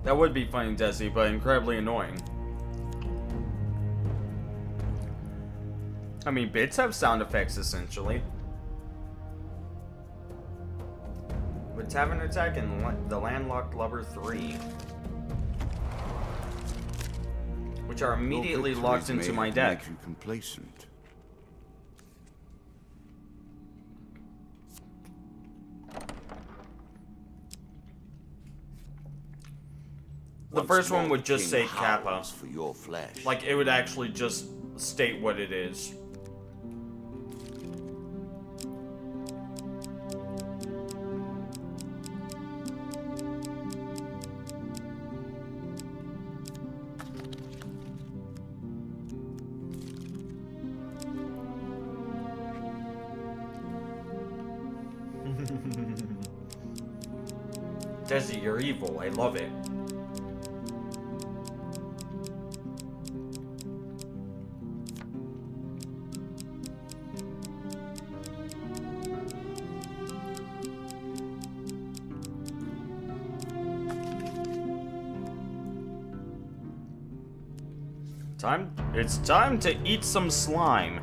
That would be funny, Desi, but incredibly annoying. I mean, bits have sound effects, essentially. With Tavern Attack and The Landlocked Lover 3. Which are immediately Your locked victories into may my deck. make you complacent. The first one would just say King Kappa. howls for your flesh. Like, it would actually just state what it is. Desi, you're evil. I love it. It's time to eat some slime.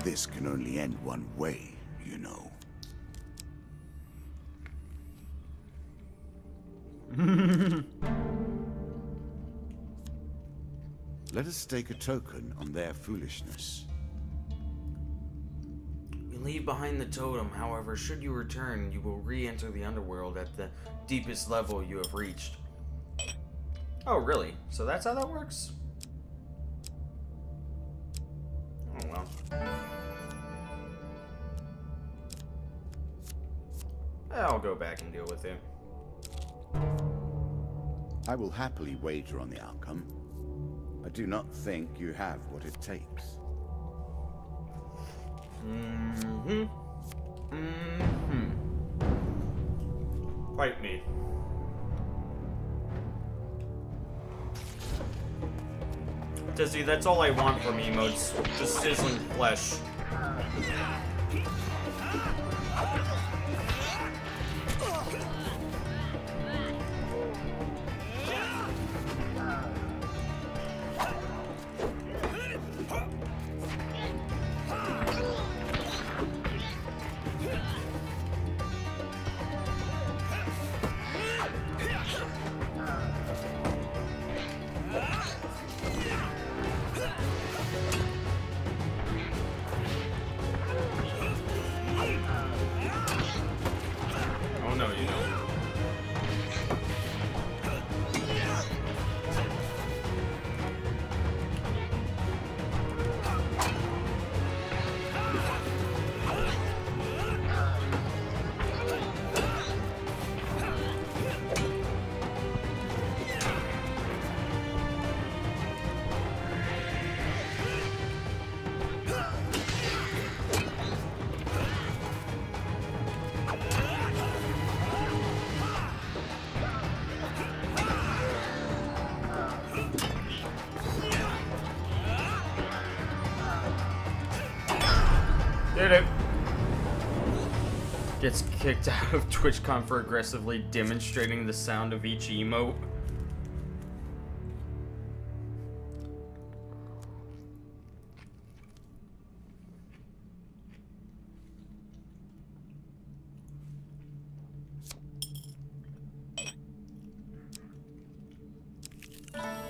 This can only end one way, you know. Let us stake a token on their foolishness. You leave behind the totem, however, should you return, you will re-enter the underworld at the deepest level you have reached. Oh, really? So that's how that works? Oh, well. I'll go back and deal with it. I will happily wager on the outcome. I do not think you have what it takes. Fight me. Dizzy, that's all I want from emotes. Just sizzling flesh. Did it. Gets kicked out of TwitchCon for aggressively demonstrating the sound of each emote.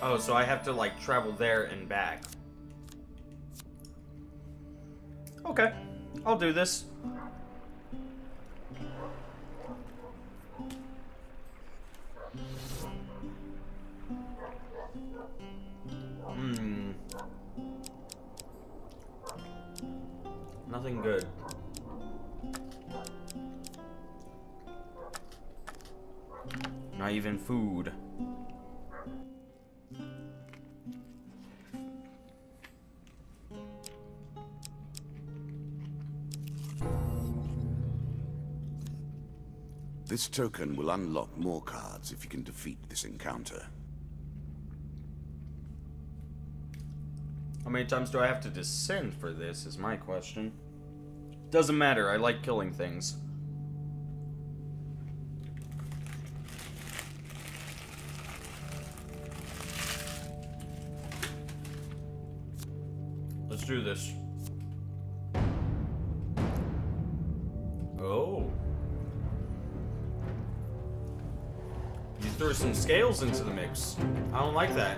Oh, so I have to, like, travel there and back. Okay, I'll do this. Nothing good. Not even food. This token will unlock more cards if you can defeat this encounter. How many times do I have to descend for this is my question. Doesn't matter, I like killing things. Let's do this. Oh. threw some scales into the mix. I don't like that.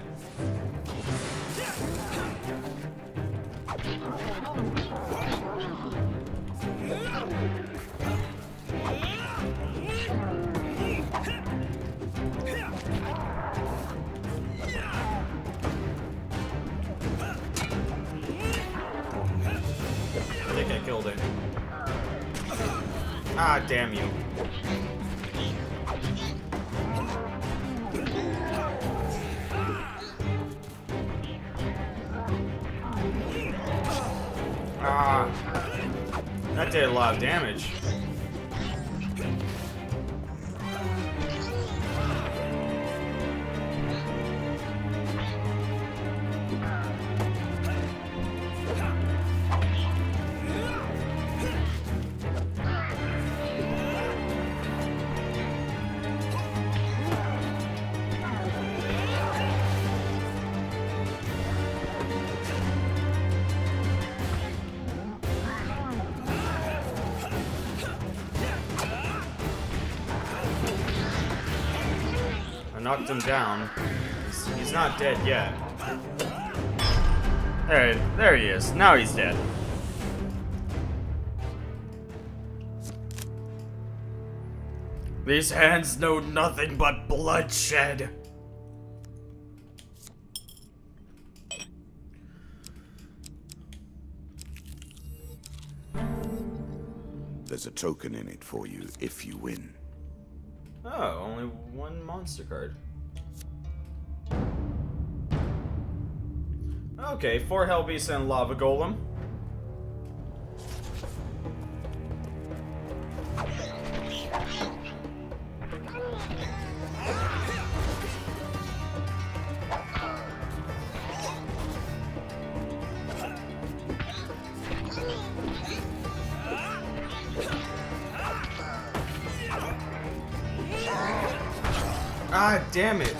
I think I killed it. Ah, damn you. Ah, that did a lot of damage. I knocked him down. He's not dead yet. There he is. Now he's dead. These hands know nothing but bloodshed. There's a token in it for you if you win. Oh, only one monster card. Okay, 4 Hell Beasts and Lava Golem. Ah, damn it.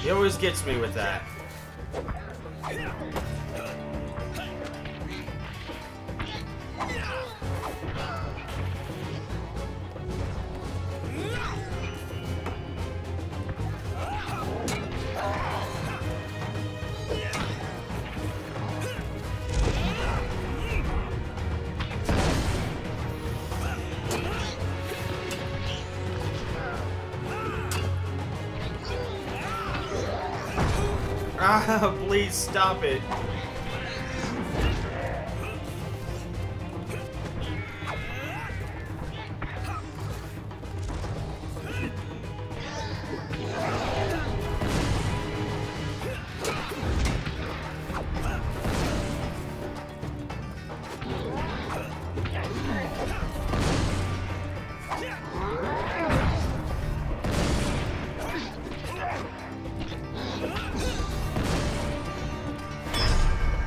He always gets me with that. Ah, please stop it.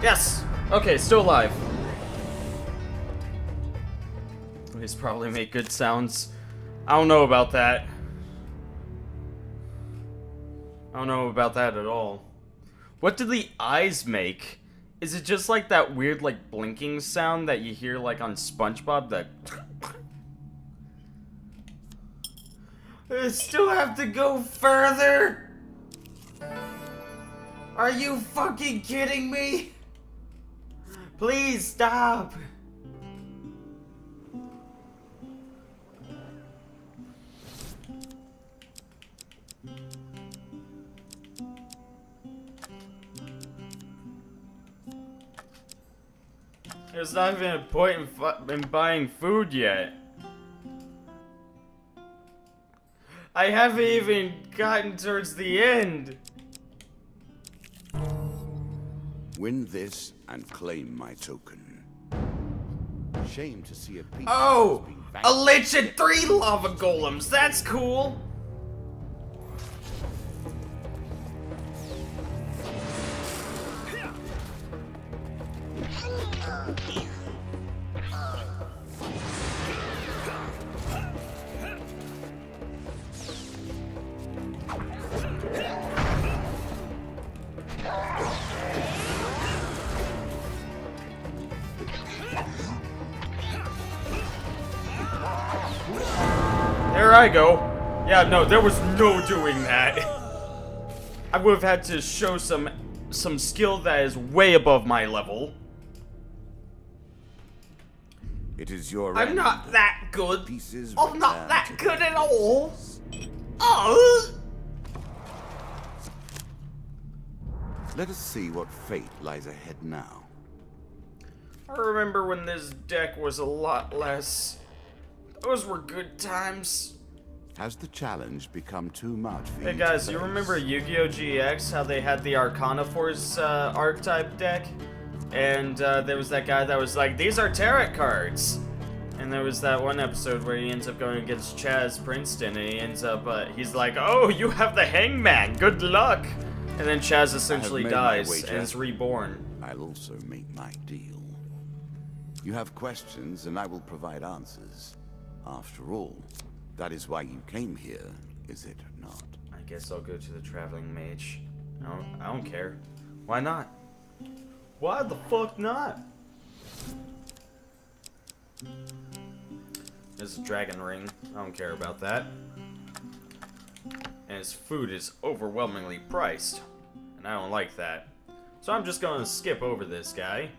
Yes! Okay, still alive. These probably make good sounds. I don't know about that. I don't know about that at all. What do the eyes make? Is it just like that weird, like, blinking sound that you hear, like, on SpongeBob? That... I still have to go further? Are you fucking kidding me? Please stop. There's not even a point in buying food yet. I haven't even gotten towards the end. Win this and claim my token. Shame to see a piece Oh! being A lich and 3 lava golems! That's cool! There I go. Yeah, no, there was no doing that. I would have had to show some skill that is way above my level. It is your I'm end. not that good. Pieces I'm not return that to good their at all. places. Oh! Let us see what fate lies ahead now. I remember when this deck was a lot less. Those were good times. Has the challenge become too much for you? Hey guys, to you face? remember Yu-Gi-Oh! GX? How they had the Arcana Force archetype deck? And there was that guy that was like, these are tarot cards! And there was that one episode where he ends up going against Chaz Princeton, and he ends up, he's like, oh, you have the Hangman, good luck! And then Chaz essentially made my dies wager. and is reborn. I'll also make my deal. You have questions, and I will provide answers. After all, that is why you came here, is it not? I guess I'll go to the Traveling Mage. I don't care. Why not? Why the fuck not? There's a dragon ring. I don't care about that. And his food is overwhelmingly priced. And I don't like that. So I'm just gonna skip over this guy.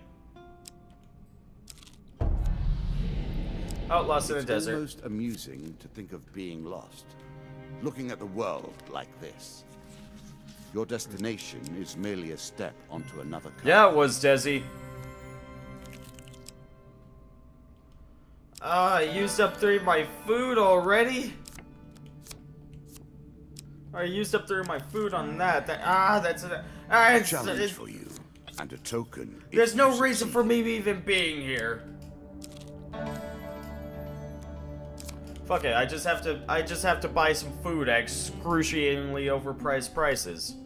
Oh, lost in the It's desert. almost amusing to think of being lost, looking at the world like this. Your destination is merely a step onto another curve. Yeah, it was, Desi. I used up 3 of my food already? I used up 3 of my food on that. That's a Challenge for you, and a token. if there's no you reason for me even being here. Fuck it, I just have to buy some food at excruciatingly overpriced prices.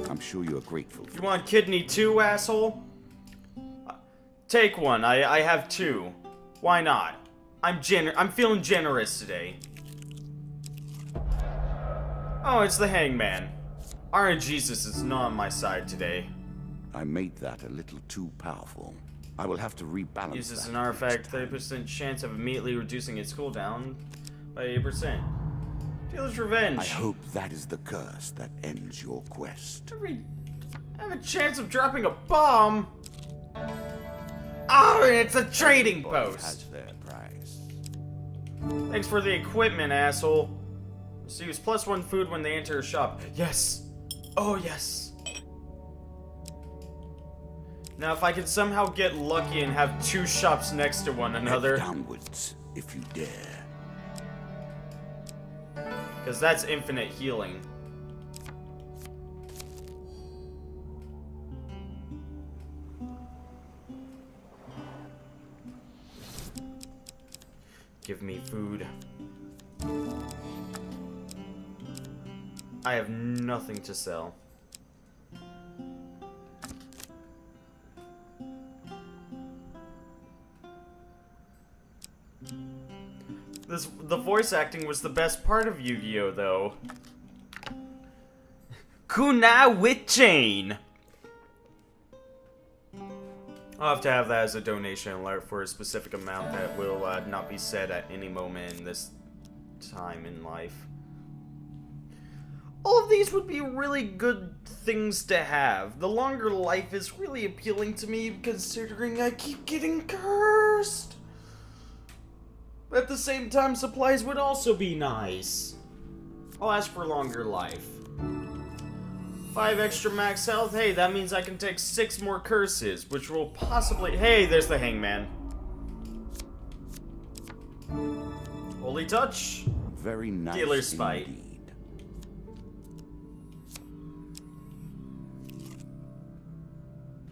I'm sure you are grateful for You want kidney too, asshole? Take one. I have 2. Why not? I'm feeling generous today. Oh, it's the Hangman. RNGesus is not on my side today. I made that a little too powerful. I will have to rebalance Uses that an artifact, 30% chance of immediately reducing its cooldown by 8%. Dealer's Revenge. I hope that is the curse that ends your quest. I have a chance of dropping a bomb. Oh, it's a trading Everybody post. has their price. Thanks for the equipment, asshole. So use +1 food when they enter a shop. Yes. Oh, yes. Now, if I could somehow get lucky and have 2 shops next to one another, Head downwards, if you dare. because that's infinite healing. Give me food. I have nothing to sell. The voice acting was the best part of Yu-Gi-Oh, though. Kunai with chain. I'll have to have that as a donation alert for a specific amount that will not be said at any moment in this time in life. All of these would be really good things to have. The longer life is really appealing to me, considering I keep getting cursed. But at the same time, supplies would also be nice. I'll ask for longer life. 5 extra max health. Hey, that means I can take 6 more curses, which will possibly... Hey, there's the Hangman. Holy Touch. Very nice. Dealer's Spite. Indeed.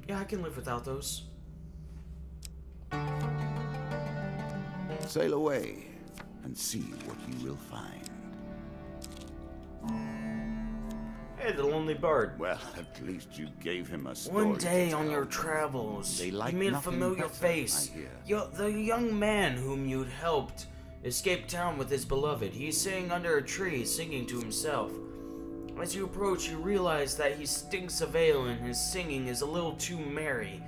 Yeah, I can live without those. Sail away and see what you will find. Hey, the Lonely Bard. Well, at least you gave him a story. One day to on tell. your travels, They like you meet a nothing familiar better, face. I hear. The young man whom you'd helped escape town with his beloved. He's sitting under a tree, singing to himself. As you approach, you realize that he stinks of ale and his singing is a little too merry.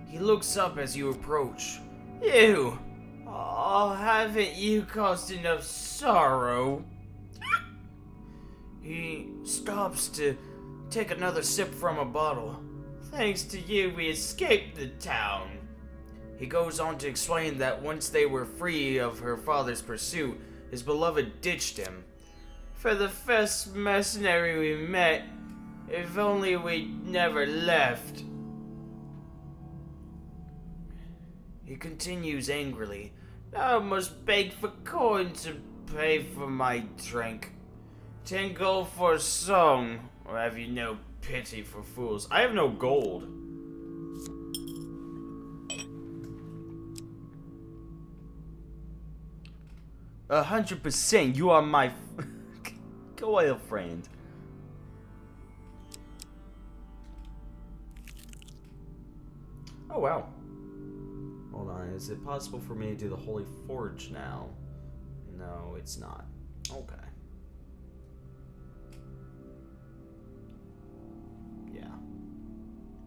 He looks up as you approach. You! Oh, haven't you caused enough sorrow? He stops to take another sip from a bottle. Thanks to you, we escaped the town. He goes on to explain that once they were free of her father's pursuit, his beloved ditched him. For the first mercenary we met, if only we'd never left. He continues angrily. I must beg for coin to pay for my drink. 10 gold for a song, or have you no pity for fools? I have no gold. A 100%, you are my loyal friend. Oh wow. Hold on, is it possible for me to do the Holy Forge now? No, it's not. Okay.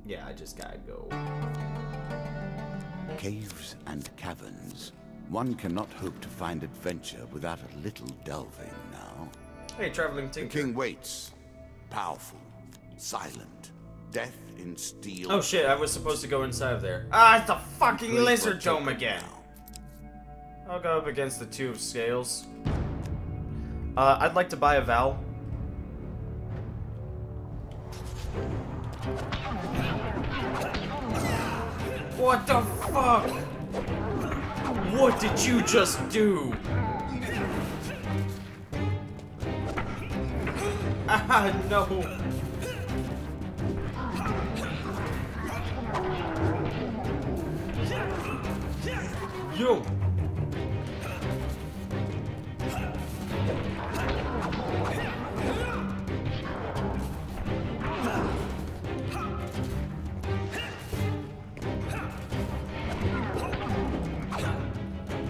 Yeah, I just gotta go. Caves and caverns. One cannot hope to find adventure without a little delving now. Hey, traveling The tinker. king waits. Powerful. Silent. Death in steel. Oh shit, I was supposed to go inside of there. Ah, it's the fucking Play for lizard a dome token again. now. I'll go up against the 2 of scales. I'd like to buy a Val. What the fuck? What did you just do? Ah, no. Yo.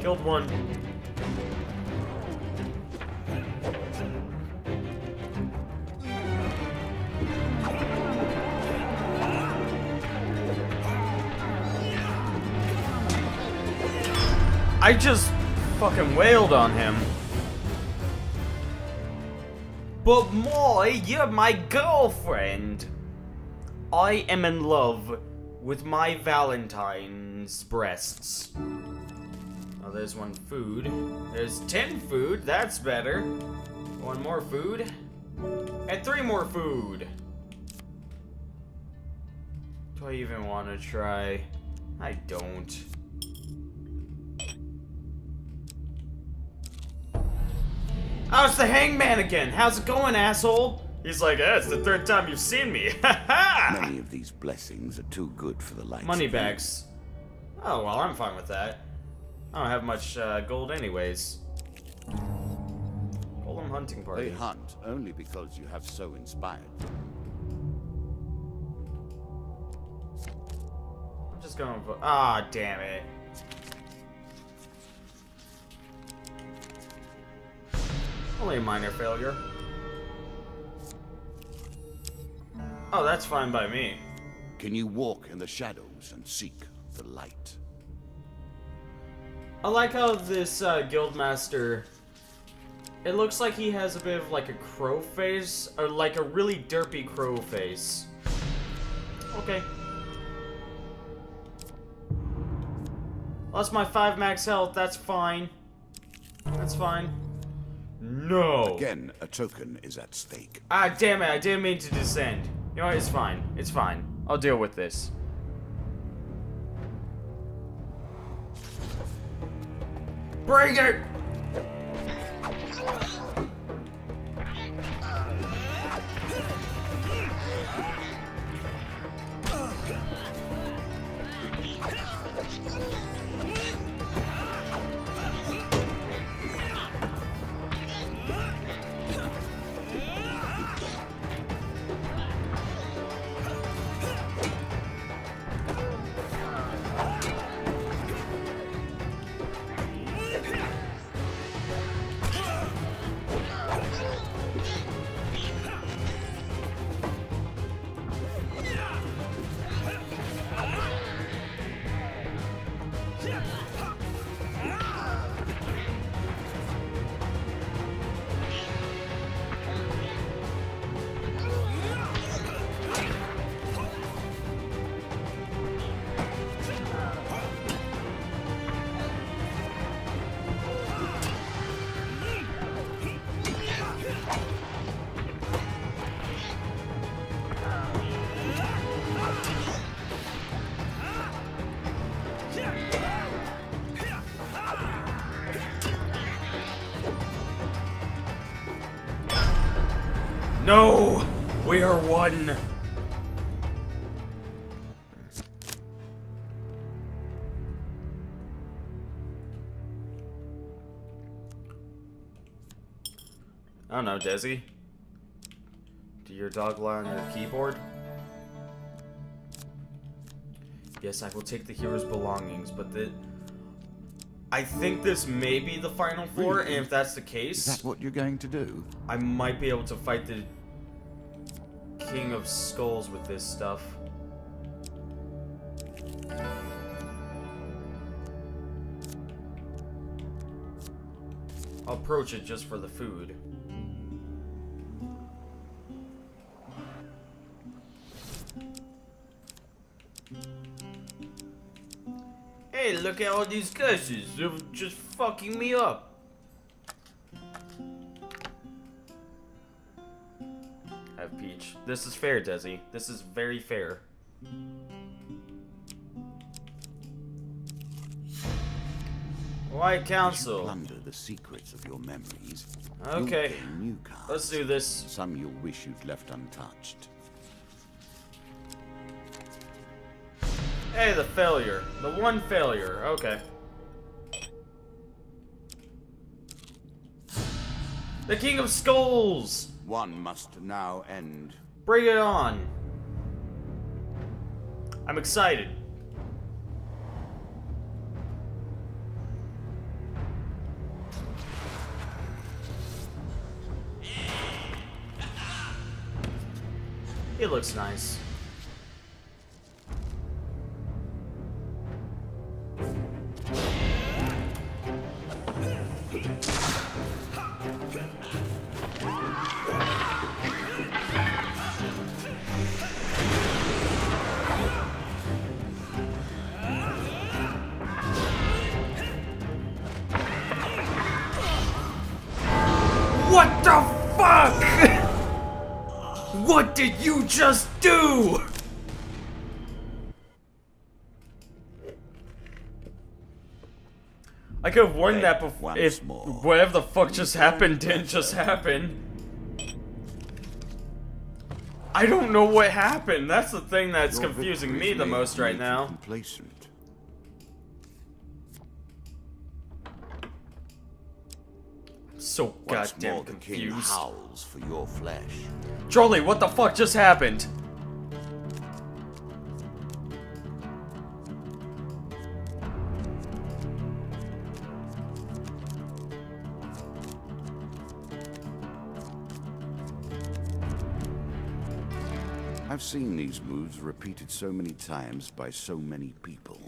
Killed one. I just fucking wailed on him. But Moy, you're my girlfriend. I am in love with my Valentine's breasts. Oh, there's 1 food. There's 10 food. That's better. 1 more food. And 3 more food. Do I even want to try? I don't. Oh, it's the hangman again. How's it going, asshole? He's like, it's the 3rd time you've seen me. Many of these blessings are too good for the likes Money of you. bags. Oh, well, I'm fine with that. I don't have much gold anyways. Golem hunting party. They hunt only because you have so inspired them. I'm just going for... Ah, damn it. Only a minor failure. Oh, that's fine by me. Can you walk in the shadows and seek the light? I like how this guildmaster... It looks like he has a bit of like a crow face, or like a really derpy crow face. Okay. Lost my 5 max health, that's fine. That's fine. No! Again, a token is at stake. Ah, damn it, I didn't mean to descend. You know what, it's fine. It's fine. I'll deal with this. Bring it! No! We are one! I don't know, Desi. Do your dog lie on your keyboard? Yes, I will take the hero's belongings, but I think this may be the final floor, Really? and if that's the case, Is that what you're going to do? I might be able to fight the King of Skulls with this stuff. I'll approach it just for the food. Hey, look at all these gushes. They're just fucking me up. I have Peach. This is fair, Desi. This is very fair. White As Council. you plunder the secrets of your memories, Okay. you'll gain new cards. Let's do this. Some you'll wish you'd left untouched. Hey, the failure. The one failure. Okay. The King of Skulls! One must now end. Bring it on. I'm excited. It looks nice. What the fuck? What did you just do? I could have warned that before Once if more. whatever the fuck just happened didn't just happen. I don't know what happened. That's the thing that's Your confusing me victories the may most have right made you now. Complacent. So Once goddamn more, the king confused. howls for your flesh. Charlie, what the fuck just happened? I've seen these moves repeated so many times by so many people.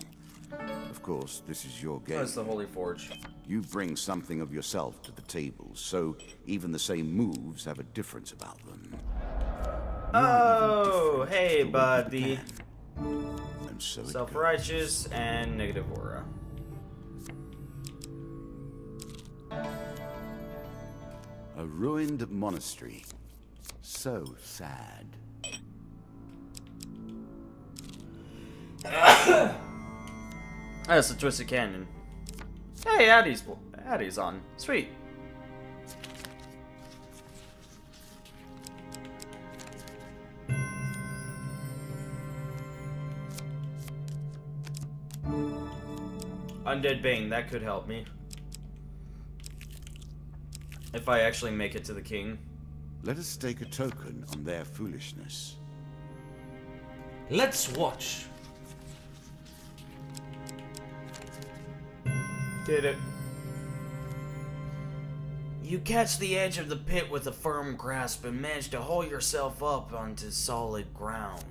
Of course, this is your game. That's the Holy Forge. You bring something of yourself to the table, so even the same moves have a difference about them. Oh, hey, buddy. And so it goes. Self-righteous and negative aura. A ruined monastery. So sad. That's the Twisted Canyon. Hey, Addie's on. Sweet. Undead Bane, that could help me. If I actually make it to the king. Let us stake a token on their foolishness. Let's watch. Did it. You catch the edge of the pit with a firm grasp and manage to haul yourself up onto solid ground.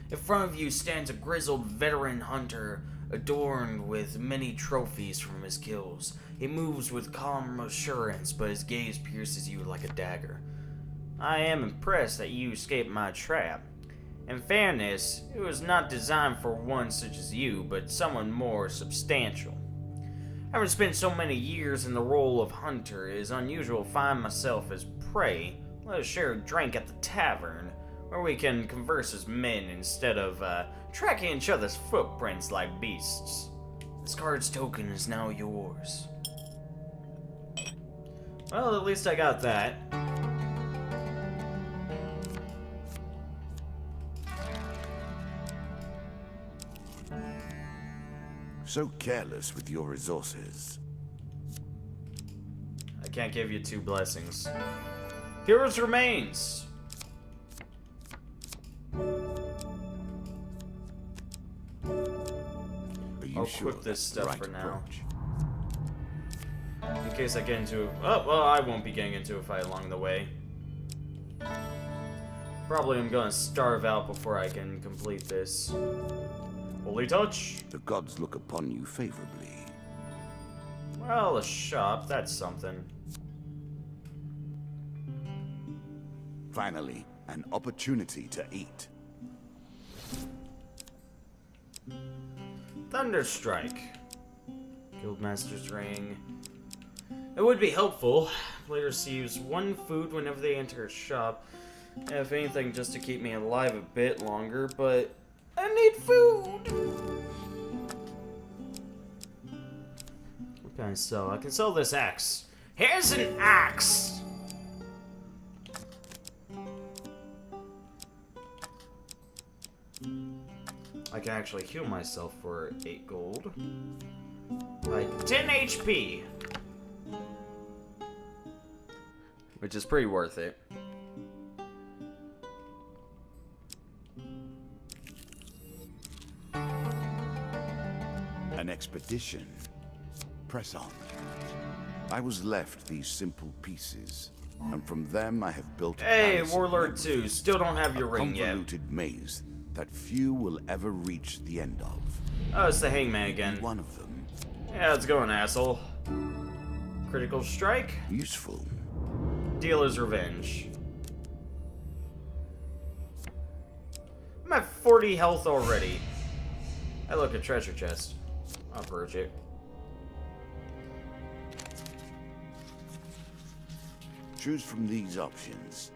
In front of you stands a grizzled veteran hunter adorned with many trophies from his kills. He moves with calm assurance, but his gaze pierces you like a dagger. I am impressed that you escaped my trap. In fairness, it was not designed for one such as you, but someone more substantial. Having spent so many years in the role of hunter, it is unusual to find myself as prey. Let us share a drink at the tavern, where we can converse as men instead of tracking each other's footprints like beasts. This card's token is now yours. Well, at least I got that. So careless with your resources. I can't give you 2 blessings. Hero's remains. Are you I'll sure equip this that's the stuff right for now. approach? In case I get into a... Oh, well, I won't be getting into a fight along the way. Probably I'm gonna starve out before I can complete this. Holy touch! The gods look upon you favorably. Well, a shop, that's something. Finally, an opportunity to eat. Thunderstrike. Guildmaster's Ring. It would be helpful. Player receives 1 food whenever they enter a shop. If anything, just to keep me alive a bit longer, but I need food! What can I sell? I can sell this axe. Here's an axe! I can actually heal myself for 8 gold. Like 10 HP! Which is pretty worth it. An expedition. Press on. I was left these simple pieces, and from them I have built. Hey, a palace Warlord of 2, still don't have your a ring yet. convoluted maze that few will ever reach the end of. Oh, it's the Hangman again. One of them, Yeah, it's going, asshole. Critical strike. useful. Dealer's revenge. I'm at 40 health already. I look at treasure chest. I'll purge it. Choose from these options.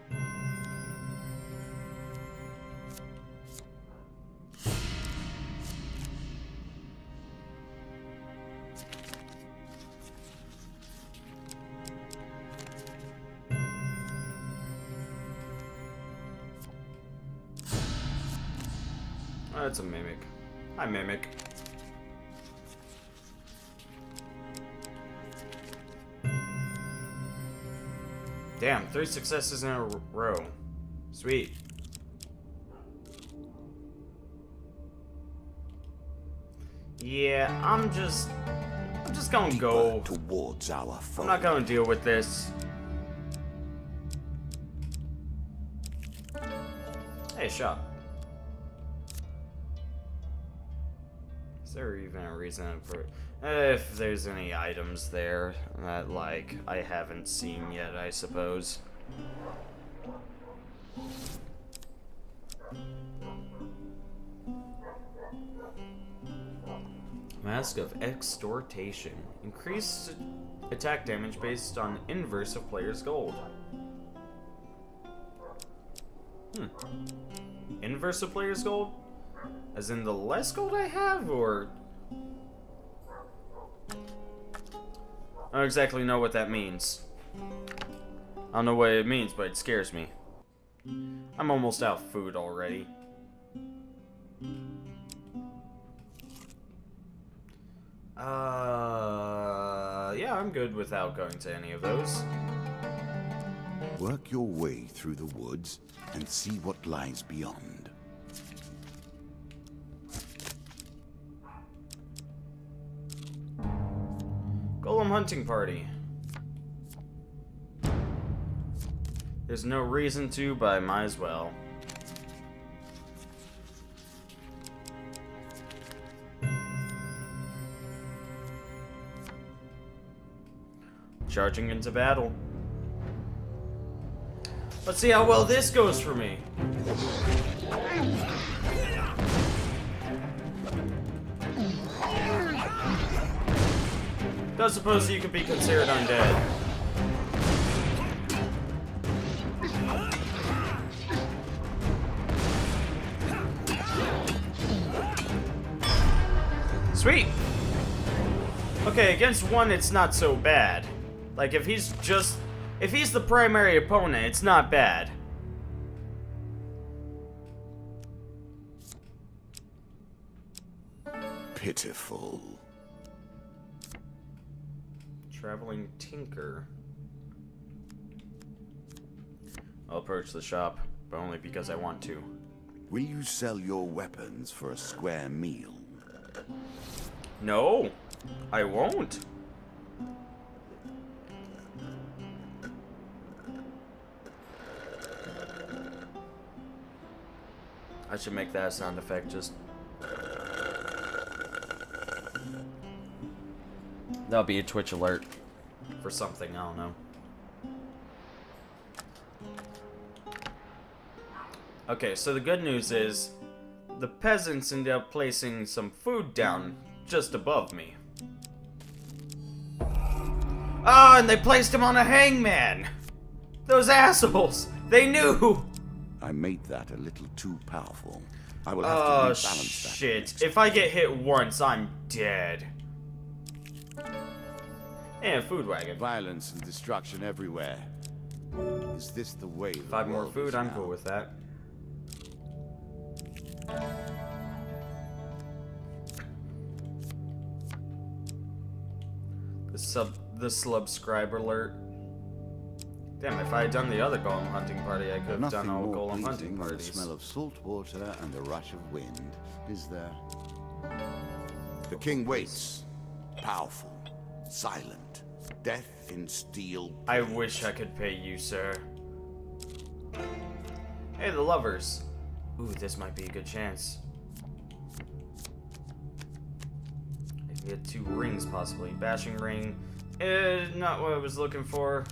Oh, it's a mimic. Hi, mimic. Damn, 3 successes in a row. Sweet. Yeah, I'm just gonna go. Towards our foe. I'm not gonna deal with this. Hey, shop. Is there even a reason for... If there's any items there that, like, I haven't seen yet, I suppose. Mask of Extortation. Increased attack damage based on inverse of player's gold. Inverse of player's gold? As in the less gold I have, or... I don't exactly know what that means. I don't know what it means, but it scares me. I'm almost out of food already. Yeah, I'm good without going to any of those. Work your way through the woods and see what lies beyond. Golem hunting party. There's no reason to, but I might as well. Charging into battle. Let's see how well this goes for me. Don't suppose you could be considered undead. Sweet! Okay, against one it's not so bad. Like, if he's the primary opponent, it's not bad. pitiful. Traveling tinker. I'll approach the shop, but only because I want to. Will you sell your weapons for a square meal? No, I won't. I should make that a sound effect, just... That'll be a Twitch alert for something, I don't know. Okay, so the good news is the peasants ended up placing some food down just above me. Ah, and they placed him on a hangman! Those assholes! They knew! I made that a little too powerful. I will have Oh, to rebalance that. shit. If I get hit once, I'm dead. And food wagon. Violence and destruction everywhere. Is this the way? 5 more food, I'm cool with that. The subscriber alert. Damn, if I had done the other golem hunting party, I could have done all golem hunting than the parties. smell of salt water and the rush of wind, is there? The king waits, powerful, silent, death in steel. I wish I could pay you, sir. Hey, the lovers. Ooh, this might be a good chance. I can get 2 rings, possibly. Bashing ring. Not what I was looking for.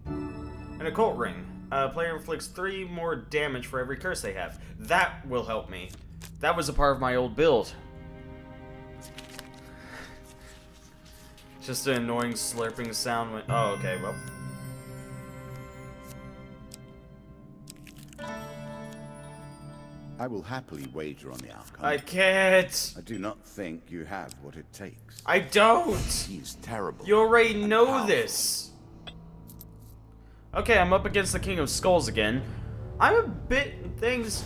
An occult ring. Player inflicts 3 more damage for every curse they have. That will help me. That was a part of my old build. Just an annoying slurping sound when... Oh, okay, well. I will happily wager on the outcome. I can't. I do not think you have what it takes. I don't. He is terrible. You already and know powerful. this. Okay, I'm up against the King of Skulls again. I'm a bit... Things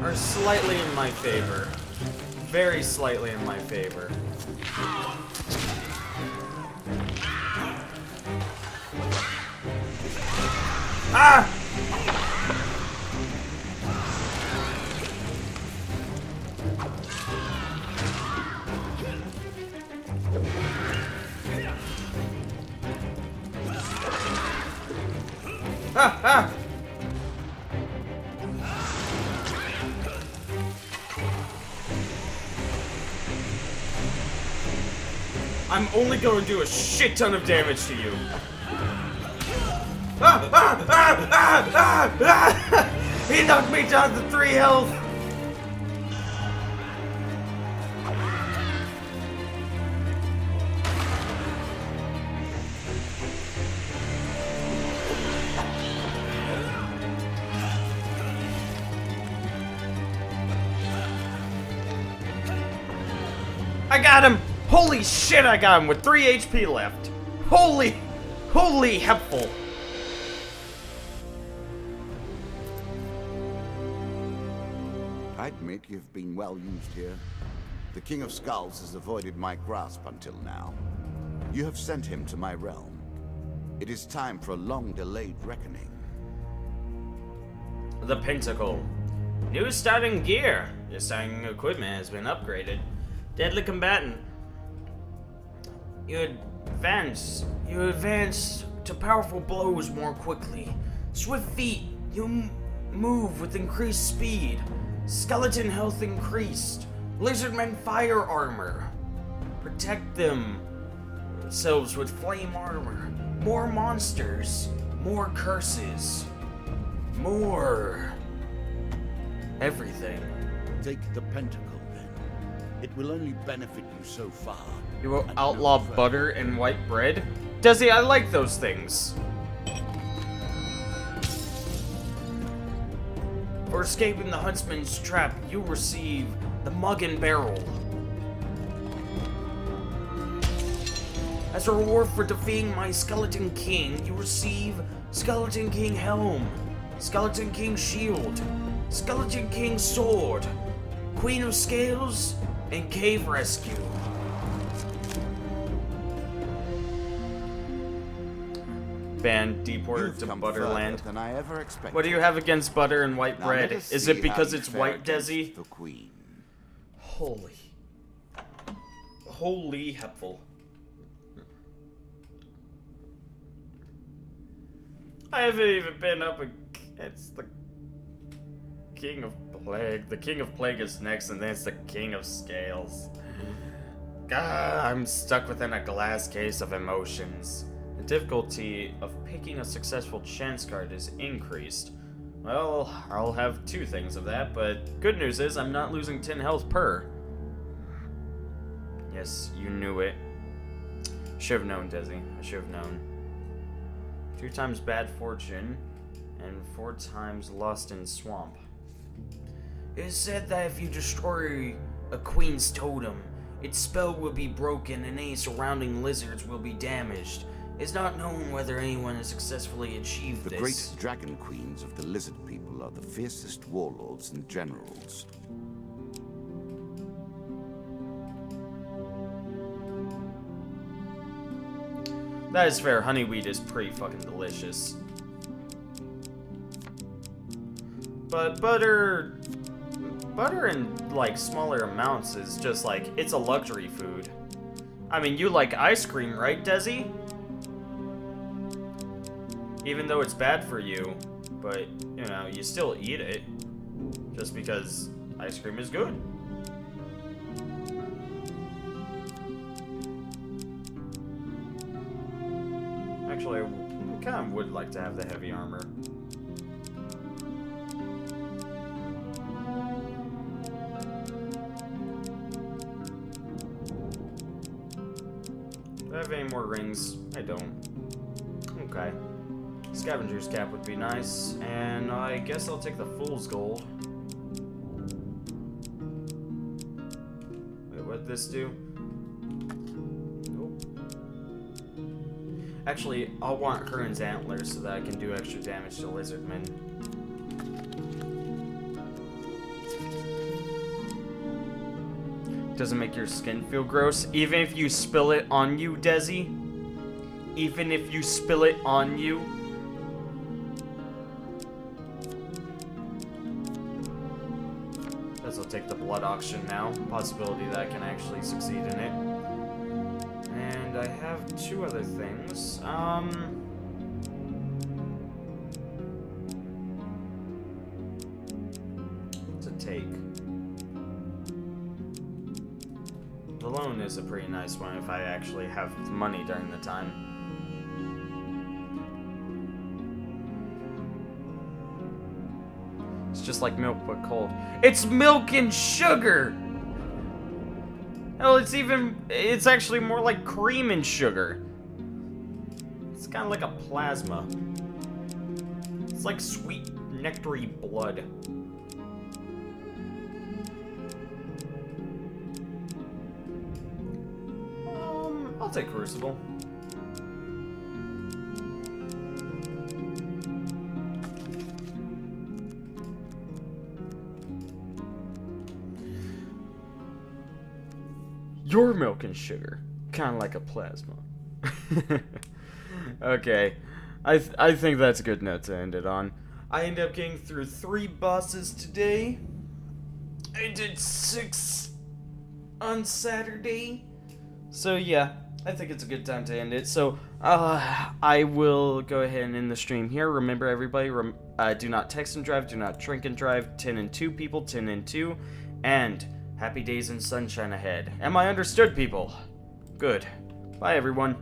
are slightly in my favor. Very slightly in my favor. Ah! Ah! Ah! I'm only going to do a shit ton of damage to you. Ah! Ah! Ah! Ah! Ah! Ah! He knocked me down to 3 health. I got him! Holy shit, I got him with 3 HP left. Holy helpful. I admit you've been well used here. The King of Skulls has avoided my grasp until now. You have sent him to my realm. It is time for a long-delayed reckoning. The Pentacle. New starting gear. Your starting equipment has been upgraded. Deadly combatant. You advance to powerful blows more quickly. Swift feet. You move with increased speed. Skeleton health increased. Lizardmen fire armor. Protect themselves with flame armor. More monsters. More curses. More everything. Take the Pentacle, then. It will only benefit you so far. You will and outlaw no further. butter and white bread? Desi, I like those things. For escaping the huntsman's trap, you receive the mug and barrel. As a reward for defeating my Skeleton King, you receive Skeleton King Helm, Skeleton King Shield, Skeleton King Sword, Queen of Scales, and Cave Rescue. Banned, deported You've to come Butterland. further than I ever expected. What do you have against butter and white Now bread? let us Is see it how because you it's fare white, against Desi? the Queen. Holy hepful. I haven't even been up against the King of Plague. The King of Plague is next, and then it's the King of Scales. God, I'm stuck within a glass case of emotions. The difficulty of picking a successful chance card is increased. Well, I'll have 2 things of that, but good news is I'm not losing 10 health per. Yes, you knew it. Should have known, Desi. I should have known. 2 times bad fortune, and 4 times lost in swamp. It is said that if you destroy a queen's totem, its spell will be broken and any surrounding lizards will be damaged. It's not known whether anyone has successfully achieved The this. great dragon queens of the lizard people are the fiercest warlords and generals. That is fair. Honeyweed is pretty fucking delicious. But butter in, like, smaller amounts is just, like, it's a luxury food. I mean, you like ice cream, right, Desi? Even though it's bad for you, but, you know, you still eat it. Just because ice cream is good. Actually, I kind of would like to have the heavy armor. Do I have any more rings? I don't. Okay. Scavenger's cap would be nice, and I guess I'll take the Fool's Gold. Wait, what'd this do? Nope. Actually, I'll want Heron's Antlers so that I can do extra damage to Lizardmen. Doesn't make your skin feel gross, even if you spill it on you, Desi? Even if you spill it on you? Guess I'll take the blood auction now. Possibility that I can actually succeed in it. And I have 2 other things. To take. The loan is a pretty nice one if I actually have money during the time. It's just like milk but cold. It's milk and sugar! Hell, it's actually more like cream and sugar. It's kind of like a plasma. It's like sweet nectary blood. I'll take Crucible. Your milk and sugar, kind of like a plasma. Okay, I think that's a good note to end it on. I ended up getting through 3 bosses today. I did 6 on Saturday. So yeah, I think it's a good time to end it. So I will go ahead and end the stream here. Remember, everybody, do not text and drive, do not drink and drive. 10 and 2 people, 10 and 2, and happy days and sunshine ahead. Am I understood, people? Good. Bye, everyone.